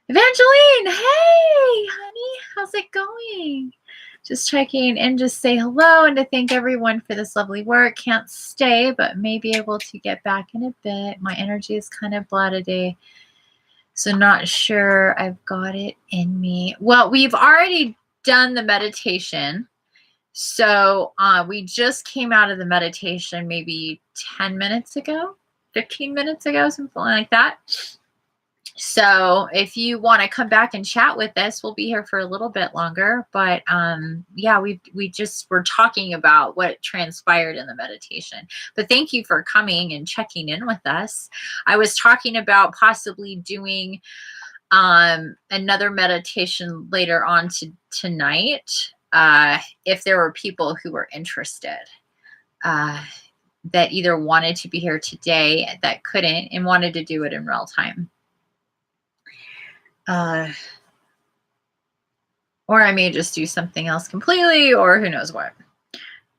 Evangeline, hey, honey, how's it going? Just checking in, just say hello and to thank everyone for this lovely work. Can't stay, but may be able to get back in a bit. My energy is kind of blah today, so not sure I've got it in me. Well, we've already done the meditation. So we just came out of the meditation maybe 10 minutes ago, 15 minutes ago, something like that. So if you want to come back and chat with us, we'll be here for a little bit longer. But yeah, we just were talking about what transpired in the meditation. But thank you for coming and checking in with us. I was talking about possibly doing another meditation later on tonight if there were people who were interested. That either wanted to be here today that couldn't and wanted to do it in real time. Or I may just do something else completely, or who knows what.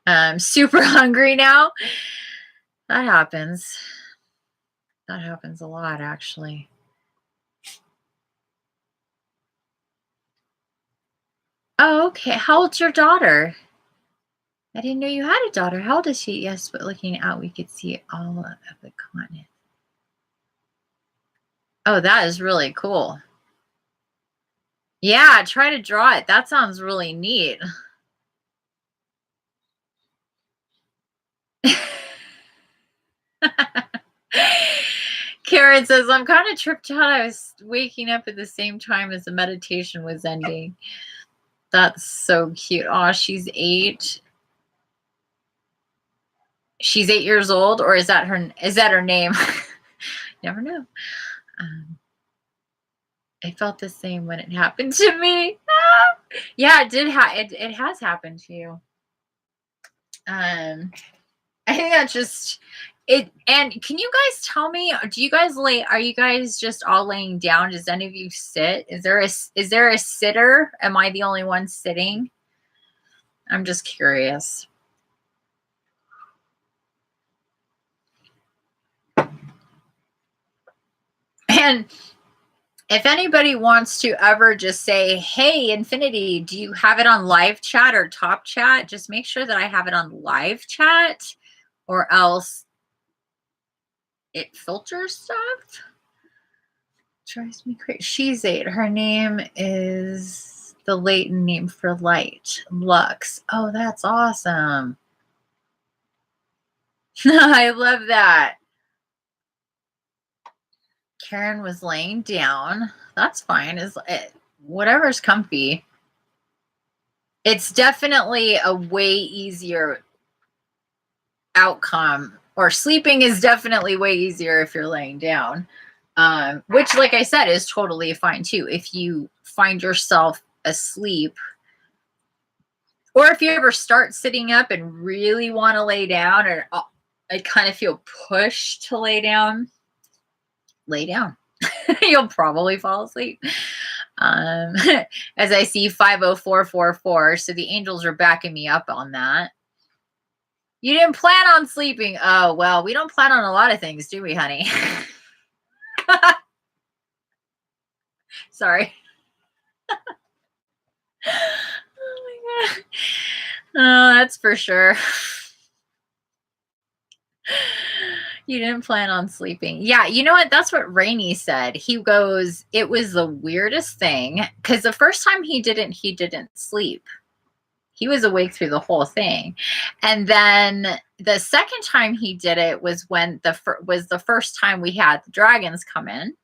I'm super hungry now. That happens. That happens a lot, actually. Oh, okay. How old's your daughter? I didn't know you had a daughter. How old is she? Yes, but looking out, we could see all of the continent. Oh, that is really cool. Yeah, try to draw it. That sounds really neat. Karen says, I'm kind of tripped out. I was waking up at the same time as the meditation was ending. That's so cute. Oh, she's 8. She's 8 years old, or is that her name? Never know. I felt the same when it happened to me. Yeah, it has happened to you. I think that's just it. And can you guys tell me, are you guys just all laying down? Does any of you sit? Is there a sitter? Am I the only one sitting? I'm just curious. And if anybody wants to ever just say, hey, Infinity, do you have it on live chat or top chat? Just make sure that I have it on live chat, or else it filters stuff. Drives me crazy. She's 8. Her name is the Latin name for light. Lux. Oh, that's awesome. I love that. Karen was laying down. That's fine. Is it whatever's comfy. It's definitely a way easier outcome, or sleeping is definitely way easier if you're laying down. Which, like I said, is totally fine too. If you find yourself asleep, or if you ever start sitting up and really want to lay down, or I kind of feel pushed to lay down, lay down. You'll probably fall asleep. As I see 50444, so the angels are backing me up on that. You didn't plan on sleeping. Oh, well, we don't plan on a lot of things, do we, honey? Sorry. Oh my God. Oh, that's for sure. You didn't plan on sleeping. Yeah, you know what? That's what Rainey said. He goes, it was the weirdest thing, because the first time he didn't sleep. He was awake through the whole thing. And then the second time he did it was when was the first time we had the dragons come in.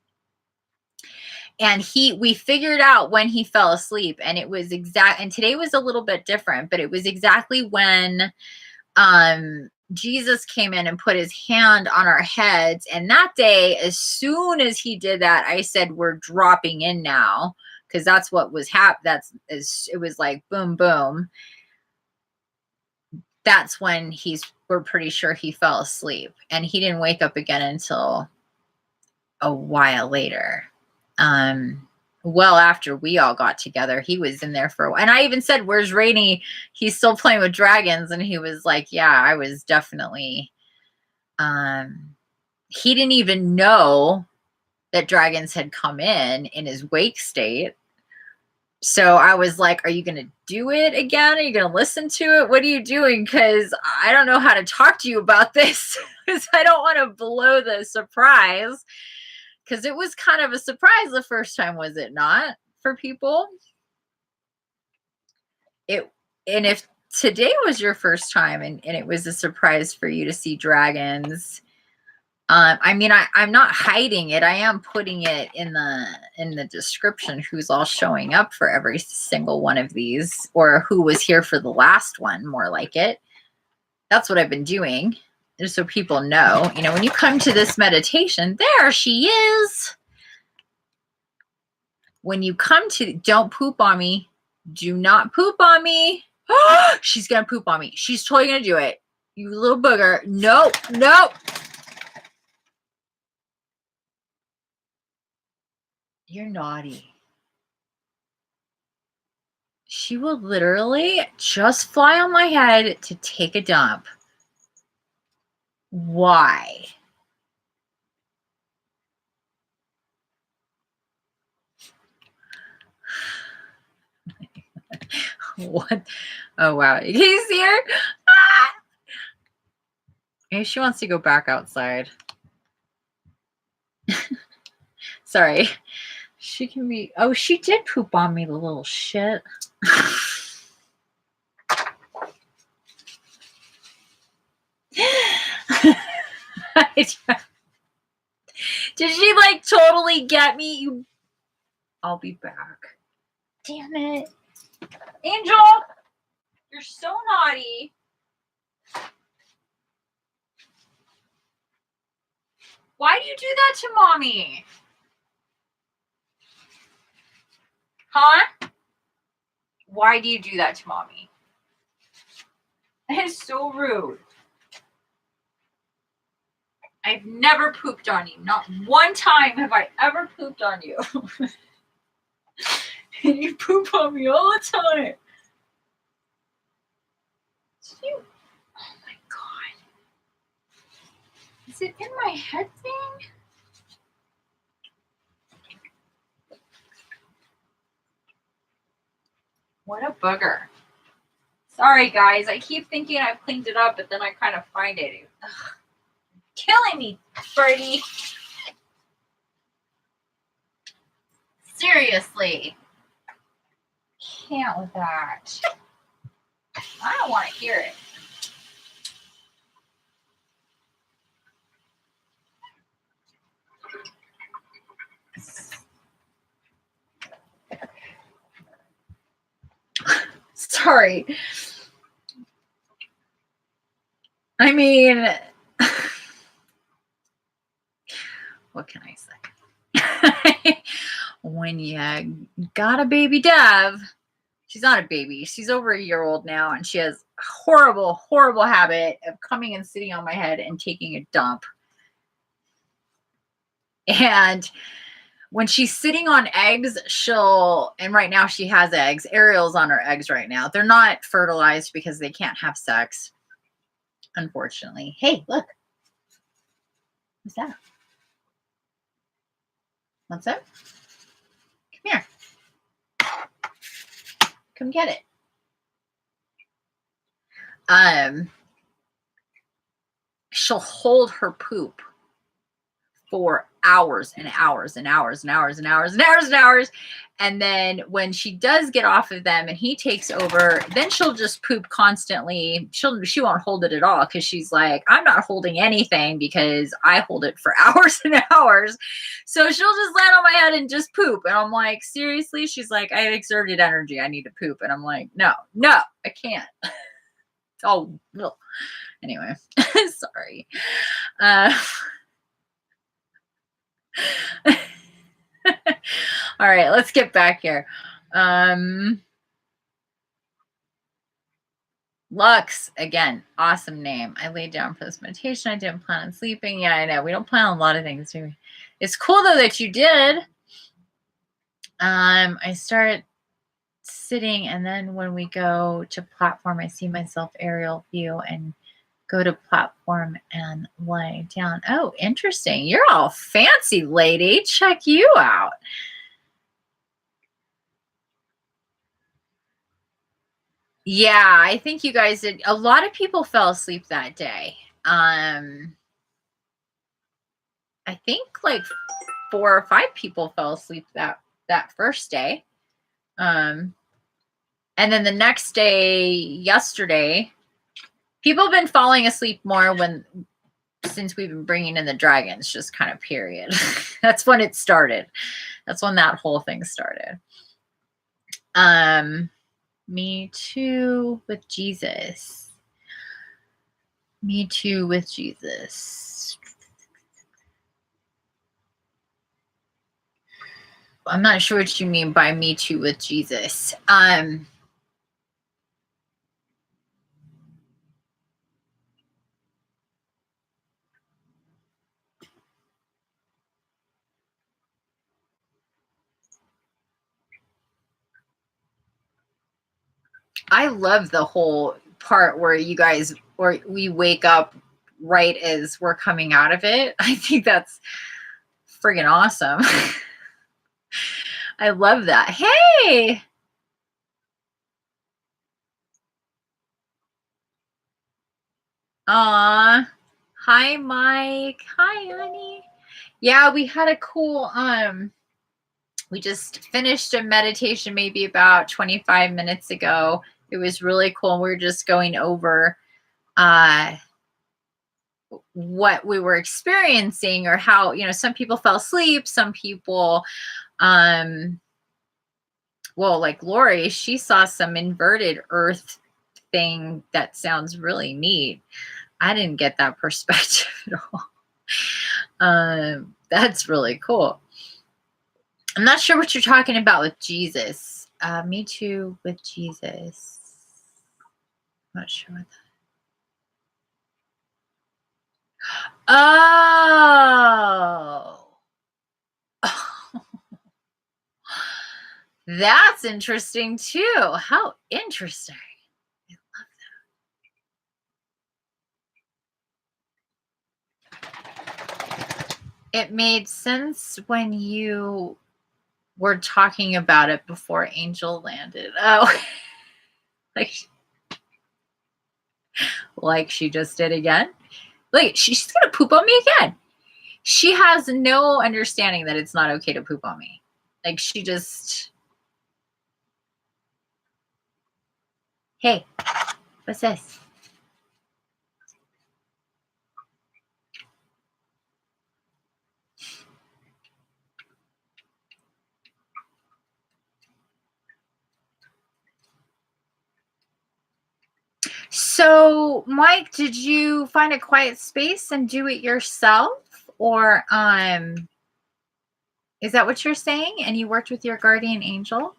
And we figured out when he fell asleep, and it was and today was a little bit different, but it was exactly when Jesus came in and put his hand on our heads. And that day, as soon as he did that, I said, we're dropping in now, because that's what was happening. It was like boom, boom. That's when we're pretty sure he fell asleep, and he didn't wake up again until a while later. Well, after we all got together, he was in there for a while. And I even said, where's Rainey? He's still playing with dragons. And he was like, yeah, I was definitely, he didn't even know that dragons had come in his wake state. So I was like, are you going to do it again? Are you going to listen to it? What are you doing? Because I don't know how to talk to you about this, because I don't want to blow the surprise. Because it was kind of a surprise the first time, was it not, for people? And if today was your first time and it was a surprise for you to see dragons, I mean, I'm not hiding it. I am putting it in the description who's all showing up for every single one of these, or who was here for the last one, more like it. That's what I've been doing, just so people know. You know, when you come to this meditation, there she is. When you come to, don't poop on me. Do not poop on me. She's going to poop on me. She's totally going to do it. You little booger. Nope. Nope. You're naughty. She will literally just fly on my head to take a dump. Why? What? Oh, wow. He's here. Ah! Maybe she wants to go back outside. Sorry. She can be. Oh, she did poop on me, the little shit. Did she like totally get me? I'll be back. Damn it. Angel, you're so naughty. Why do you do that to mommy? Huh? Why do you do that to mommy? That is so rude. I've never pooped on you. Not one time have I ever pooped on you. You poop on me all the time. cute. Oh my God. Is it in my head thing? What a booger. Sorry, guys. I keep thinking I've cleaned it up, but then I kind of find it. Ugh. Killing me, Birdie. Seriously. Can't with that. I don't want to hear it. Sorry. I mean, what can I say? When you got a baby Dev, she's not a baby. She's over a year old now, and she has a horrible, horrible habit of coming and sitting on my head and taking a dump. And when she's sitting on eggs, and right now she has eggs. Ariel's on her eggs right now. They're not fertilized because they can't have sex, unfortunately. Hey, look. What's that? What's that? Come here. Come get it. She'll hold her poop for hours and hours and hours and hours and hours and hours and hours. And then when she does get off of them and he takes over, then she'll just poop constantly. She won't hold it at all because she's like, I'm not holding anything because I hold it for hours and hours. So she'll just land on my head and just poop. And I'm like, seriously? She's like, I have exerted energy. I need to poop. And I'm like, no, I can't. Oh, no. Anyway, sorry. All right, let's get back here. Lux, again, awesome name. I laid down for this meditation. I didn't plan on sleeping. Yeah, I know. We don't plan on a lot of things, do we? It's cool, though, that you did. I start sitting, and then when we go to platform, I see myself aerial view and go to platform and lay down. Oh, interesting. You're all fancy, lady. Check you out. Yeah, I think you guys did. A lot of people fell asleep that day. I think like 4 or 5 people fell asleep that first day. And then the next day, yesterday, people have been falling asleep more since we've been bringing in the dragons, just kind of period. That's when it started. That's when that whole thing started. Me too with Jesus. Me too with Jesus. I'm not sure what you mean by me too with Jesus. I love the whole part where we wake up right as we're coming out of it. I think that's friggin' awesome. I love that. Hey! Aw. Hi, Mike. Hi, honey. Yeah, we had a cool, we just finished a meditation maybe about 25 minutes ago. It was really cool. We were just going over what we were experiencing, or how, some people fell asleep, some people, well, like Lori, she saw some inverted earth thing that sounds really neat. I didn't get that perspective at all. That's really cool. I'm not sure what you're talking about with Jesus. Me too with Jesus. I'm not sure what that. Oh. That's interesting too. How interesting. I love It made sense when you were talking about it before Angel landed. Oh, like she just did again. Like she's gonna poop on me again. She has no understanding that it's not okay to poop on me. Like she just, hey, what's this? So, Mike, did you find a quiet space and do it yourself? Or is that what you're saying? And you worked with your guardian angel?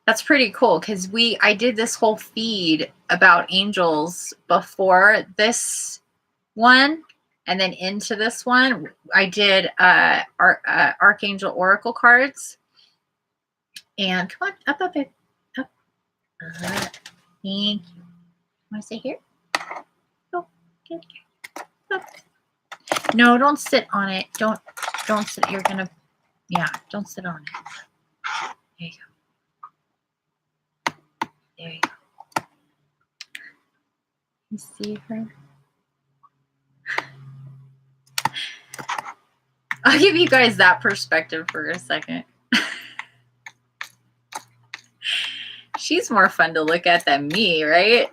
That's pretty cool because I did this whole feed about angels before this one, and then into this one. I did Archangel Oracle cards. And come on, up, up, up. Thank you. Want to sit here? Oh, get here. Up. No, don't sit on it. Don't sit. You're gonna, yeah, don't sit on it. There you go. There you go. You see her? I'll give you guys that perspective for a second. She's more fun to look at than me, right?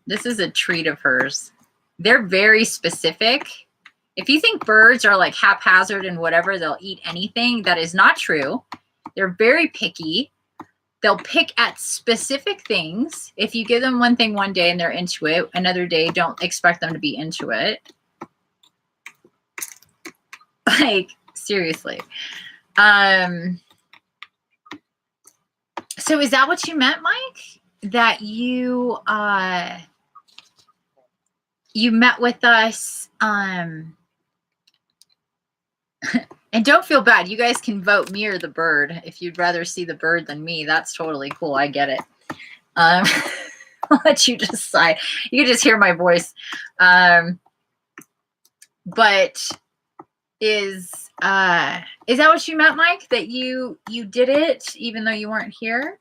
This is a treat of hers. They're very specific. If you think birds are like haphazard and whatever, they'll eat anything, that is not true. They're very picky. They'll pick at specific things. If you give them one thing one day and they're into it, another day, don't expect them to be into it. Like, seriously. So is that what you meant, Mike? That you you met with us and don't feel bad. You guys can vote me or the bird. If you'd rather see the bird than me, that's totally cool. I get it. I'll let you decide. You can just hear my voice. But is that what you meant, Mike? That you did it even though you weren't here?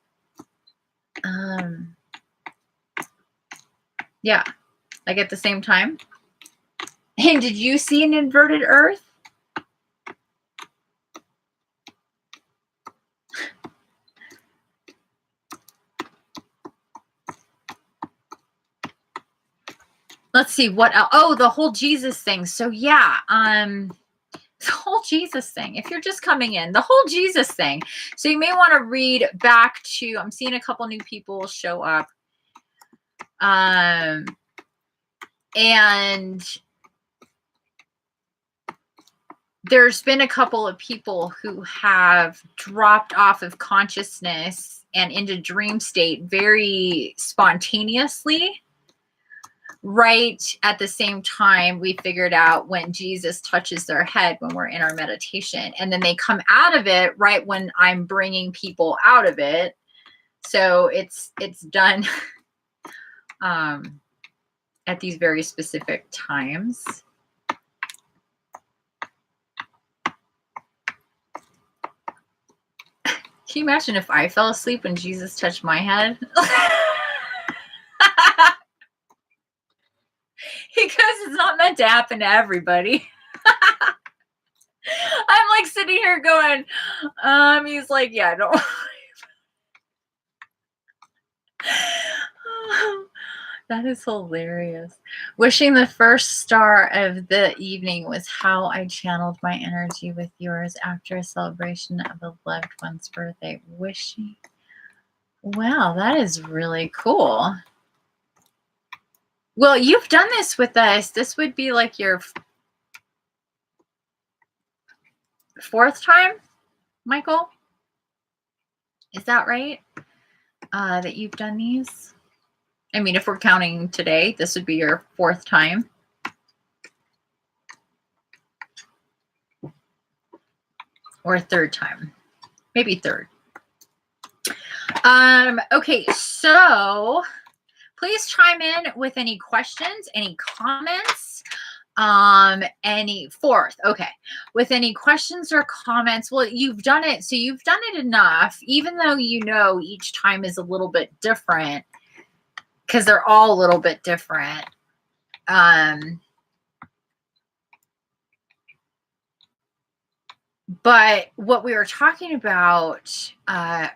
Yeah, like at the same time. And did you see an inverted Earth? Let's see what else. Oh, the whole Jesus thing. So yeah, the whole Jesus thing. If you're just coming in, the whole Jesus thing. So you may want to read back to, I'm seeing a couple new people show up. And there's been a couple of people who have dropped off of consciousness and into dream state very spontaneously. Right at the same time, we figured out when Jesus touches their head when we're in our meditation, and then they come out of it right when I'm bringing people out of it. So it's done at these very specific times. Can you imagine if I fell asleep when Jesus touched my head? Because it's not meant to happen to everybody. I'm like sitting here going, he's like, yeah, don't worry. That is hilarious. Wishing the first star of the evening was how I channeled my energy with yours after a celebration of a loved one's birthday. Wishing. Wow, that is really cool. Well, you've done this with us. This would be like your fourth time, Michael? Is that right? That you've done these? I mean, if we're counting today, this would be your fourth time. Or third time. Maybe third. Okay, so please chime in with any questions, any comments. Any fourth, okay, with any questions or comments? Well, you've done it, so you've done it enough, even though you know each time is a little bit different, because they're all a little bit different. But what we were talking about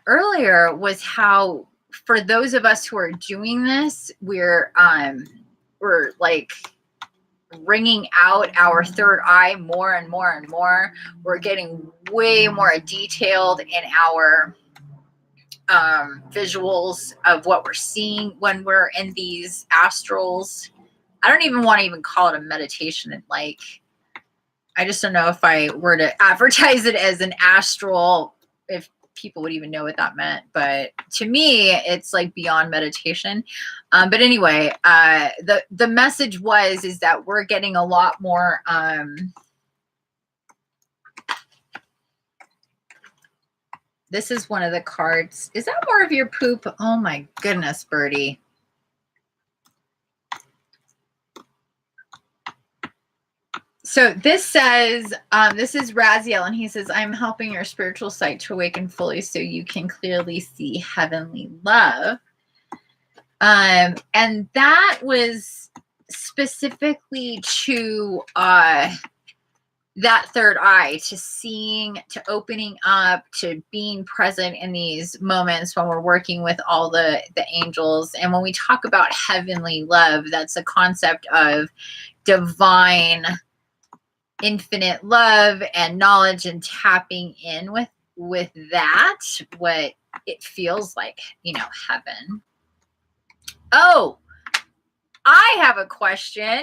earlier was how, for those of us who are doing this, we're like ringing out our third eye more and more and more. We're getting way more detailed in our visuals of what we're seeing when we're in these astrals. I don't even want to even call it a meditation. Like, I just don't know if I were to advertise it as an astral, if people would even know what that meant. But to me, it's like beyond meditation. But anyway, the message is that we're getting a lot more. This is one of the cards. Is that more of your poop? Oh my goodness, Birdie. So this says, this is Raziel, and he says, I'm helping your spiritual sight to awaken fully so you can clearly see heavenly love. And that was specifically to that third eye, to seeing, to opening up, to being present in these moments when we're working with all the angels. And when we talk about heavenly love, that's a concept of divine, infinite love and knowledge, and tapping in with that, what it feels like, you know, heaven. Oh, I have a question.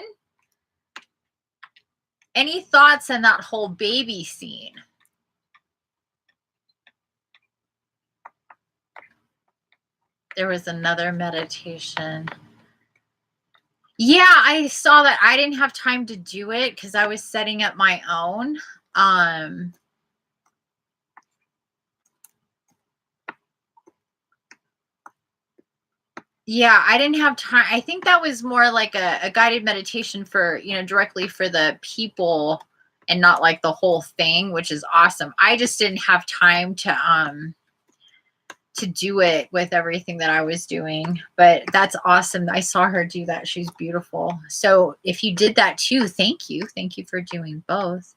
Any thoughts on that whole baby scene? There was another meditation. Yeah, I saw that. I didn't have time to do it because I was setting up my own. Yeah, I didn't have time. I think that was more like a guided meditation for, you know, directly for the people and not like the whole thing, which is awesome. I just didn't have time to do it with everything that I was doing, but that's awesome. I saw her do that. She's beautiful. So if you did that too, thank you. Thank you for doing both.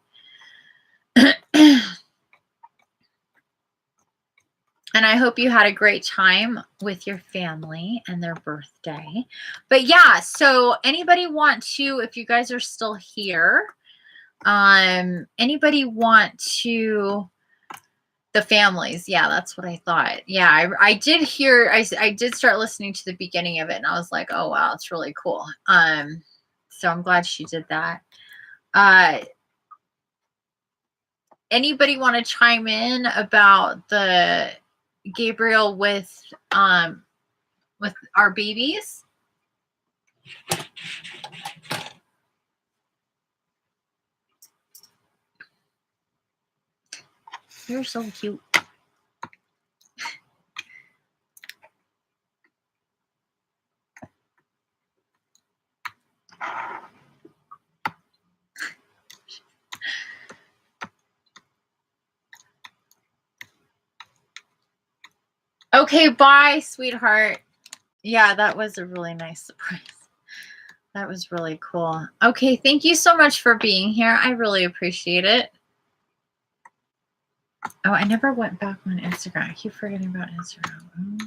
And I hope you had a great time with your family and their birthday. But yeah, so anybody want to, if you guys are still here, anybody want to, the families, yeah, that's what I thought. Yeah, I did hear, I did start listening to the beginning of it, and I was like, oh wow, it's really cool. So I'm glad she did that. Anybody want to chime in about the Gabriel with our babies? You're so cute. Okay, bye, sweetheart. Yeah, that was a really nice surprise. That was really cool. Okay, thank you so much for being here. I really appreciate it. Oh, I never went back on Instagram. I keep forgetting about Instagram. Oh.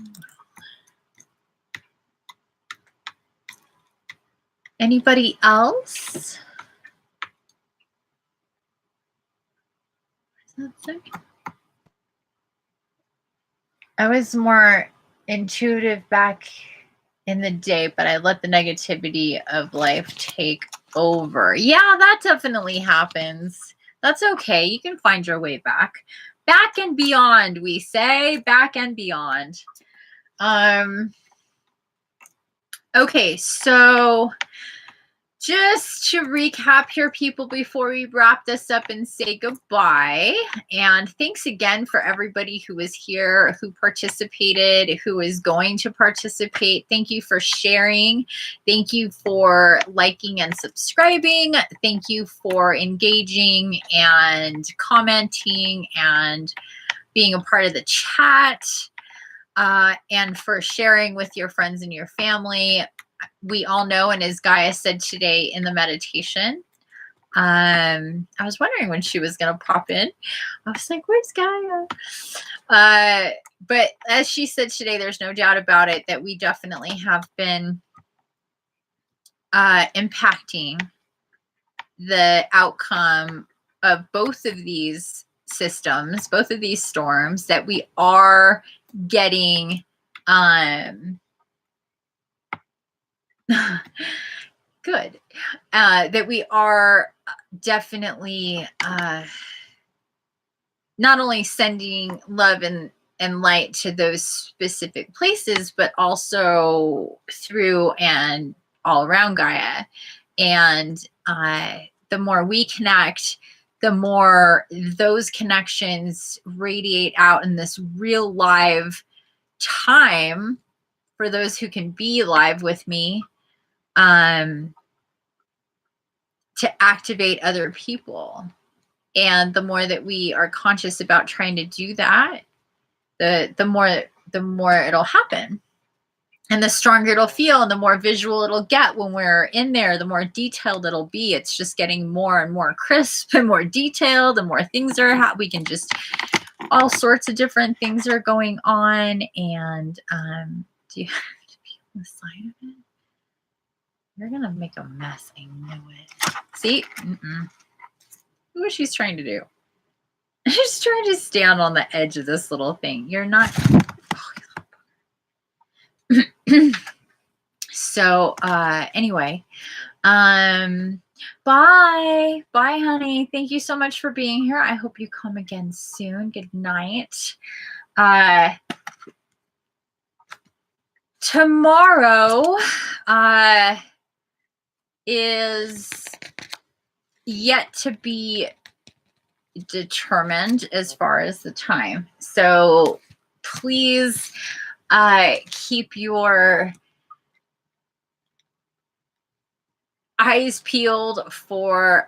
Anybody else? I was more intuitive back in the day, but I let the negativity of life take over. Yeah, that definitely happens. That's okay. You can find your way back. Back and beyond, we say. Back and beyond. Okay, so Just to recap here, people, before we wrap this up and say goodbye, and thanks again for everybody who was here, who participated, who is going to participate. Thank you for sharing. Thank you for liking and subscribing. Thank you for engaging and commenting and being a part of the chat, and for sharing with your friends and your family. We all know, and as Gaia said today in the meditation, I was wondering when she was going to pop in. I was like, where's Gaia? But as she said today, there's no doubt about it that we definitely have been impacting the outcome of both of these systems, both of these storms, that we are getting good, that we are definitely not only sending love and light to those specific places, but also through and all around Gaia. And the more we connect, the more those connections radiate out in this real live time for those who can be live with me, to activate other people. And the more that we are conscious about trying to do that, the more it'll happen, and the stronger it'll feel, and the more visual it'll get when we're in there, the more detailed it'll be. It's just getting more and more crisp and more detailed, and more things are we can just, all sorts of different things are going on. And do you have to be on the side of it? You're gonna make a mess. I know it. See? What she's trying to do. She's trying to stand on the edge of this little thing. You're not. So anyway, bye, honey. Thank you so much for being here. I hope you come again soon. Good night. Tomorrow is yet to be determined as far as the time. So please keep your eyes peeled for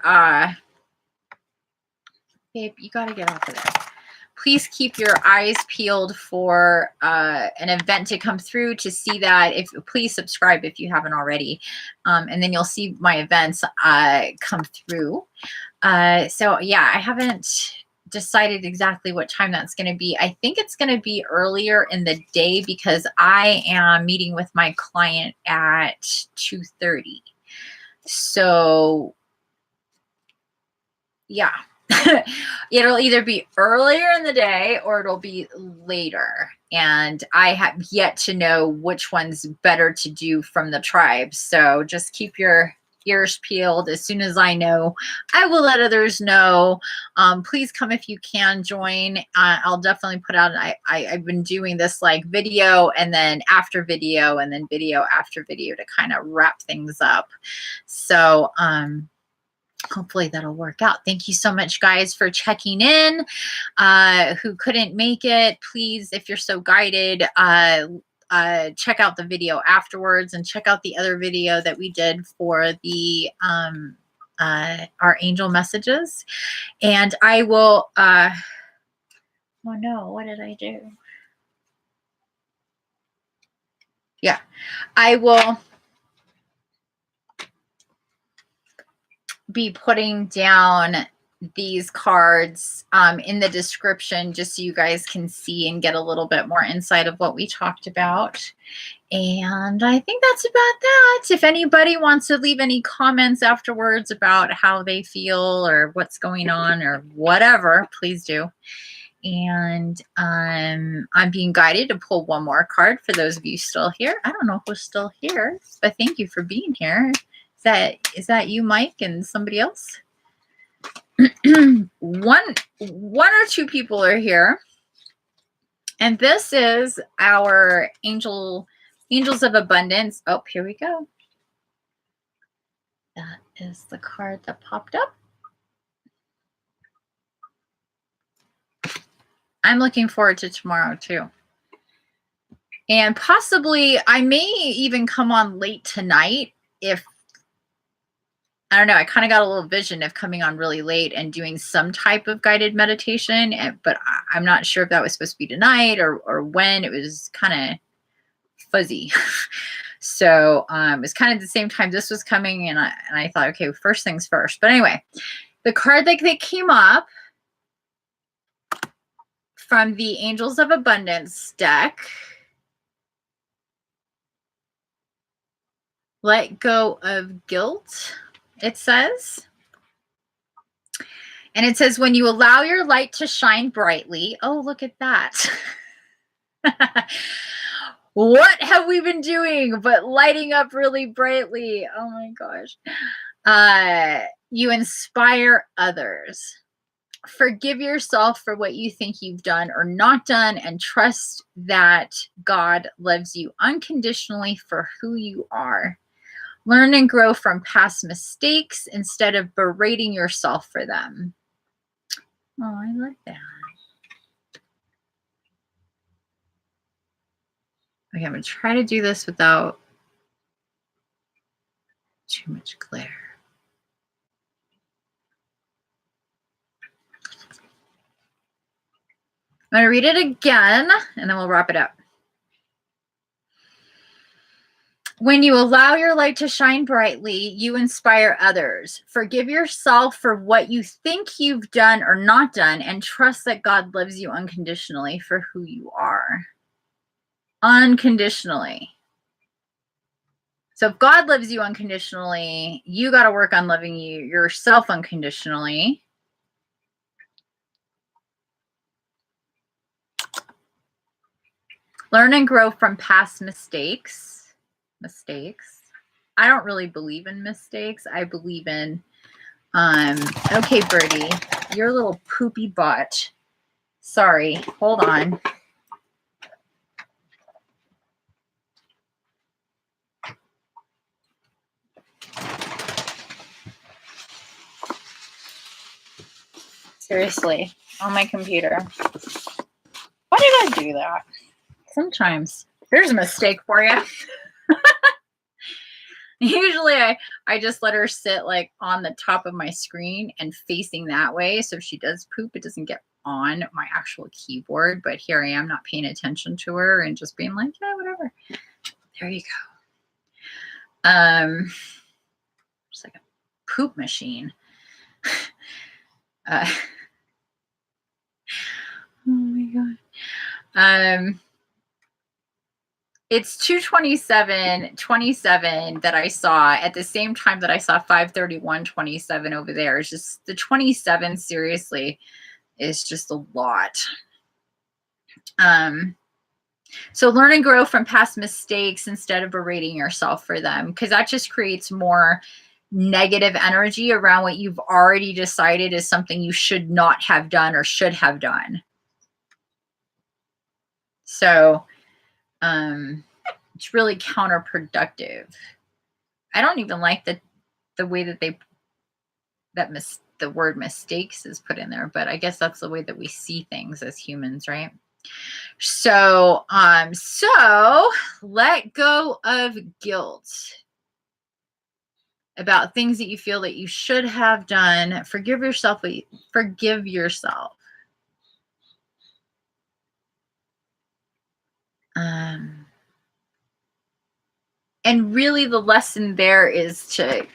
babe, you got to get off of there. Please keep your eyes peeled for an event to come through. To see that, please subscribe if you haven't already, and then you'll see my events come through. So yeah, I haven't decided exactly what time that's going to be. I think it's going to be earlier in the day, because I am meeting with my client at 2:30. So yeah. It'll either be earlier in the day or it'll be later, and I have yet to know which one's better to do from the tribes. So just keep your ears peeled. As soon as I know, I will let others know. Please come if you can join. I'll definitely put out, I've been doing this like video and then after video and then video after video to kind of wrap things up. So hopefully that'll work out. Thank you so much, guys, for checking in. Who couldn't make it, please, if you're so guided, check out the video afterwards, and check out the other video that we did for the our angel messages. And I will oh no, what did I do? Yeah, I will be putting down these cards in the description, just so you guys can see and get a little bit more insight of what we talked about. And I think that's about that. If anybody wants to leave any comments afterwards about how they feel or what's going on or whatever, please do. And I'm being guided to pull one more card for those of you still here. I don't know who's still here, but thank you for being here. Is that you, Mike, and somebody else? one or two people are here, and this is our angels of abundance. Oh, here we go. That is the card that popped up. I'm looking forward to tomorrow too. And possibly I may even come on late tonight if, I don't know, I kind of got a little vision of coming on really late and doing some type of guided meditation, but I'm not sure if that was supposed to be tonight or when. It was kind of fuzzy. So it was kind of the same time this was coming, and I thought, okay, first things first. But anyway, the card that came up from the Angels of Abundance deck, let go of guilt, it says. And it says, when you allow your light to shine brightly, oh, look at that. What have we been doing but lighting up really brightly? Oh my gosh. You inspire others. Forgive yourself for what you think you've done or not done, and trust that God loves you unconditionally for who you are. Learn and grow from past mistakes instead of berating yourself for them. Oh, I like that. Okay, I'm going to try to do this without too much glare. I'm going to read it again, and then we'll wrap it up. When you allow your light to shine brightly, you inspire others. Forgive yourself for what you think you've done or not done, and trust that God loves you unconditionally for who you are. Unconditionally. So if God loves you unconditionally, you got to work on loving yourself unconditionally. Learn and grow from past mistakes. I don't really believe in mistakes. I believe in, okay, Birdie, you're a little poopy butt. Sorry, hold on. Seriously, on my computer. Why did I do that? Sometimes. Here's a mistake for you. Usually I just let her sit like on the top of my screen and facing that way. So if she does poop, it doesn't get on my actual keyboard. But here I am not paying attention to her and just being like, yeah, whatever. There you go. It's like a poop machine. Oh my God. It's 2:27:27 that I saw at the same time that I saw 5:31:27 over there. It's just the 27 seriously is just a lot. So learn and grow from past mistakes instead of berating yourself for them, because that just creates more negative energy around what you've already decided is something you should not have done or should have done. So it's really counterproductive. I don't even like the way that the word mistakes is put in there, but I guess that's the way that we see things as humans, right? So let go of guilt about things that you feel that you should have done. Forgive yourself. Forgive yourself. And really the lesson there is to,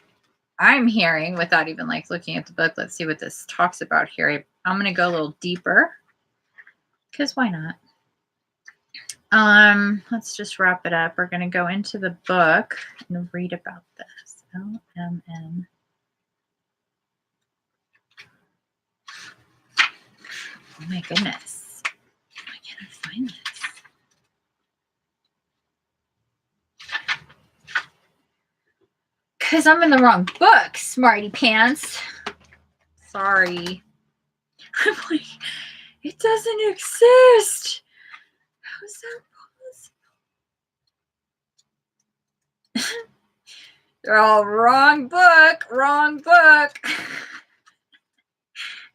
I'm hearing, without even like looking at the book, let's see what this talks about here. I'm going to go a little deeper because why not? Let's just wrap it up. We're going to go into the book and read about this. LMN. Oh my goodness. Why can't I find this? Because I'm in the wrong book, smarty pants. Sorry. I'm like, it doesn't exist. How is that possible? They're all wrong book, wrong book.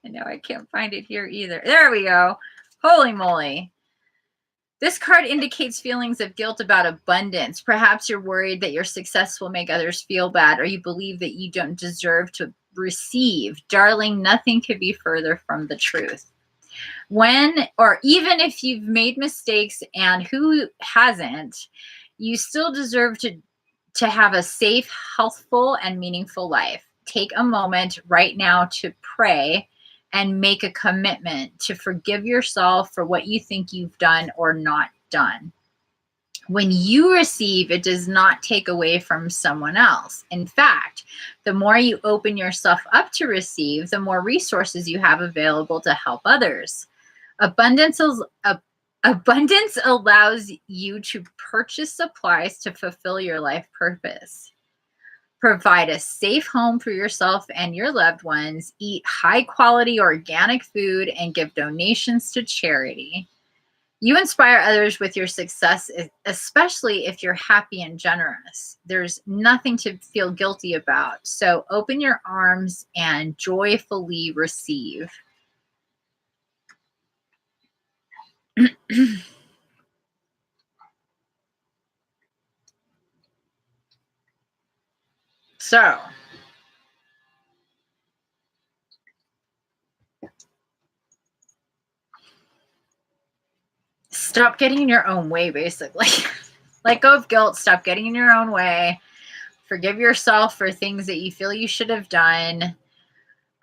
And now I can't find it here either. There we go. Holy moly. This card indicates feelings of guilt about abundance. Perhaps you're worried that your success will make others feel bad, or you believe that you don't deserve to receive. Darling, nothing could be further from the truth. When, or even if you've made mistakes, and who hasn't, you still deserve to have a safe, healthful, and meaningful life. Take a moment right now to pray and make a commitment to forgive yourself for what you think you've done or not done. When you receive, it does not take away from someone else. In fact, the more you open yourself up to receive, the more resources you have available to help others. Abundance allows you to purchase supplies to fulfill your life purpose. Provide a safe home for yourself and your loved ones. Eat high-quality organic food and give donations to charity. You inspire others with your success, especially if you're happy and generous. There's nothing to feel guilty about. So open your arms and joyfully receive. So, stop getting in your own way, basically. Let go of guilt. Stop getting in your own way. Forgive yourself for things that you feel you should have done.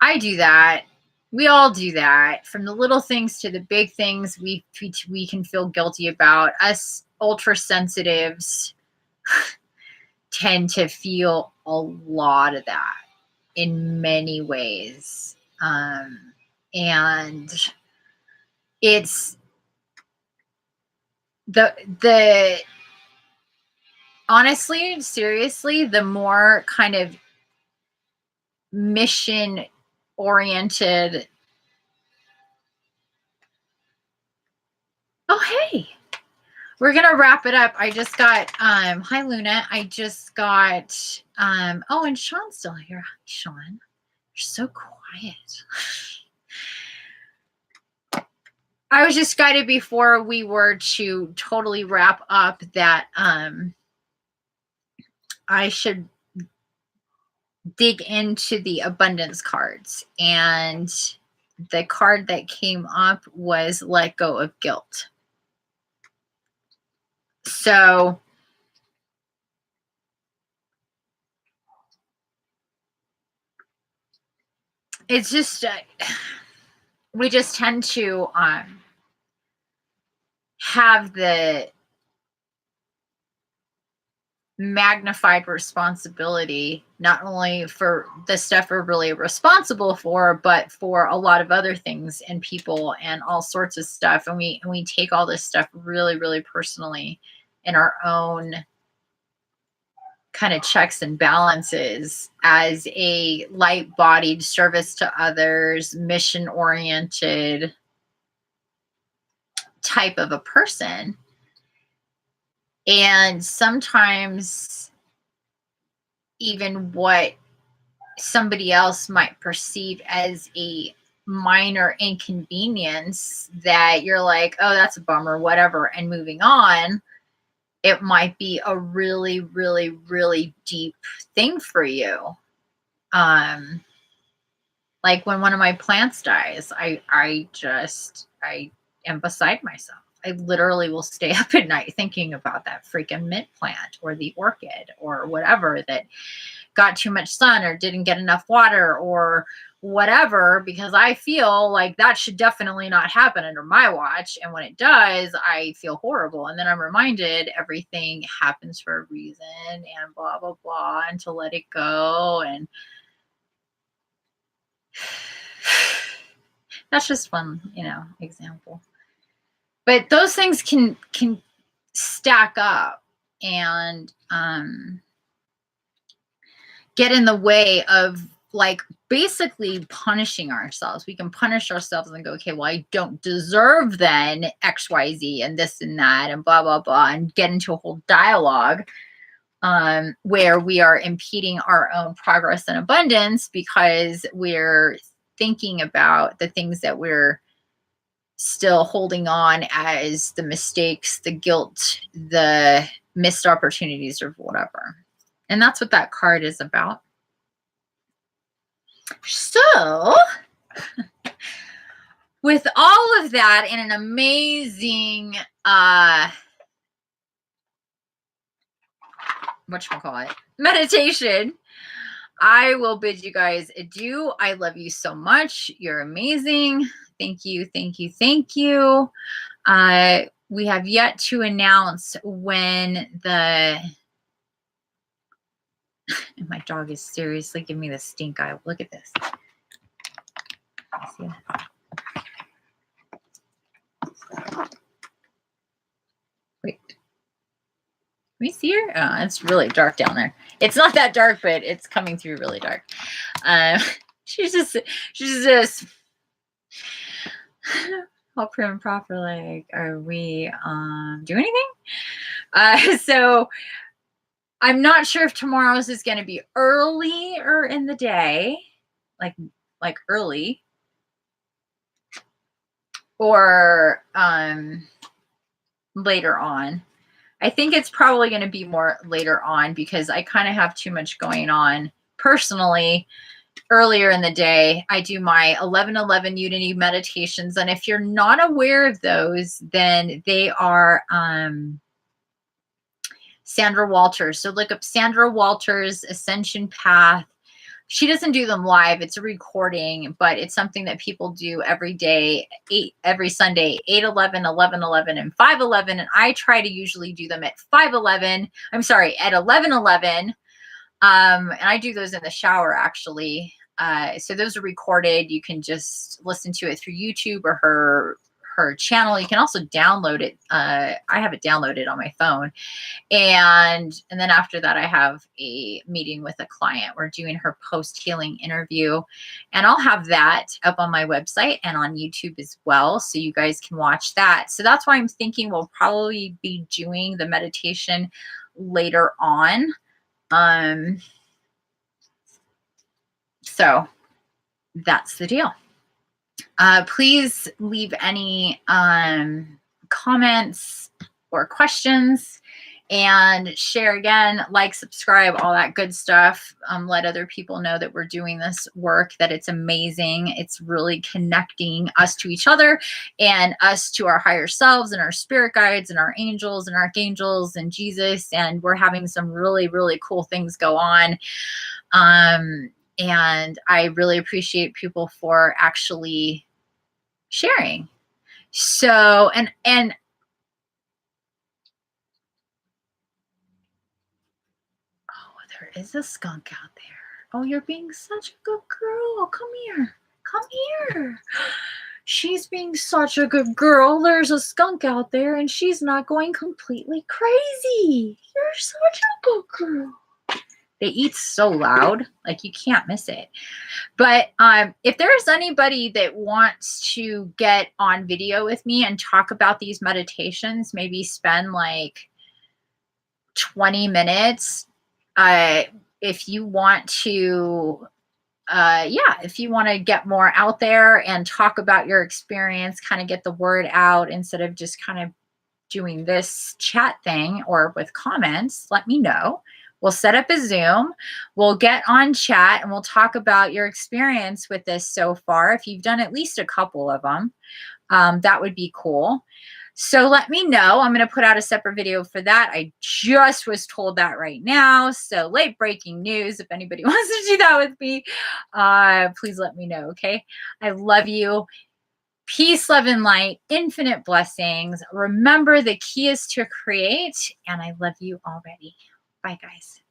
I do that. We all do that. From the little things to the big things we can feel guilty about. Us ultra sensitives tend to feel a lot of that in many ways. And it's the honestly, seriously, the more kind of mission oriented. Oh, hey, we're going to wrap it up. I just got, hi Luna. I just got, oh, and Sean's still here. Hi, Sean. You're so quiet. I was just guided before we were to totally wrap up that, I should dig into the abundance cards, and the card that came up was let go of guilt. So it's just we just tend to have the magnified responsibility, not only for the stuff we're really responsible for, but for a lot of other things and people and all sorts of stuff. And we take all this stuff really, really personally in our own kind of checks and balances as a light-bodied service to others, mission-oriented type of a person. And sometimes even what somebody else might perceive as a minor inconvenience that you're like, oh, that's a bummer, whatever, and moving on, it might be a really, really, really deep thing for you. Like when one of my plants dies, I am beside myself. I literally will stay up at night thinking about that freaking mint plant or the orchid or whatever that got too much sun or didn't get enough water or whatever, because I feel like that should definitely not happen under my watch. And when it does, I feel horrible. And then I'm reminded everything happens for a reason and blah, blah, blah, and to let it go. And that's just one, example. But those things can stack up and get in the way of like basically punishing ourselves. We can punish ourselves and go, okay, well, I don't deserve then XYZ and this and that and blah, blah, blah, and get into a whole dialogue where we are impeding our own progress and abundance because we're thinking about the things that we're still holding on as the mistakes, the guilt, the missed opportunities, or whatever. And that's what that card is about. So, with all of that and an amazing, whatchamacallit, meditation, I will bid you guys adieu. I love you so much. You're amazing. Thank you, thank you, thank you. We have yet to announce when the... My dog is seriously giving me the stink eye. Look at this. See that? Wait. Can we see her? Oh, it's really dark down there. It's not that dark, but it's coming through really dark. She's just all prim and proper. Like, are we doing anything? So I'm not sure if tomorrow's is going to be early or in the day, like early, or later on. I think it's probably going to be more later on because I kind of have too much going on personally. Earlier in the day, I do my 11/11 Unity meditations. And if you're not aware of those, then they are Sandra Walters. So look up Sandra Walters Ascension Path. She doesn't do them live. It's a recording, but it's something that people do every day, every Sunday, 8/11, 11/11, and 5/11. And I try to usually do them at 5/11. I'm sorry, at 11/11. And I do those in the shower, actually. So those are recorded. You can just listen to it through YouTube or her channel. You can also download it. I have it downloaded on my phone. And then after that, I have a meeting with a client. We're doing her post-healing interview. And I'll have that up on my website and on YouTube as well. So you guys can watch that. So that's why I'm thinking we'll probably be doing the meditation later on. So that's the deal. Please leave any comments or questions, and share again, like, subscribe, all that good stuff. Let other people know that we're doing this work, that it's amazing. It's really connecting us to each other and us to our higher selves and our spirit guides and our angels and archangels and Jesus. And we're having some really, really cool things go on. And I really appreciate people for actually sharing. So, and oh, there is a skunk out there. Oh, you're being such a good girl. Come here. Come here. She's being such a good girl. There's a skunk out there and she's not going completely crazy. You're such a good girl. They eat so loud, like you can't miss it. But if there's anybody that wants to get on video with me and talk about these meditations, maybe spend like 20 minutes. If you want to, if you want to get more out there and talk about your experience, kind of get the word out instead of just kind of doing this chat thing or with comments, let me know. We'll set up a Zoom. We'll get on chat and we'll talk about your experience with this so far. If you've done at least a couple of them, that would be cool. So let me know. I'm going to put out a separate video for that. I just was told that right now. So late breaking news. If anybody wants to do that with me, please let me know. Okay. I love you. Peace, love, and light, infinite blessings. Remember, the key is to create, and I love you already. Bye, guys.